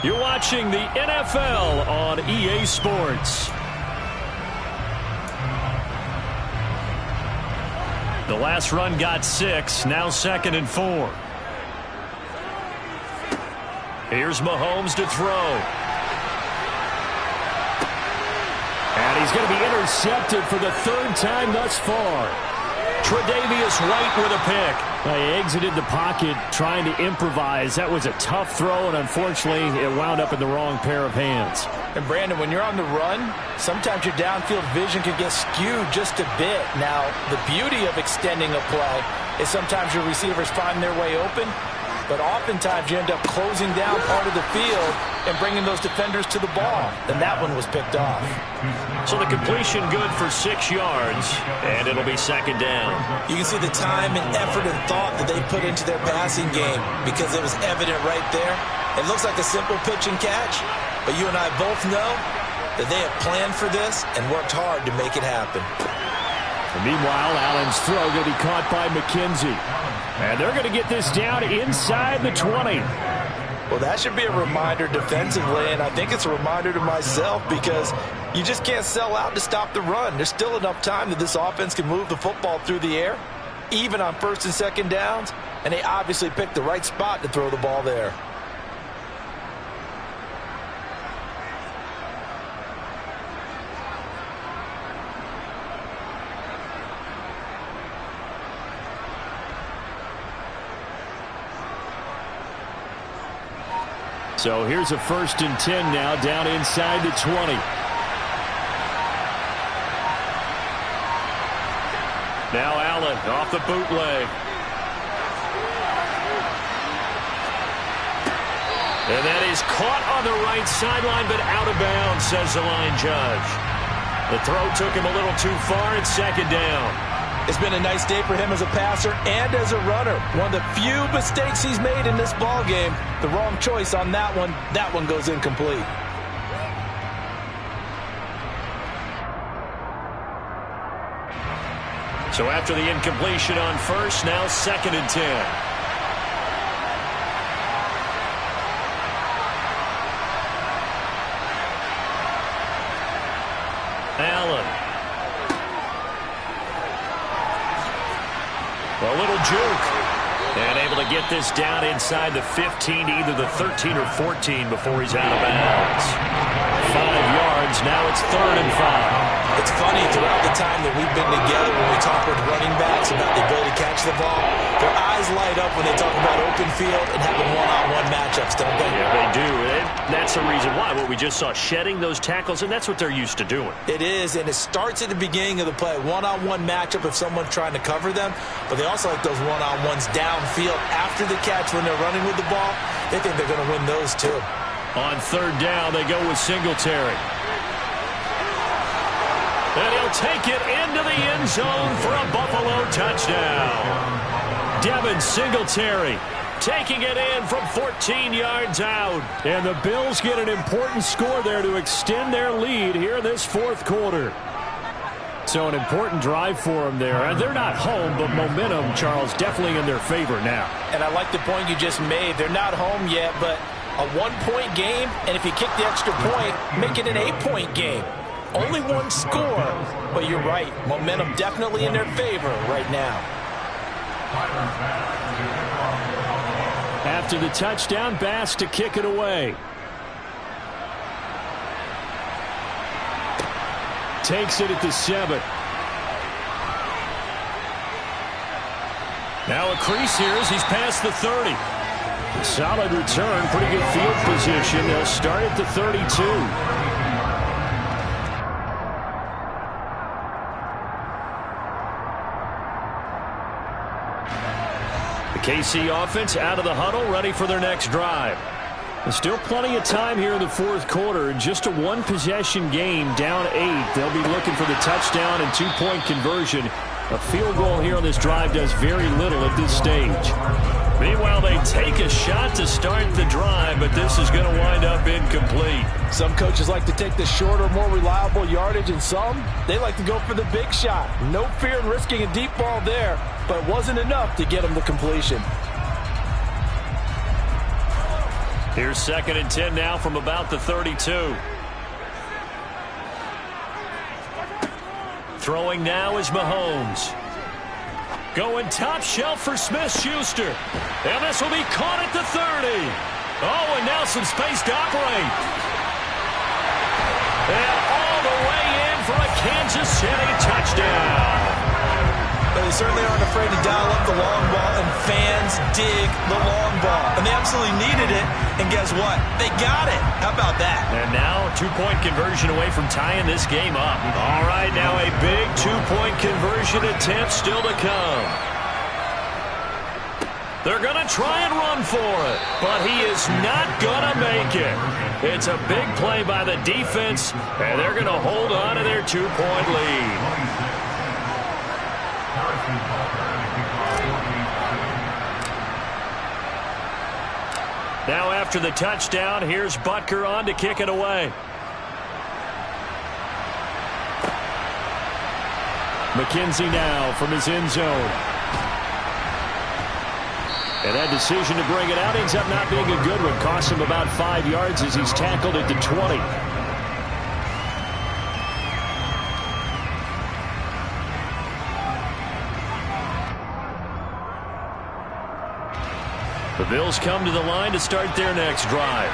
You're watching the NFL on EA Sports. The last run got 6, now 2nd and 4. Here's Mahomes to throw. And he's going to be intercepted for the 3rd time thus far. Tre'Davious White with a pick. He exited the pocket trying to improvise. That was a tough throw, and unfortunately, it wound up in the wrong pair of hands. And, Brandon, when you're on the run, sometimes your downfield vision can get skewed just a bit. Now, the beauty of extending a play is sometimes your receivers find their way open, but oftentimes you end up closing down part of the field and bringing those defenders to the ball. And that one was picked off. So the completion good for 6 yards, and it'll be 2nd down. You can see the time and effort and thought that they put into their passing game because it was evident right there. It looks like a simple pitch and catch, but you and I both know that they have planned for this and worked hard to make it happen. And meanwhile, Allen's throw going to be caught by McKenzie. And they're going to get this down inside the 20. Well, that should be a reminder defensively, and I think it's a reminder to myself because you just can't sell out to stop the run. There's still enough time that this offense can move the football through the air, even on 1st and 2nd downs, and they obviously picked the right spot to throw the ball there. So here's a 1st and 10 now down inside the 20. Now Allen off the bootleg. And that is caught on the right sideline, but out of bounds, says the line judge. The throw took him a little too far. It's 2nd down. It's been a nice day for him as a passer and as a runner. One of the few mistakes he's made in this ball game. The wrong choice on that one. That one goes incomplete. So after the incompletion on first, now 2nd and 10. Allen. A little juke. And able to get this down inside the 15, either the 13 or 14 before he's out of bounds. 5 yards. Now it's 3rd and 5. It's funny, throughout the time that we've been together, when we talk with running backs about the ability to catch the ball, their eyes light up when they talk about open field and having one-on-one matchups, don't they? Yeah, they do. And that's the reason why. What we just saw, shedding those tackles, and that's what they're used to doing. It is, and it starts at the beginning of the play. One-on-one matchup if someone's trying to cover them, but they also like those one-on-ones downfield after the catch when they're running with the ball. They think they're going to win those too. On 3rd down, they go with Singletary. And he'll take it into the end zone for a Buffalo touchdown. Devin Singletary taking it in from 14 yards out. And the Bills get an important score there to extend their lead here in this 4th quarter. So an important drive for them there. And they're not home, but momentum, Charles, definitely in their favor now. And I like the point you just made. They're not home yet, but a 1-point game, and if you kick the extra point, make it an 8-point game. Only one score, but you're right. Momentum definitely in their favor right now. After the touchdown, Bass to kick it away. Takes it at the 7. Now a crease here as he's past the 30. Solid return, pretty good field position. They'll start at the 32. KC offense out of the huddle, ready for their next drive. There's still plenty of time here in the 4th quarter. Just a 1-possession game, down 8. They'll be looking for the touchdown and 2-point conversion. A field goal here on this drive does very little at this stage. Meanwhile, they take a shot to start the drive, but this is going to wind up incomplete. Some coaches like to take the shorter, more reliable yardage, and some, they like to go for the big shot. No fear in risking a deep ball there, but it wasn't enough to get them the completion. Here's 2nd and 10 now from about the 32. Throwing now is Mahomes. Going top shelf for Smith-Schuster. And this will be caught at the 30. Oh, and now some space to operate. And all the way in for a Kansas City touchdown. They certainly aren't afraid to dial up the long ball, and fans dig the long ball. And they absolutely needed it, and guess what? They got it. How about that? And now a 2-point conversion away from tying this game up. All right, now a big 2-point conversion attempt still to come. They're going to try and run for it, but he is not going to make it. It's a big play by the defense, and they're going to hold on to their 2-point lead. Now after the touchdown, here's Butker on to kick it away. McKenzie now from his end zone. And that decision to bring it out ends up not being a good one. Costs him about 5 yards as he's tackled at the 20. The Bills come to the line to start their next drive.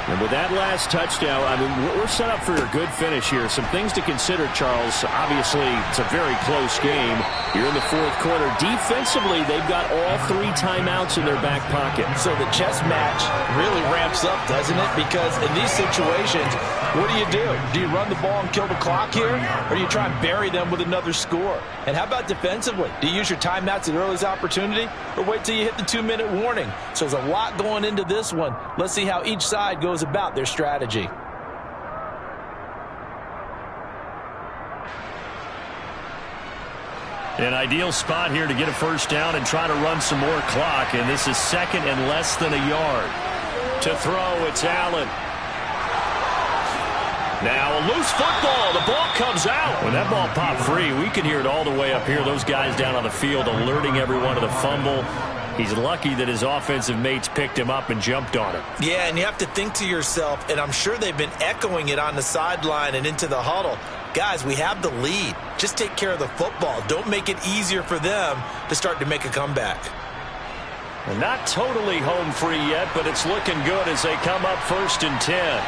And with that last touchdown, I mean, we're set up for a good finish here. Some things to consider, Charles. Obviously, it's a very close game. You're in the 4th quarter. Defensively, they've got all 3 timeouts in their back pocket. So the chess match really ramps up, doesn't it? Because in these situations, what do? Do you run the ball and kill the clock here? Or do you try and bury them with another score? And how about defensively? Do you use your timeouts at earliest opportunity? Or wait till you hit the 2-minute warning? So there's a lot going into this one. Let's see how each side goes about their strategy. An ideal spot here to get a first down and try to run some more clock, and this is second and less than a yard. To throw, it's Allen. Now a loose football. The ball comes out. When that ball popped free, we can hear it all the way up here. Those guys down on the field alerting everyone to the fumble. He's lucky that his offensive mates picked him up and jumped on him. Yeah, and you have to think to yourself, and I'm sure they've been echoing it on the sideline and into the huddle. Guys, we have the lead. Just take care of the football. Don't make it easier for them to start to make a comeback. Well, not totally home free yet, but it's looking good as they come up 1st and 10.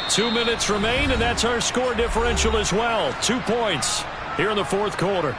Two minutes remain, and that's our score differential as well. 2 points here in the fourth quarter.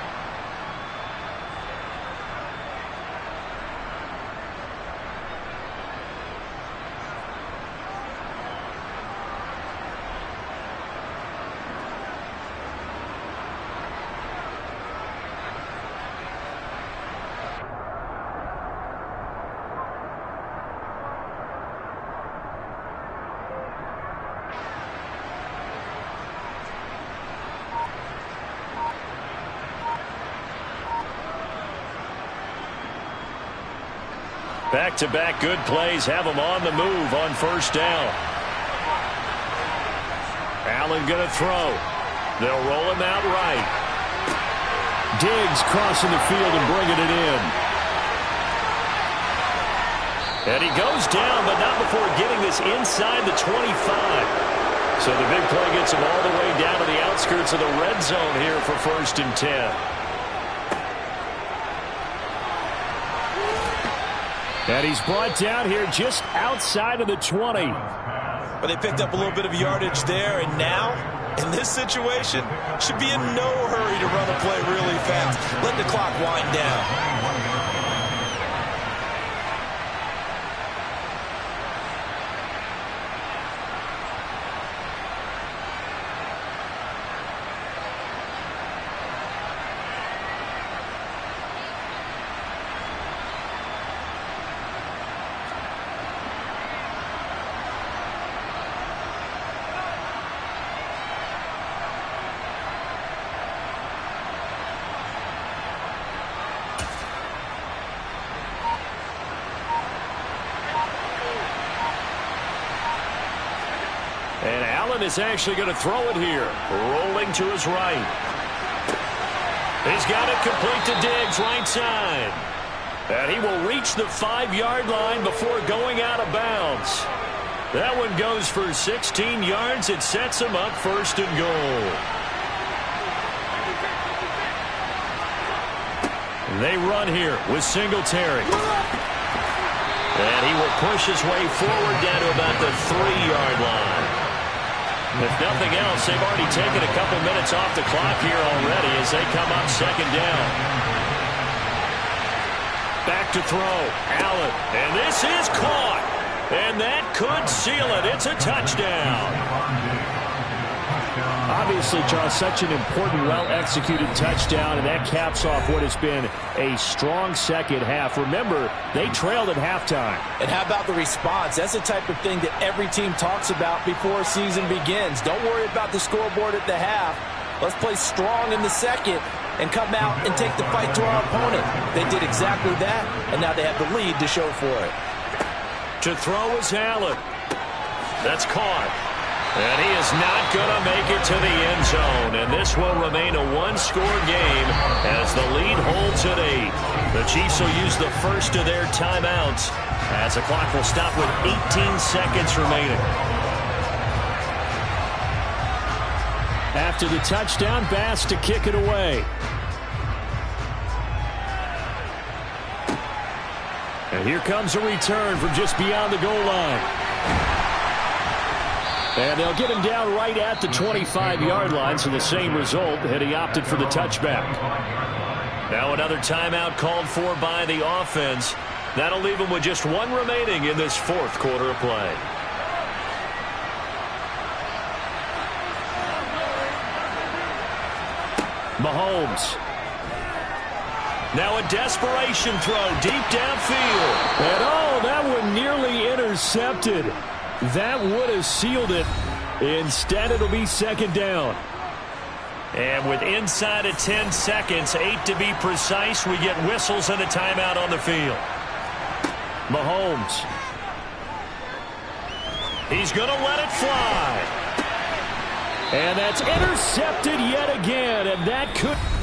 Back-to-back good plays have them on the move on first down. Allen going to throw. They'll roll him out right. Diggs crossing the field and bringing it in. And he goes down, but not before getting this inside the 25. So the big play gets him all the way down to the outskirts of the red zone here for 1st and 10. And he's brought down here just outside of the 20. But they picked up a little bit of yardage there, and now, in this situation, should be in no hurry to run the play really fast. Let the clock wind down. And Allen is actually going to throw it here. Rolling to his right. He's got it complete to Diggs, right side. And he will reach the 5-yard line before going out of bounds. That one goes for 16 yards. It sets him up 1st and goal. They run here with Singletary. And he will push his way forward down to about the 3-yard line. If nothing else, they've already taken a couple minutes off the clock here already as they come up 2nd down. Back to throw. Allen. And this is caught. And that could seal it. It's a touchdown. Obviously, Charles, such an important, well-executed touchdown, and that caps off what has been a strong second half. Remember, they trailed at halftime. And how about the response? That's the type of thing that every team talks about before a season begins. Don't worry about the scoreboard at the half. Let's play strong in the second and come out and take the fight to our opponent. They did exactly that, and now they have the lead to show for it. To throw is Allen. That's caught. And he is not going to make it to the end zone. And this will remain a one-score game as the lead holds at 8. The Chiefs will use the first of their timeouts as the clock will stop with 18 seconds remaining. After the touchdown, Bass to kick it away. And here comes a return from just beyond the goal line. And they'll get him down right at the 25-yard line, so the same result had he opted for the touchback. Now another timeout called for by the offense. That'll leave him with just one remaining in this fourth quarter of play. Mahomes. Now a desperation throw deep downfield. And oh, that one nearly intercepted. That would have sealed it. Instead, it'll be second down. And with inside of 10 seconds, 8 to be precise, we get whistles and a timeout on the field. Mahomes. He's going to let it fly. And that's intercepted yet again, and that could...